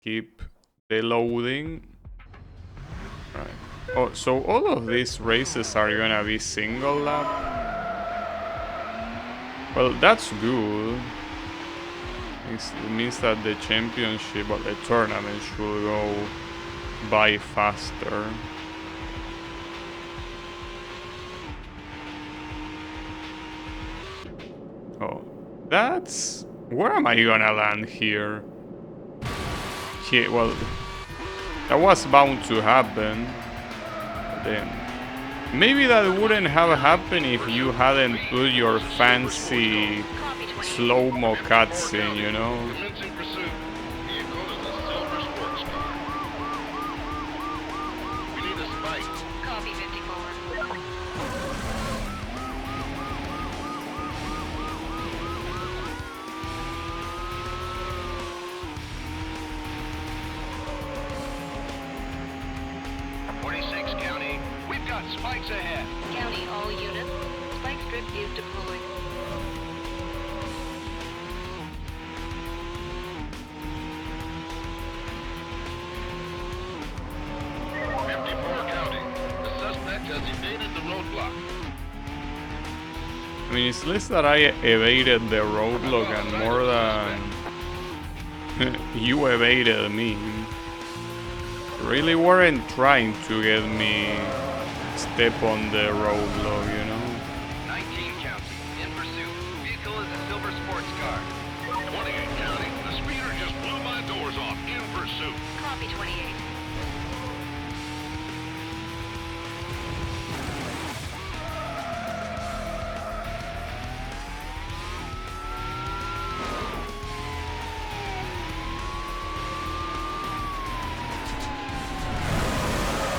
Keep deloading. Right. Oh, so all of these races are gonna be single lap? Well, that's good. It means that the championship or the tournament should go by faster. Oh, that's... Where am I gonna land here? Yeah, well, that was bound to happen. Then maybe that wouldn't have happened if you hadn't put your fancy slow-mo cutscene, you know? Commencing pursuit. Vehicle is the silver sports car. We need a spike. Copy 54. Spikes ahead. County, all units. Spike strip is deployed. County. The suspect has evaded the roadblock. I mean, it's less that I evaded the roadblock and more than you evaded me. Really weren't trying to get me step on the roadblock, you know? 19 County, in pursuit. Vehicle is a silver sports car. 28 County. The speeder just blew my doors off. In pursuit. Copy 28.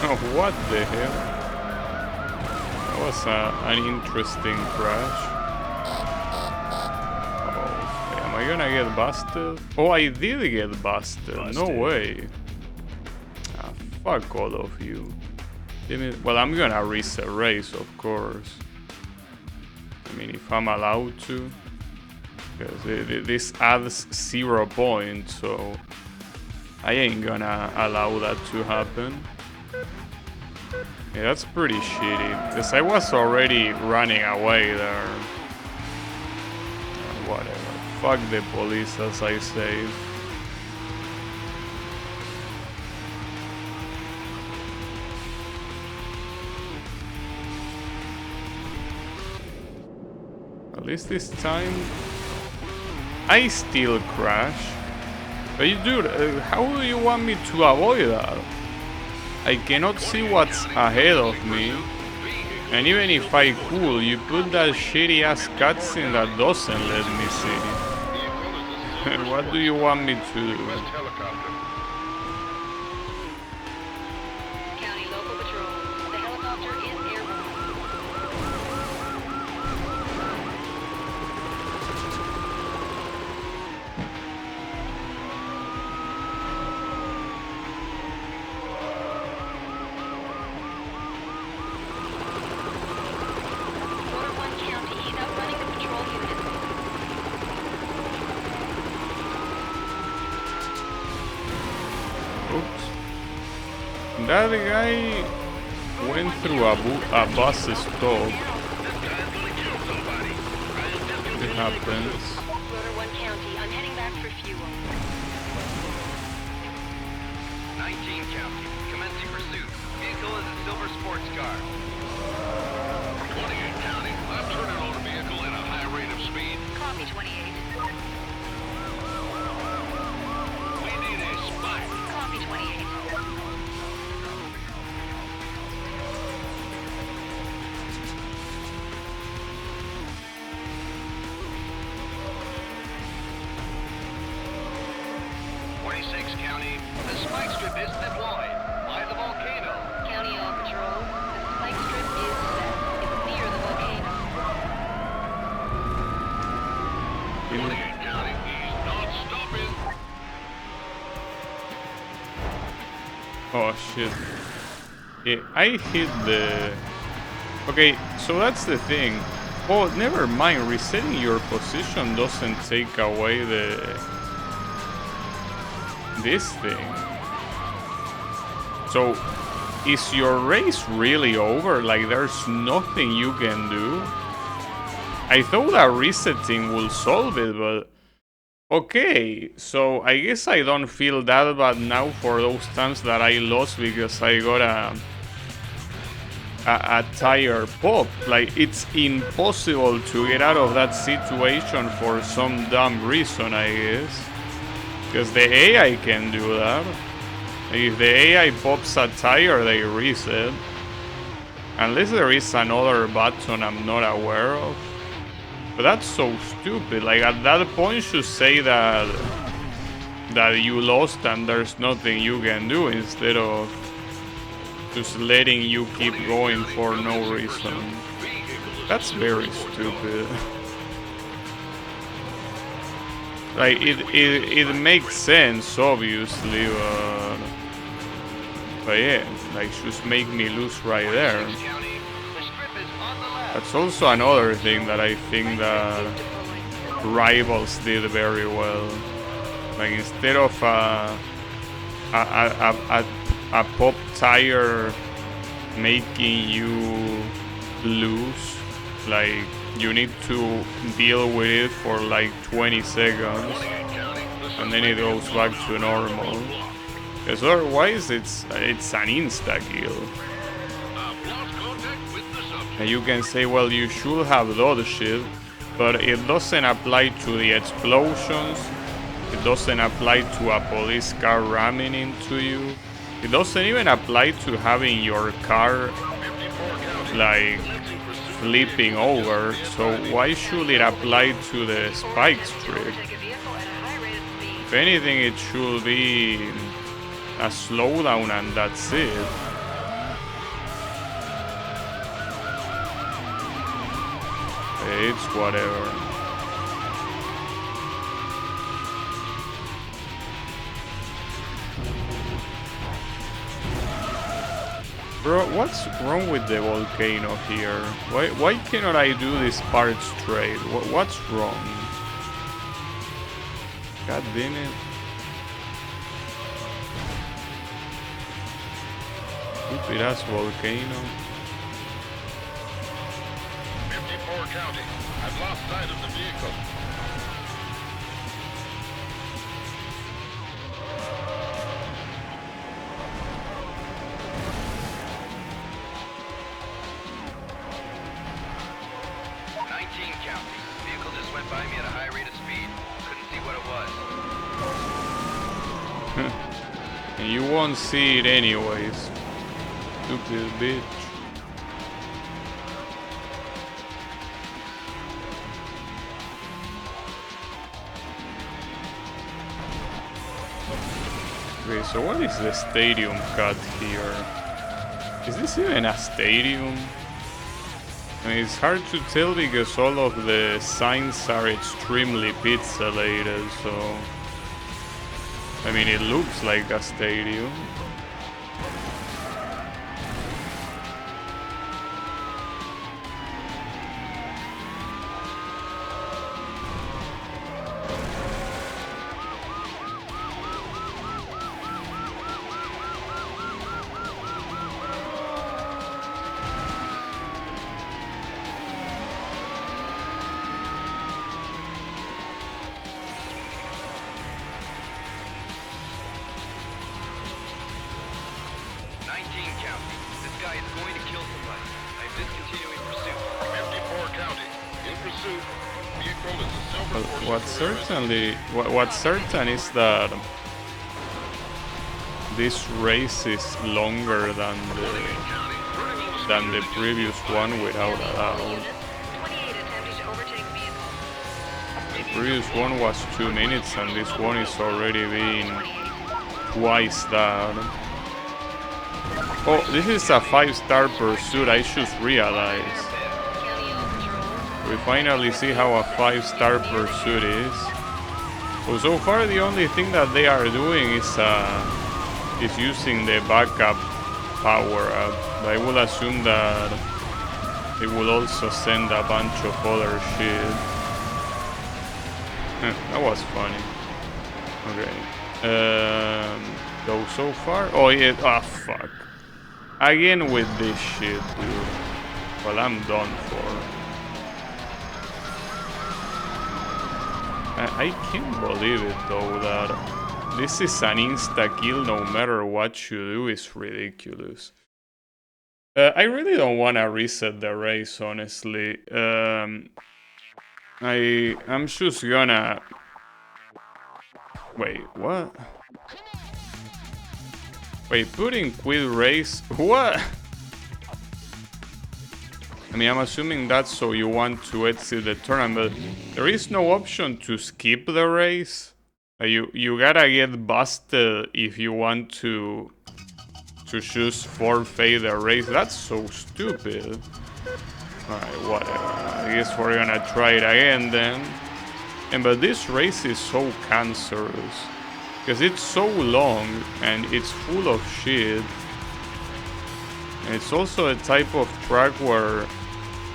Oh, what the hell? That was an interesting crash. Oh, am I gonna get busted? Oh, I did get busted. No way. Ah, fuck all of you. Well, I'm gonna reset race, of course. I mean, if I'm allowed to. Because this adds 0 points, so I ain't gonna allow that to happen. Yeah, that's pretty shitty, because I was already running away there. Whatever. Fuck the police, as I say. At least this time, I still crash. But you dude, how do you want me to avoid that? I cannot see what's ahead of me, and even if I could, you put that shitty ass cutscene that doesn't let me see. What do you want me to do? West helicopter. County local patrol. The helicopter is airborne. Order 1 County. He's outrunning the patrol unit. Oops. That guy went through a bus stop. It happens. Rotor 1 County. I'm heading back for fuel. 19 County, commencing pursuit. Vehicle is a silver sports car. 28 County, I'm turning on a vehicle at a high rate of speed. Copy 28. We need a spy. Copy 28. County, the spike strip is deployed by the volcano. County All Patrol, the spike strip is set. It's near the volcano. 28 County, he's not stopping. Oh shit. Yeah, I hit the... Okay, so that's the thing. Oh, never mind. Resetting your position doesn't take away this thing. So, is your race really over? Like, there's nothing you can do? I thought that resetting will solve it, but... Okay, so I guess I don't feel that bad now for those times that I lost because I got a tire pop. Like, it's impossible to get out of that situation for some dumb reason, I guess. Because the AI can do that. If the AI pops a tire, they reset. Unless there is another button I'm not aware of. But that's so stupid. Like, at that point you say that you lost and there's nothing you can do, instead of just letting you keep going for no reason. That's very stupid. Like, it makes sense, obviously, but yeah, like, just make me lose right there. That's also another thing that I think that Rivals did very well. Like, instead of a pop tire making you lose, like, you need to deal with it for like 20 seconds and then it goes back to normal, because otherwise it's an insta kill. And you can say, well, you should have dodged it, but it doesn't apply to the explosions, it doesn't apply to a police car ramming into you, it doesn't even apply to having your car like flipping over, so why should it apply to the spike strip? If anything, it should be a slowdown and that's it. It's whatever. Bro, what's wrong with the volcano here? Why cannot I do this part straight? What's wrong? God damn it. Stupid ass volcano. 54 County, I've lost sight of the vehicle. By me at a high rate of speed. Couldn't see what it was. And you won't see it anyways. Stupid bitch. Okay, so what is the stadium cut here? Is this even a stadium? I mean, it's hard to tell because all of the signs are extremely pixelated, so... I mean, it looks like a stadium. guy is going to kill somebody. I'm discontinuing pursuit. 54 County, in pursuit. Vehicle is a silver Well, what's certain is that this race is longer than the previous one, without a doubt. Units, 28 attempting to overtake vehicle. The previous one was 2 minutes, and this one is already been twice that. Oh, this is a 5-star pursuit, I should realize. County all patrols. We finally see how a 5-star pursuit is. Well, so far the only thing that they are doing is using the backup power up. I will assume that they will also send a bunch of other shit. That was funny. Okay. So far? Oh yeah, fuck. Again with this shit, dude. Well, I'm done for. I can't believe it though that this is an insta-kill no matter what you do. Is ridiculous. I really don't want to reset the race, honestly. I'm just gonna... Wait, what? Wait, putting quit race? What? I mean, I'm assuming that's so you want to exit the tournament, but there is no option to skip the race. You gotta get busted if you want to just forfeit the race. That's so stupid. Alright, whatever. I guess we're gonna try it again then. But this race is so cancerous. Because it's so long and it's full of shit. And it's also a type of track where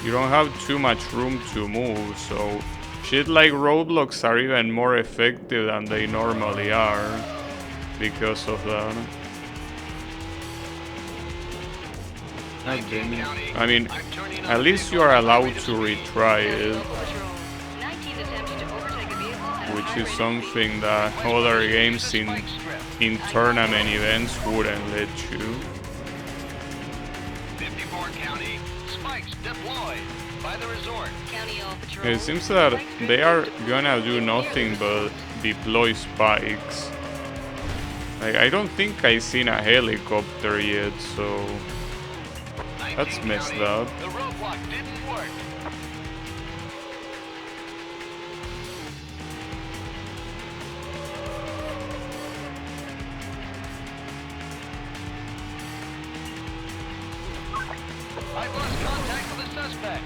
you don't have too much room to move. So shit like roadblocks are even more effective than they normally are because of that. I mean, at least you are allowed to retry it, which is something that other games in tournament events wouldn't let you. 54 County, spikes deployed by the resort. County all patrols. It seems that they are gonna do nothing but deploy spikes. Like, I don't think I've seen a helicopter yet, so that's messed up. The roadblock didn't work. I've lost contact with the suspect.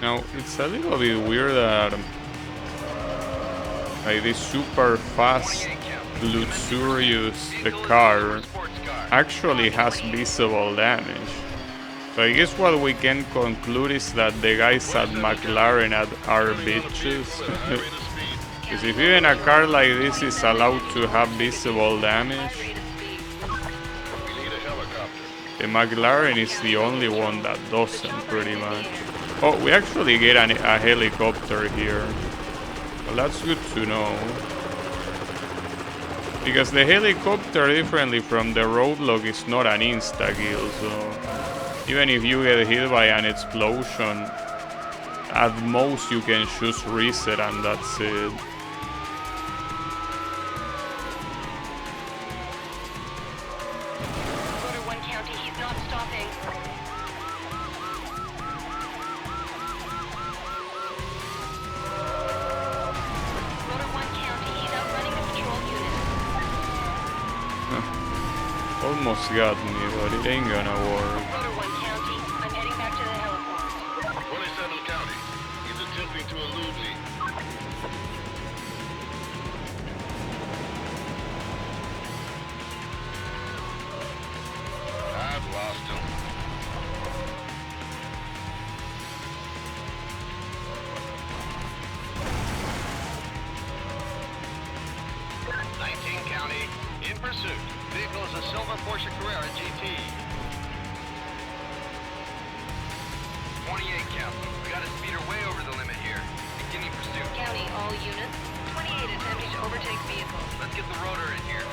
Now, it's a little bit weird that like this super fast, luxurious car actually has visible damage. So I guess what we can conclude is that the guys at McLaren are bitches. Because if even a car like this is allowed to have visible damage, the McLaren is the only one that doesn't, pretty much. Oh, we actually get a helicopter here. Well, that's good to know. Because the helicopter, differently from the roadblock, is not an insta-kill, so even if you get hit by an explosion, at most you can just reset and that's it. Motor 1 County, he's not stopping. Motor 1 County, he's outrunning the patrol unit. Almost got me, but it ain't gonna work. Motor 1 County, I'm heading back to the heliport. 27 County, he's attempting to elude me. I've lost him. County, in pursuit. Vehicle is a silver Porsche Carrera GT. 28 County, we got a speeder way over the limit here. Beginning pursuit. County, all units. 28 attempting to overtake vehicle. Let's get the rotor in here.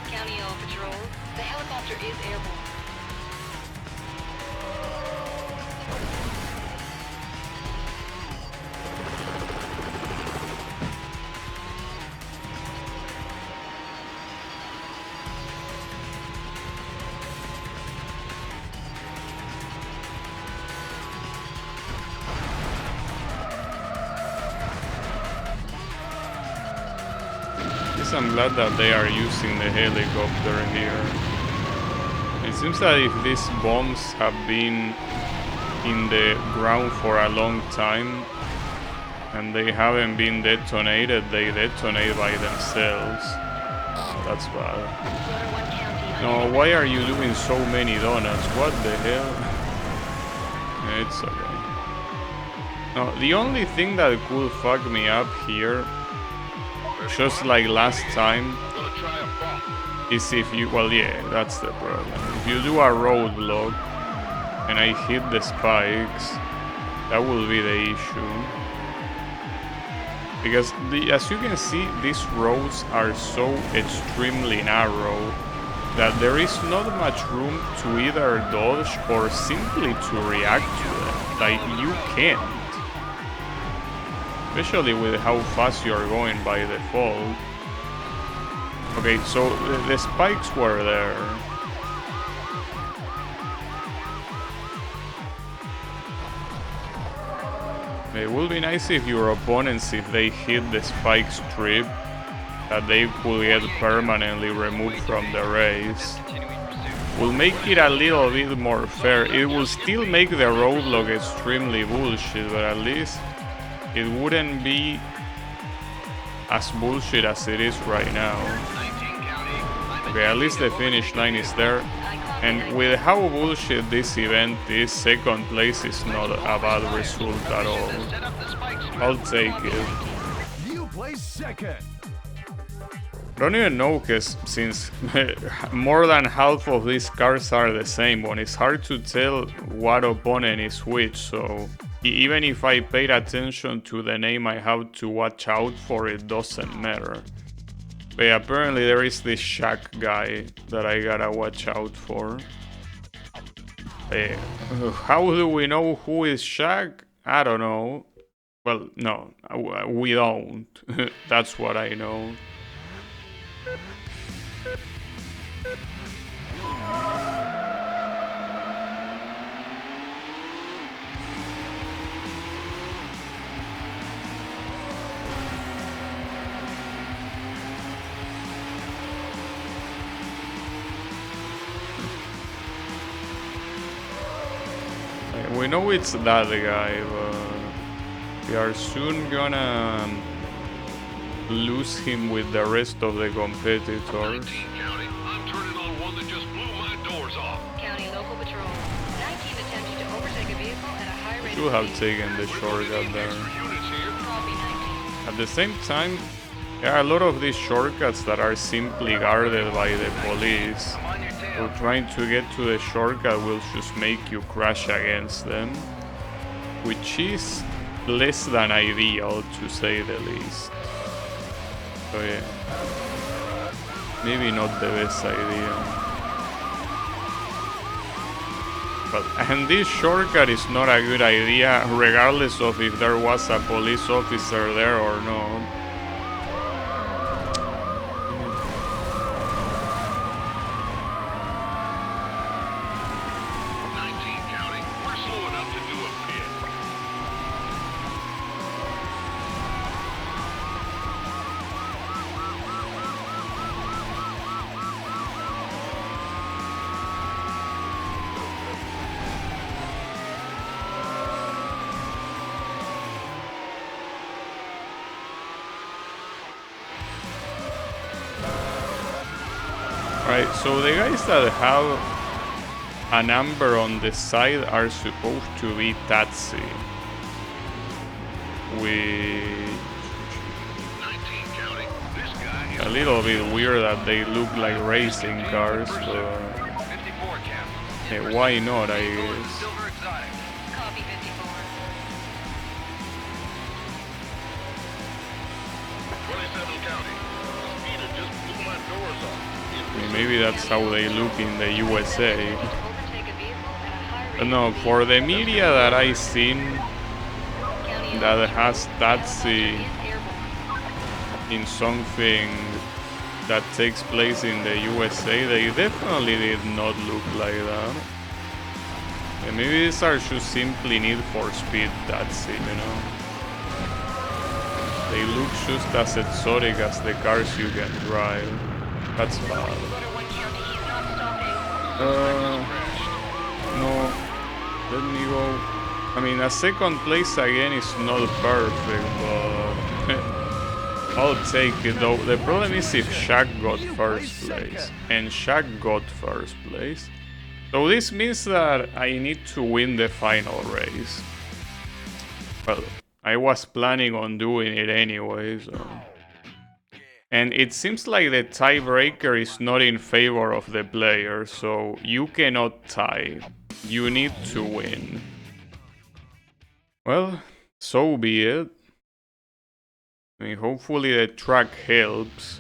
County O Patrol, the helicopter is airborne. Yes, I'm glad that they are using the helicopter here. It seems that if these bombs have been in the ground for a long time and they haven't been detonated, they detonate by themselves. That's bad. Rotor 1 County. No, why are you doing so many donuts? What the hell? It's okay. No, the only thing that could fuck me up here, just like last time, Gonna try a bump. is if you, well, yeah, that's the problem. If you do a roadblock and I hit the spikes, that will be the issue. Because as you can see, these roads are so extremely narrow that there is not much room to either dodge or simply to react to them. Like, you can't. Especially with how fast you're going by default. Okay, so the spikes were there. It would be nice if your opponents, if they hit the spike strip, that they could get permanently removed from the race. Will make it a little bit more fair. It will still make the roadblock extremely bullshit, but at least it wouldn't be as bullshit as it is right now. Okay, at least the finish line is there. And with how bullshit this event is, second place is not a bad result at all. I'll take it. You place second. I don't even know, because since more than half of these cars are the same one, it's hard to tell what opponent is which, so even if I paid attention to the name I have to watch out for, it doesn't matter. But yeah, apparently there is this Shaq guy that I gotta watch out for. How do we know who is Shaq? I don't know. Well, no, we don't. That's what I know. We know it's that guy, but we are soon gonna lose him with the rest of the competitors. 19 County. I'm turning on one that just blew my doors off. County Local Patrol. 19 attempted to overtake a vehicle at a high rate Should of have speed. taken the shortcut there. Units here. Copy 19. At the same time, there are a lot of these shortcuts that are simply guarded by the police. So trying to get to the shortcut will just make you crash against them, which is less than ideal, to say the least. So yeah, maybe not the best idea. And this shortcut is not a good idea, regardless of if there was a police officer there or not. Right, so the guys that have a number on the side are supposed to be taxi. With a little bit weird that they look like racing cars, but why not, I guess. Copy 54. 27 County. pull my doors off. I mean, maybe that's how they look in the USA. Overtake a vehicle at a high rate. No, for the media that I seen County that has The Tatsi helicopter is airborne. in something that takes place in the USA, they definitely did not look like that. And maybe these are just simply Need for Speed, that's it, you know. They look just as exotic as the cars you can drive. That's bad. Rotor 1 County, he's not stopping. No, let me go. I mean, a second place again is not perfect, but I'll take it though. The problem is if Shaq got first place, and Shaq got first place. So this means that I need to win the final race. Well, I was planning on doing it anyway, so. And it seems like the tiebreaker is not in favor of the player, so you cannot tie. You need to win. Well, so be it. I mean, hopefully the track helps.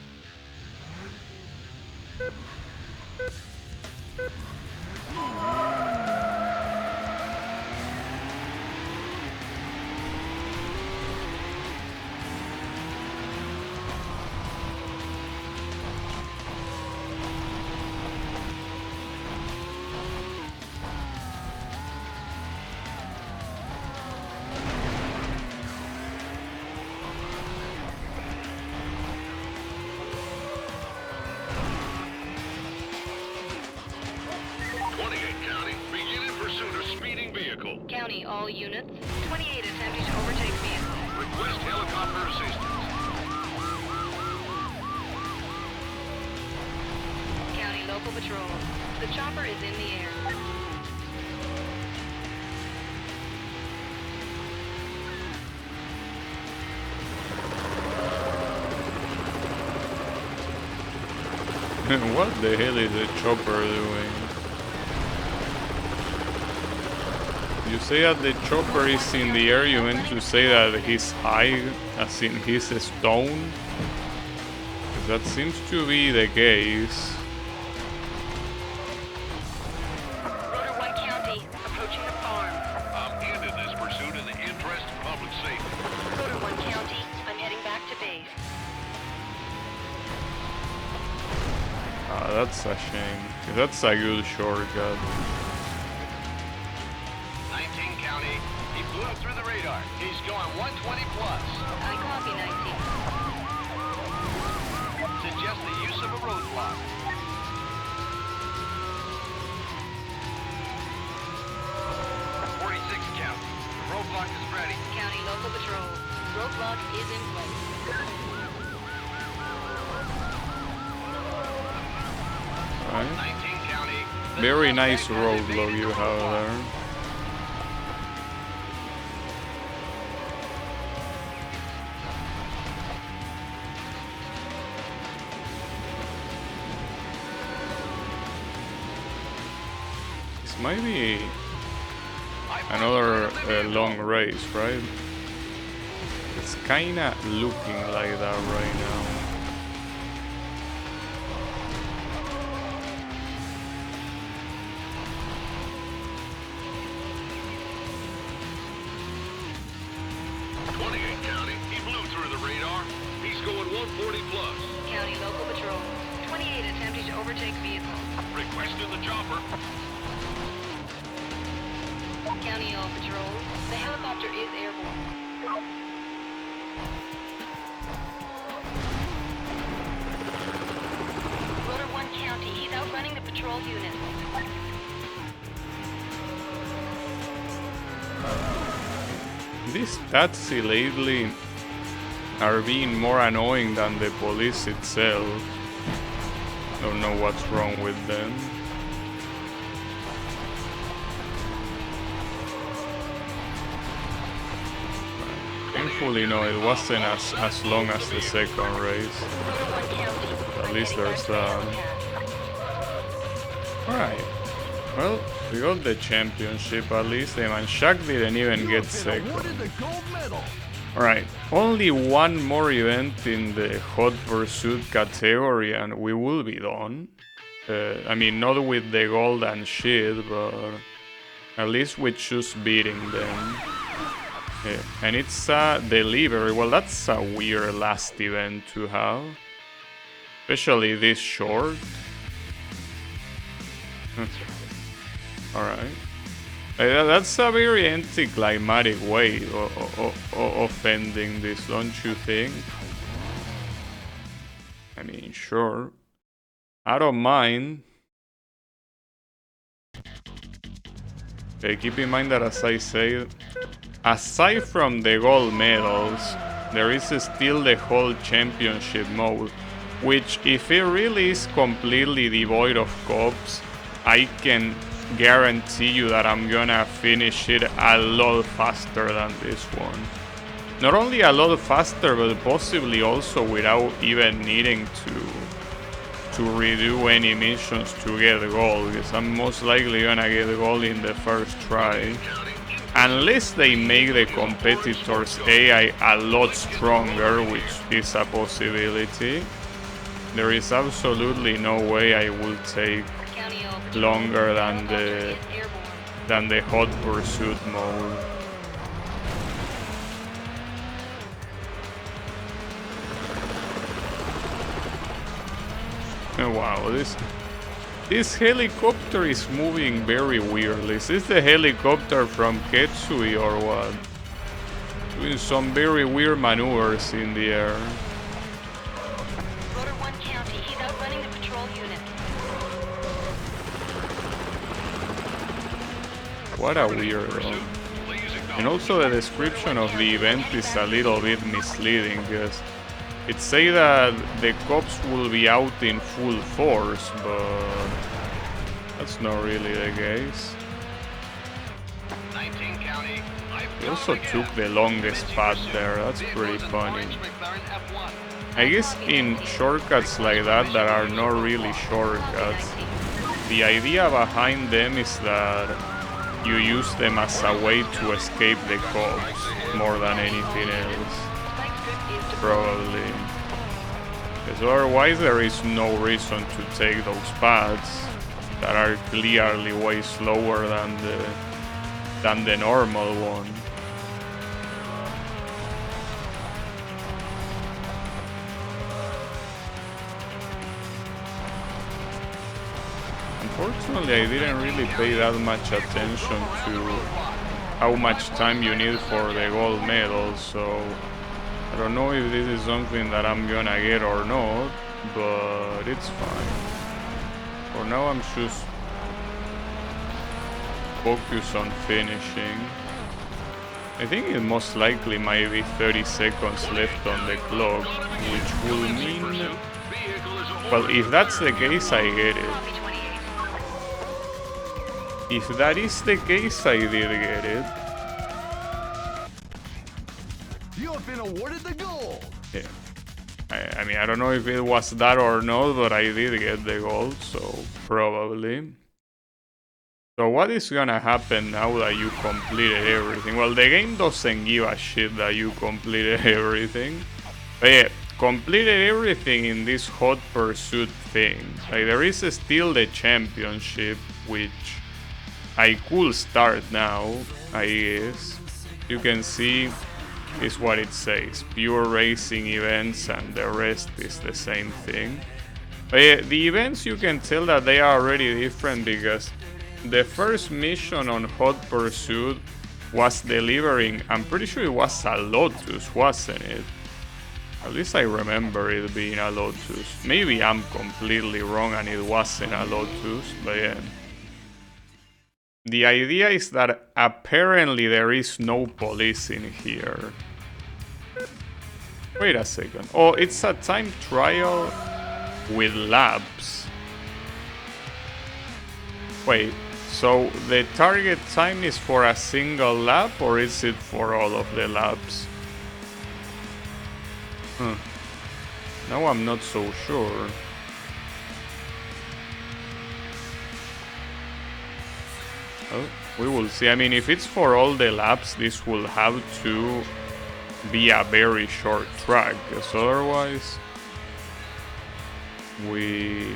County, all units. 28 attempting to overtake vehicle. Request helicopter assistance. County local patrol. The chopper is in the air. What the hell is the chopper doing? You say that the chopper is in the air, you meant to say that he's high, as in he's a stone? 'Cause that seems to be the case. Rotor 1 County, approaching the farm. I'm ending this pursuit in the interest of public safety. Rotor 1 County, I'm heading back to base. Ah, that's a shame. 'Cause that's a good shortcut. 19 County, he blew through the radar. He's going 120 plus. I copy 19. Suggest the use of a roadblock. 46 County, the roadblock is ready. County local patrol. Roadblock is in place. Right. 19 County. the Very suspect nice has roadblock evaded you the have roadblock. there. This might be another long race, right? It's kinda looking like that right now. County, he blew through the radar. He's going 140 plus. County local patrol. 28 attempting to overtake vehicle. Requesting the chopper. County all patrol. The helicopter is airborne. Rotor 1 County, he's outrunning the patrol unit. These taxi lately are being more annoying than the police itself. Don't know what's wrong with them. Thankfully, no, it wasn't as long as the second race. Rotor 1 County. At least there's that. Alright. Well, we got the championship at least. And Shaq didn't even get second. Awarded the gold medal. Alright, only one more event in the Hot Pursuit category and we will be done. I mean, not with the gold and shit, but at least with just beating them. And it's a delivery. Well, that's a weird last event to have. Especially this short. Alright. That's a very anticlimactic way of ending this, don't you think? I mean, sure. I don't mind. Okay, keep in mind that, as I said, aside from the gold medals, there is still the whole championship mode, which, if it really is completely devoid of cops, I can guarantee you that I'm gonna finish it a lot faster than this one. Not only a lot faster, but possibly also without even needing to redo any missions to get gold, because I'm most likely gonna get gold in the first try. Unless they make the competitor's AI a lot stronger, which is a possibility, there is absolutely no way I will take longer than the Hot Pursuit mode. Oh, wow, this helicopter is moving very weirdly. Is this the helicopter from Ketsui or what? Doing some very weird maneuvers in the air. Rotor 1 County, he's outrunning the patrol unit. What a weirdo. And also the description of the event is a little bit misleading, because it says that the cops will be out in full force, but that's not really the case. 19 County. He also took the longest path there, that's pretty funny. I guess in shortcuts like that are not really shortcuts, the idea behind them is that you use them as a way to escape the cops more than anything else. Probably. Because otherwise there is no reason to take those paths that are clearly way slower than the normal one. Unfortunately, I didn't really pay that much attention to how much time you need for the gold medal, so I don't know if this is something that I'm gonna get or not, but it's fine. For now, I'm just focused on finishing. I think it most likely might be 30 seconds left on the clock, which will mean... Well, if that's the case, I get it. If that is the case, I did get it. You have been awarded the gold. Yeah. I mean, I don't know if it was that or not, but I did get the gold, so probably. So what is gonna happen now that you completed everything? Well, the game doesn't give a shit that you completed everything. But yeah, completed everything in this Hot Pursuit thing. Like, there is still the championship, which I could start now, I guess. You can see is what it says. Pure racing events, and the rest is the same thing. But yeah, the events, you can tell that they are already different, because the first mission on Hot Pursuit was delivering, I'm pretty sure it was a Lotus, wasn't it? At least I remember it being a Lotus. Maybe I'm completely wrong and it wasn't a Lotus, but yeah. The idea is that apparently there is no police in here. Wait a second. Oh, it's a time trial with laps. Wait, so the target time is for a single lap, or is it for all of the laps? Now I'm not so sure. Oh, we will see. I mean, if it's for all the laps, this will have to be a very short track, because otherwise we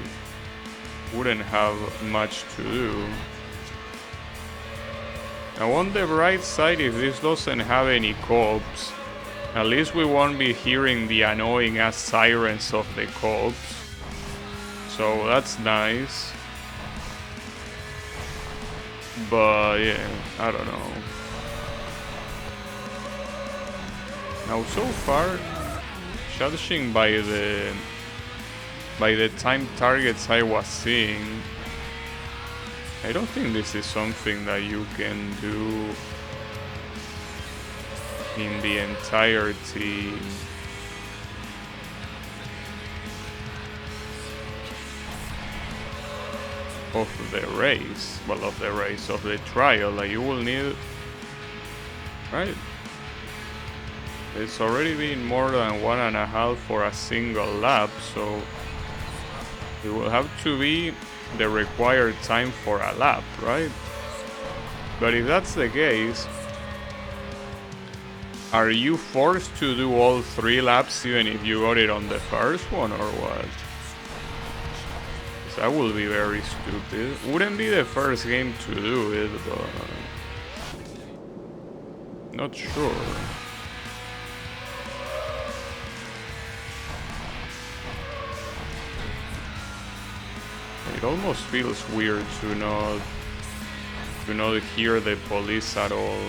wouldn't have much to do. Now on the right side, if this doesn't have any cops, at least we won't be hearing the annoying ass sirens of the cops. So that's nice. But yeah, I don't know. Now so far, judging by the time targets I was seeing, I don't think this is something that you can do in the entirety of the race. Well, of the trial. Like, you will need, right? It's already been more than 1.5 for a single lap, so it will have to be the required time for a lap, right? But if that's the case, are you forced to do all 3 laps even if you got it on the first one, or what? That will be very stupid. Wouldn't be the first game to do it, but not sure. It almost feels weird to not hear the police at all.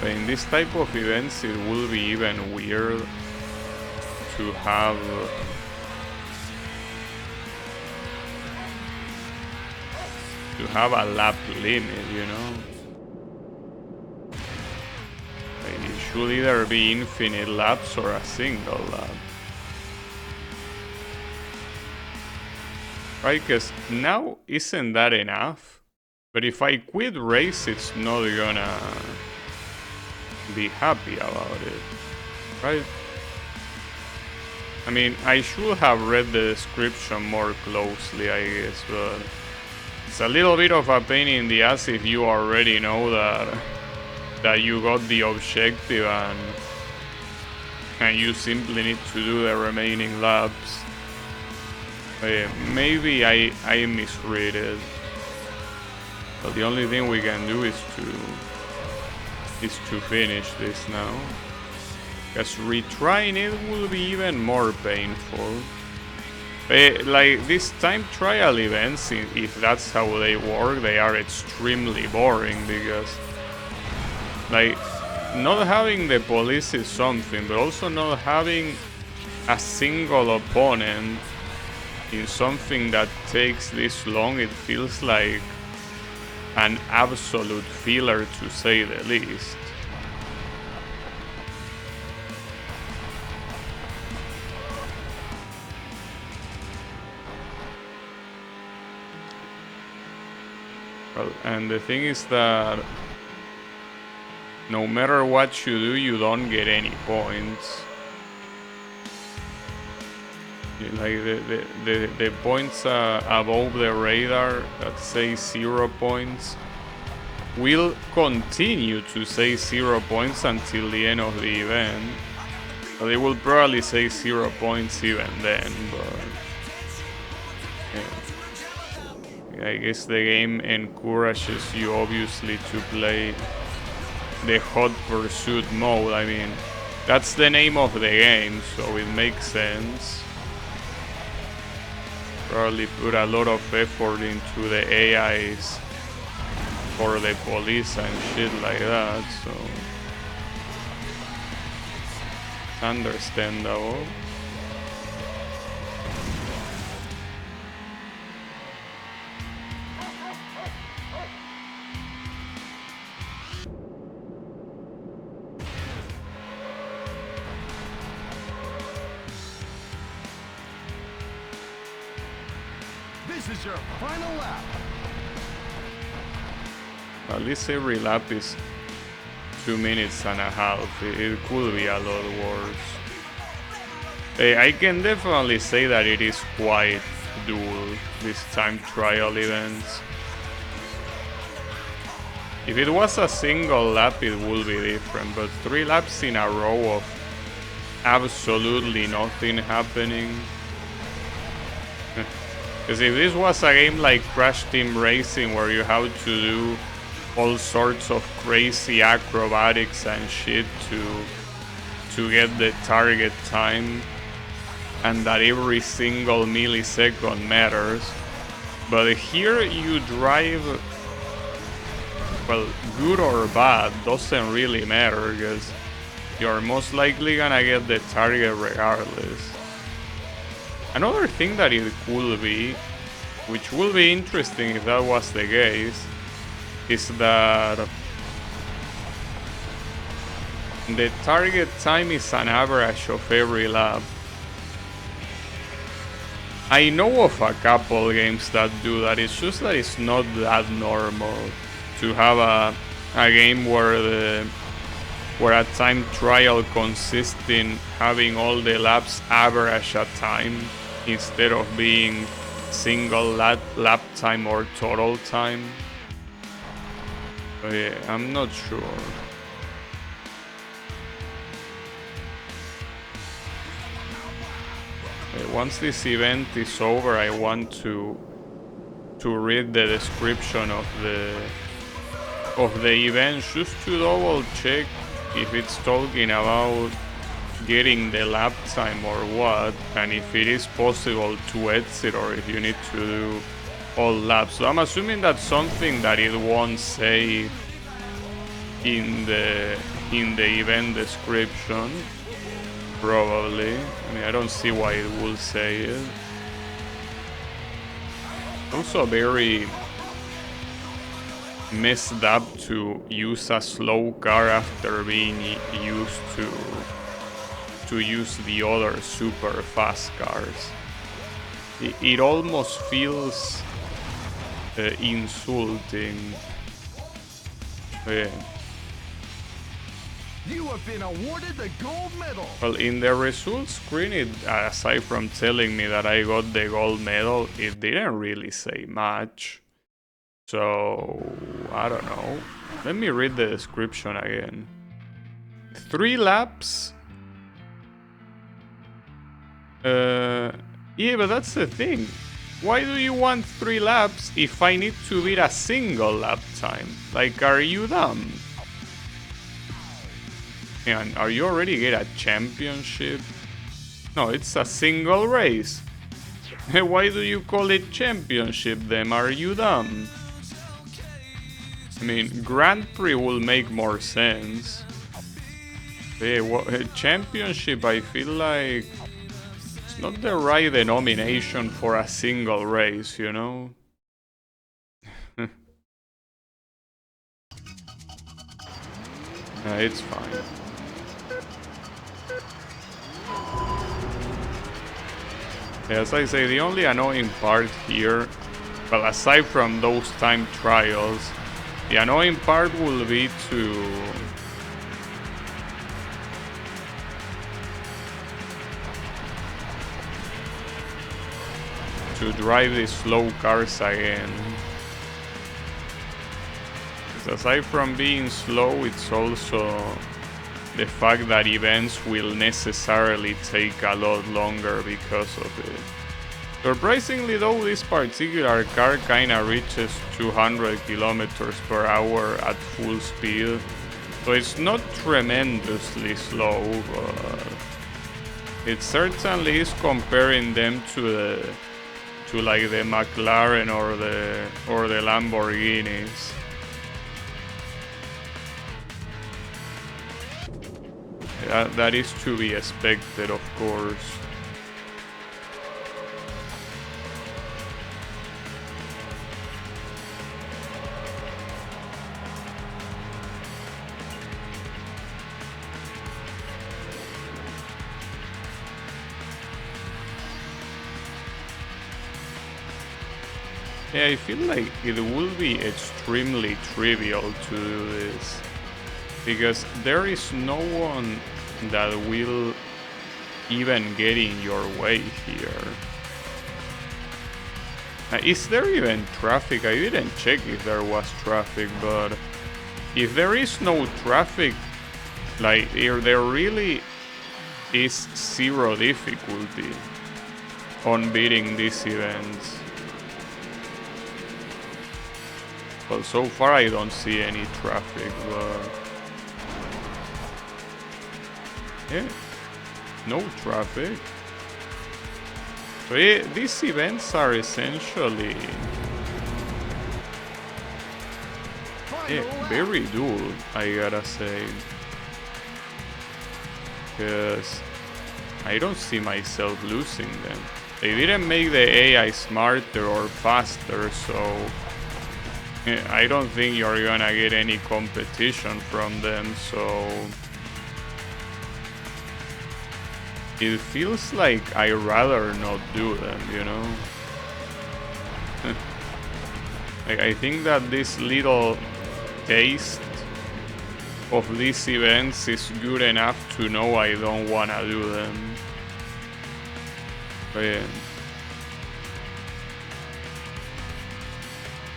But in this type of events, it will be even weird to have a lap limit, you know? Like, it should either be infinite laps or a single lap. Right, because now isn't that enough? But if I quit race, it's not gonna be happy about it, right? I mean, I should have read the description more closely, I guess, but it's a little bit of a pain in the ass if you already know that you got the objective and you simply need to do the remaining laps. Maybe I misread it, but the only thing we can do is to finish this now, because retrying it will be even more painful. Like, these time trial events, if that's how they work, they are extremely boring, because like, not having the police is something, but also not having a single opponent in something that takes this long, it feels like an absolute filler, to say the least. Well, and the thing is that no matter what you do, you don't get any points. Like the points above the radar that say 0 points will continue to say 0 points until the end of the event. So they will probably say 0 points even then, but yeah. I guess the game encourages you obviously to play the Hot Pursuit mode. I mean, that's the name of the game, so it makes sense. Probably put a lot of effort into the AIs for the police and shit like that, so it's understandable. This is your final lap. At least every lap is 2.5 minutes. It could be a lot worse. I can definitely say that it is quite dual, these time trial events. If it was a single lap, it would be different, but 3 laps in a row of absolutely nothing happening. Because if this was a game like Crash Team Racing where you have to do all sorts of crazy acrobatics and shit to get the target time, and that every single millisecond matters, but here you drive, well, good or bad doesn't really matter because you're most likely gonna get the target regardless. Another thing that it could be, which will be interesting if that was the case, is that the target time is an average of every lap. I know of a couple games that do that, it's just that it's not that normal to have a game where a time trial consists in having all the laps average a time instead of being single lap time or total time. But yeah, I'm not sure. Once this event is over, I want to read the description of the event just to double check if it's talking about getting the lap time or what, and if it is possible to exit or if you need to do all laps. So I'm assuming that's something that it won't say in the event description. Probably. I mean, I don't see why it will say it. Also very messed up to use a slow car after being used to use the other super fast cars. It almost feels insulting. Yeah. You have been awarded the gold medal. Well, in the results screen, aside from telling me that I got the gold medal, it didn't really say much. So, I don't know. Let me read the description again. 3 laps? Yeah, but that's the thing. Why do you want 3 laps if I need to beat a single lap time? Like, are you dumb? And are you already get a championship? No, it's a single race. Why do you call it championship then? Are you dumb? I mean, Grand Prix will make more sense. Yeah, championship, I feel like it's not the right denomination for a single race, you know? It's fine. As I say, the only annoying part here, well, aside from those time trials, the annoying part will be to drive these slow cars again. Because aside from being slow, it's also the fact that events will necessarily take a lot longer because of it. Surprisingly though, this particular car kinda reaches 200 kilometers per hour at full speed, so it's not tremendously slow, but it certainly is comparing them to like the McLaren or the Lamborghinis. That is to be expected, of course. Yeah, I feel like it will be extremely trivial to do this, because there is no one that will even get in your way here. Is there even traffic? I didn't check if there was traffic, but if there is no traffic, like there really is zero difficulty on beating these events. Well, so far I don't see any traffic, but yeah, no traffic. So yeah, these events are essentially very dull, I gotta say, because I don't see myself losing them. They didn't make the AI smarter or faster, so I don't think you're gonna get any competition from them, so it feels like I'd rather not do them, you know? Like, I think that this little taste of these events is good enough to know I don't wanna do them. But yeah.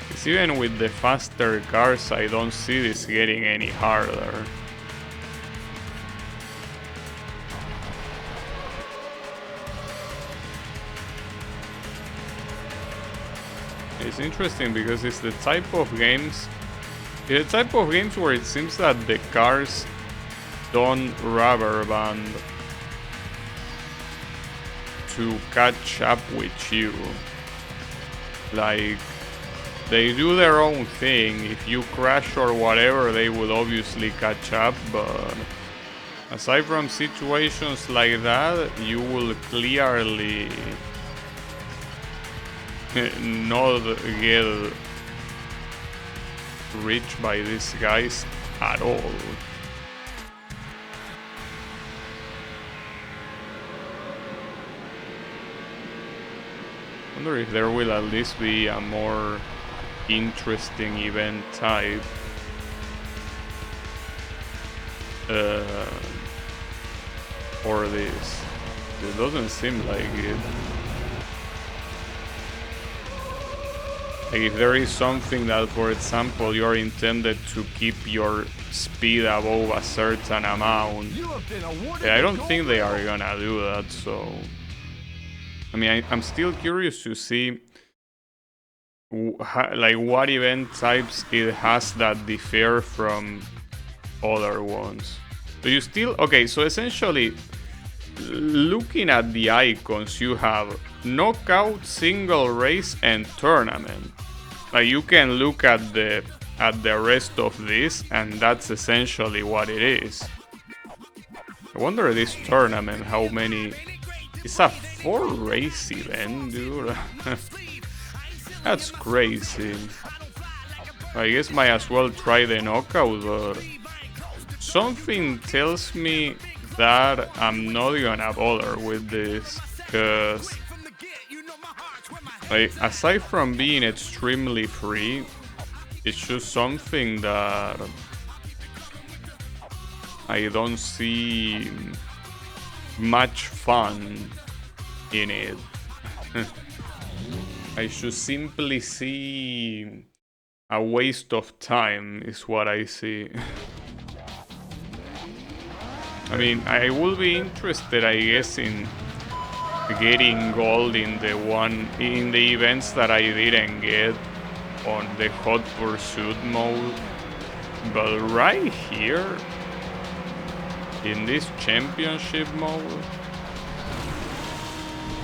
It's even with the faster cars, I don't see this getting any harder. It's interesting because it's the type of games where it seems that the cars don't rubber band to catch up with you. Like, they do their own thing. If you crash or whatever, they will obviously catch up, but aside from situations like that, you will clearly not get reached by these guys at all. I wonder if there will at least be a more interesting event type for this. It doesn't seem like it. Like, if there is something that, for example, you're intended to keep your speed above a certain amount, I don't think they are gonna do that, so I mean, I'm still curious to see like what event types it has that differ from other ones. So you still, okay, so essentially looking at the icons, you have knockout, single race, and tournament. Like, you can look at the rest of this, and that's essentially what it is. I wonder this tournament, how many. It's a 4-race event, dude. That's crazy. I guess might as well try the knockout, but something tells me that I'm not gonna bother with this, because like, aside from being extremely free, it's just something that I don't see much fun in it. I should simply see a waste of time is what I see. I mean, I will be interested, I guess, in getting gold in the events that I didn't get on the Hot Pursuit mode, but right here in this championship mode,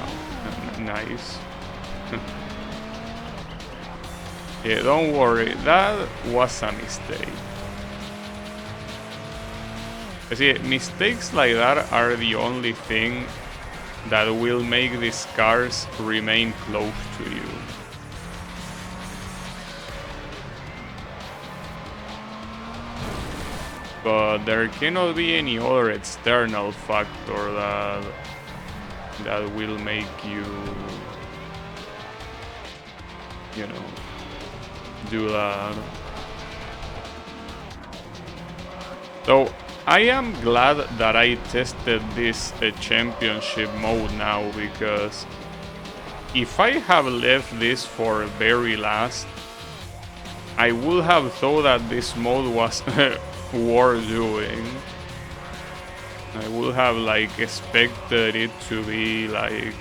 oh, nice. Yeah, don't worry, that was a mistake. See, mistakes like that are the only thing that will make these cars remain close to you. But there cannot be any other external factor that will make you, you know, do that. So I am glad that I tested this championship mode now, because if I have left this for very last, I would have thought that this mode was worth doing. I would have like expected it to be like,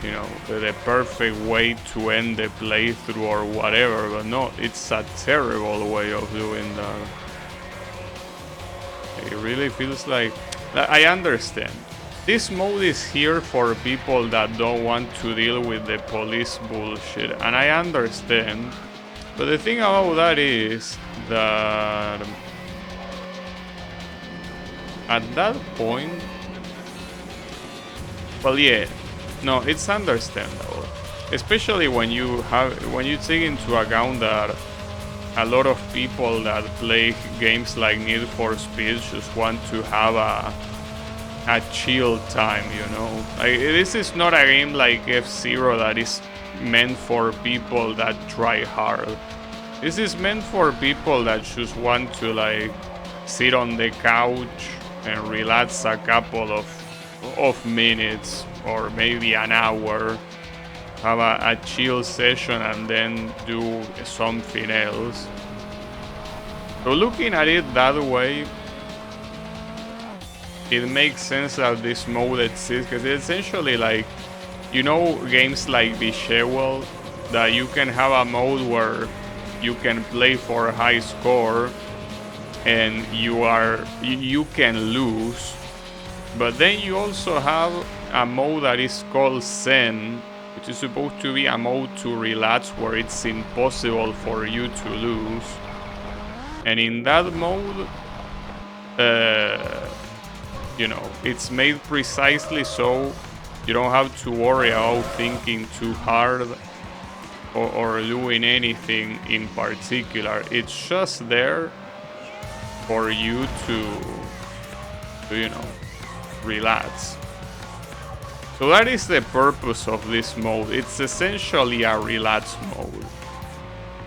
you know, the perfect way to end the playthrough or whatever, but no, it's a terrible way of doing that. It really feels like, I understand. This mode is here for people that don't want to deal with the police bullshit, and I understand. But the thing about that is that at that point, well, yeah, no, it's understandable, especially when you take into account that a lot of people that play games like Need for Speed just want to have a chill time, you know. Like, this is not a game like F-Zero that is meant for people that try hard. This is meant for people that just want to like sit on the couch and relax a couple of minutes or maybe an hour, have a chill session and then do something else. So looking at it that way, it makes sense that this mode exists, because it's essentially like, you know, games like Bejeweled, that you can have a mode where you can play for a high score and you can lose, but then you also have a mode that is called Zen, which is supposed to be a mode to relax where it's impossible for you to lose. And in that mode, you know, it's made precisely so you don't have to worry about thinking too hard or doing anything in particular. It's just there for you to you know, relax. So that is the purpose of this mode. It's essentially a relax mode.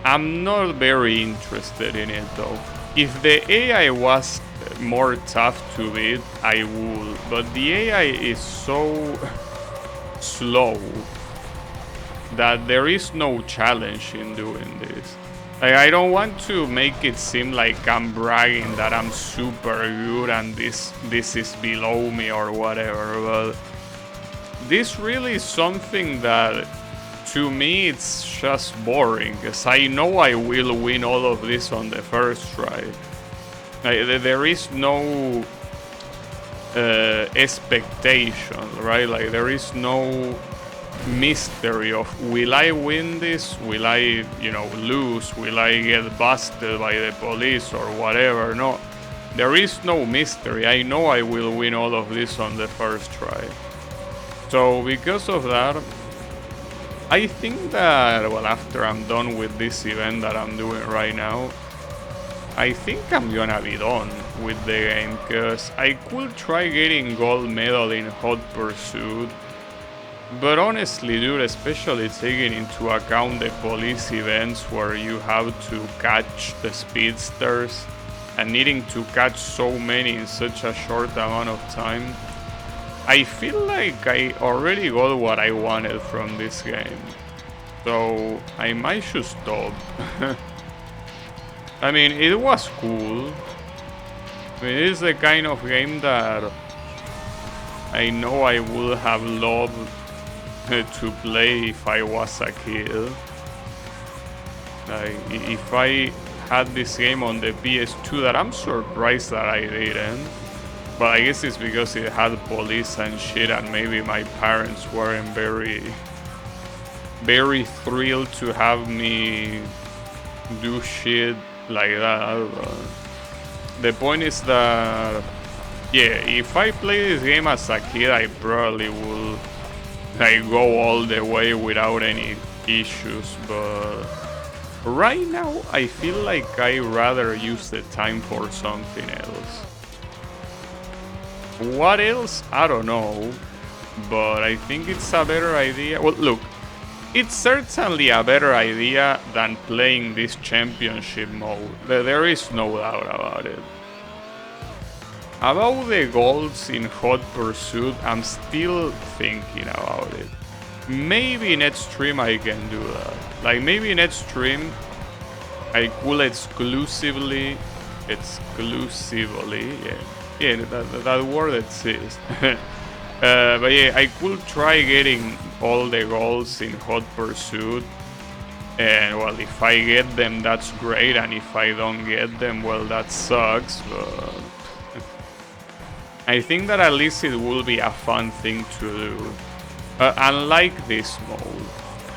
I'm not very interested in it though. If the AI was more tough to beat, I would, but the AI is so slow that there is no challenge in doing this. I don't want to make it seem like I'm bragging that I'm super good and this is below me or whatever, but this really is something that to me it's just boring, because I know I will win all of this on the first try. There is no expectation, right? Like, there is no mystery of, will I win this? Will I, you know, lose? Will I get busted by the police or whatever? No, there is no mystery. I know I will win all of this on the first try. So because of that, I think that, well, after I'm done with this event that I'm doing right now, I think I'm gonna be done with the game, because I could try getting gold medal in Hot Pursuit, but honestly, dude, especially taking into account the police events where you have to catch the speedsters and needing to catch so many in such a short amount of time, I feel like I already got what I wanted from this game. So I might just stop. I mean, it was cool. I mean, it is the kind of game that I know I would have loved to play if I was a kid. Like, if I had this game on the PS2, that I'm surprised that I didn't. But I guess it's because it had police and shit, and maybe my parents weren't very thrilled to have me do shit like that. The point is that, yeah, if I play this game as a kid, I probably would like go all the way without any issues, but right now I feel like I rather use the time for something else. What else? I don't know, but I think it's a better idea. Well, look, it's certainly a better idea than playing this championship mode. There is no doubt about it. About the golds in Hot Pursuit, I'm still thinking about it. maybe next stream I can do that. Like maybe next stream I could exclusively, yeah, that word exists. But yeah, I could try getting all the goals in Hot Pursuit. And well, if I get them, that's great. And if I don't get them, well, that sucks. But I think that at least it will be a fun thing to do. Unlike this mode.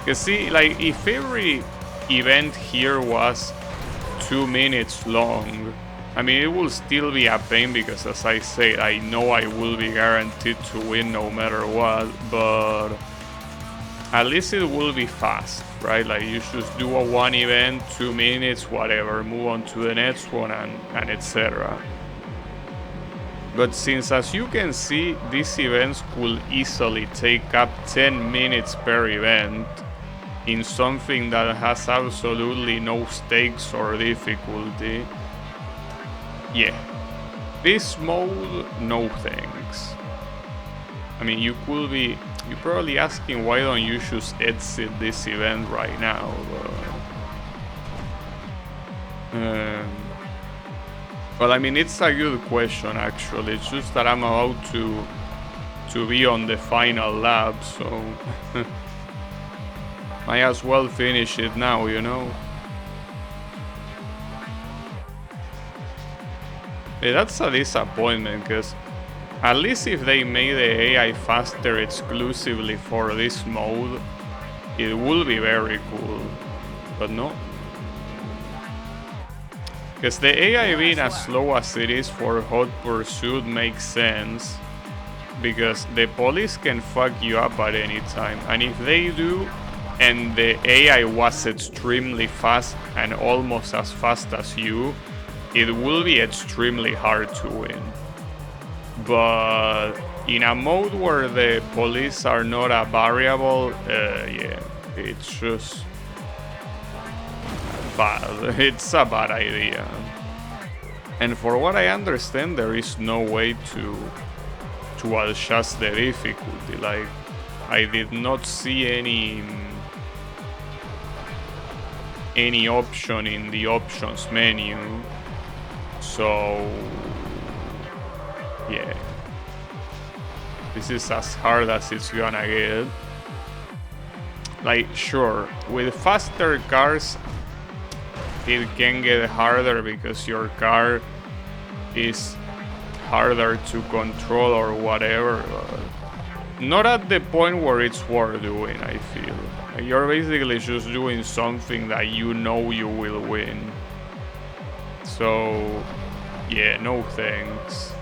You see, like, if every event here was 2 minutes long, I mean, it will still be a pain because, as I said, I know I will be guaranteed to win no matter what, but at least it will be fast, right? Like, you just do a one event, 2 minutes, whatever, move on to the next one, and etc. But since, as you can see, these events could easily take up 10 minutes per event in something that has absolutely no stakes or difficulty, yeah, this mode, no thanks. I mean, you're probably asking why don't you just exit this event right now, well, I mean, it's a good question actually. It's just that I'm about to be on the final lap, so might as well finish it now, you know. Yeah, that's a disappointment, because at least if they made the AI faster exclusively for this mode, it would be very cool. But no. Because the AI being as slow as it is for Hot Pursuit makes sense, because the police can fuck you up at any time, and if they do, and the AI was extremely fast and almost as fast as you, it will be extremely hard to win. But in a mode where the police are not a variable, yeah, it's just bad. It's a bad idea. And for what I understand, there is no way to adjust the difficulty. Like, I did not see any option in the options menu. So yeah, this is as hard as it's gonna get. Like, sure, with faster cars it can get harder because your car is harder to control or whatever, but not at the point where it's worth doing, I feel. Like, you're basically just doing something that you know you will win. So yeah, no thanks.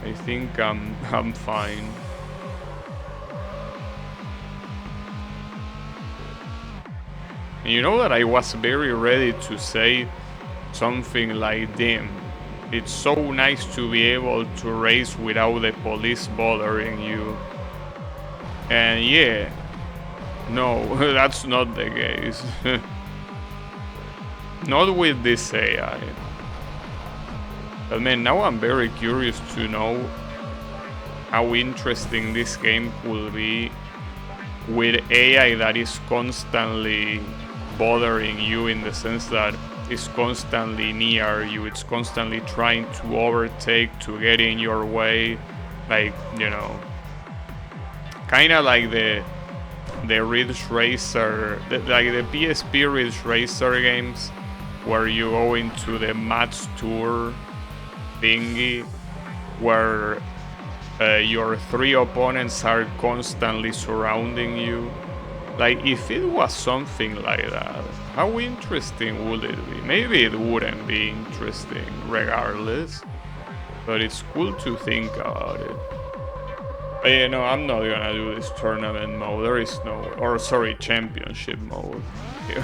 I think I'm fine. And you know that I was very ready to say something like, damn, it's so nice to be able to race without the police bothering you. And yeah, no, that's not the case. Not with this AI. But man, now I'm very curious to know how interesting this game could be with AI that is constantly bothering you, in the sense that it's constantly near you, it's constantly trying to overtake, to get in your way. Like, you know, kind of like the Ridge Racer, like the PSP Ridge Racer games, where you go into the match tour thingy, where your 3 opponents are constantly surrounding you. Like, if it was something like that, how interesting would it be? Maybe it wouldn't be interesting regardless, but it's cool to think about it. But yeah, no, I'm not gonna do this tournament mode. There is no, or sorry, championship mode,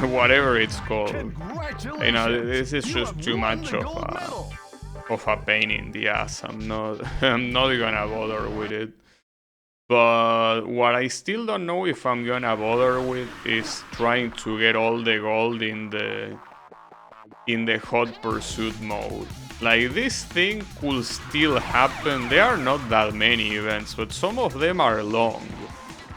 whatever it's called. You know, this is just too much of a pain in the ass. I'm not gonna bother with it. But what I still don't know if I'm gonna bother with is trying to get all the gold in in the Hot Pursuit mode. Like, this thing could still happen. There are not that many events, but some of them are long.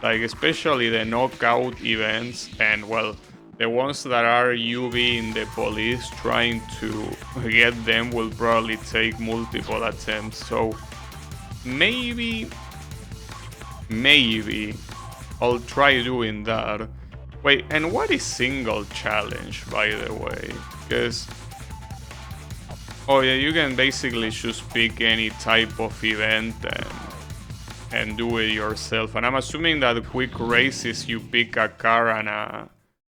Like, especially the knockout events, and well, the ones that are you being the police trying to get them will probably take multiple attempts. So maybe I'll try doing that. Wait, and what is single challenge, by the way? Because, oh yeah, you can basically just pick any type of event and do it yourself. And I'm assuming that quick races you pick a car and a...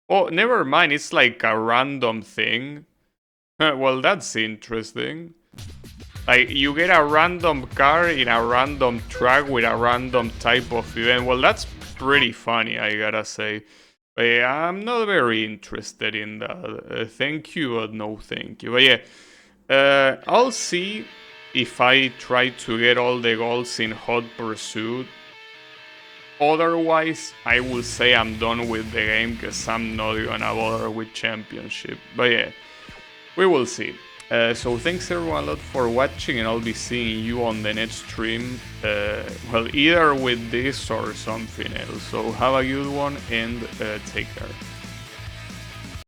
Oh, never mind, it's like a random thing. Well, that's interesting. Like, you get a random car in a random track with a random type of event. Well, that's pretty funny, I gotta say. But yeah, I'm not very interested in that. Thank you, but no thank you. But yeah, I'll see if I try to get all the goals in Hot Pursuit. Otherwise, I will say I'm done with the game because I'm not gonna bother with Championship. But yeah, we will see. So thanks everyone a lot for watching, and I'll be seeing you on the next stream. Well, either with this or something else. So have a good one and take care.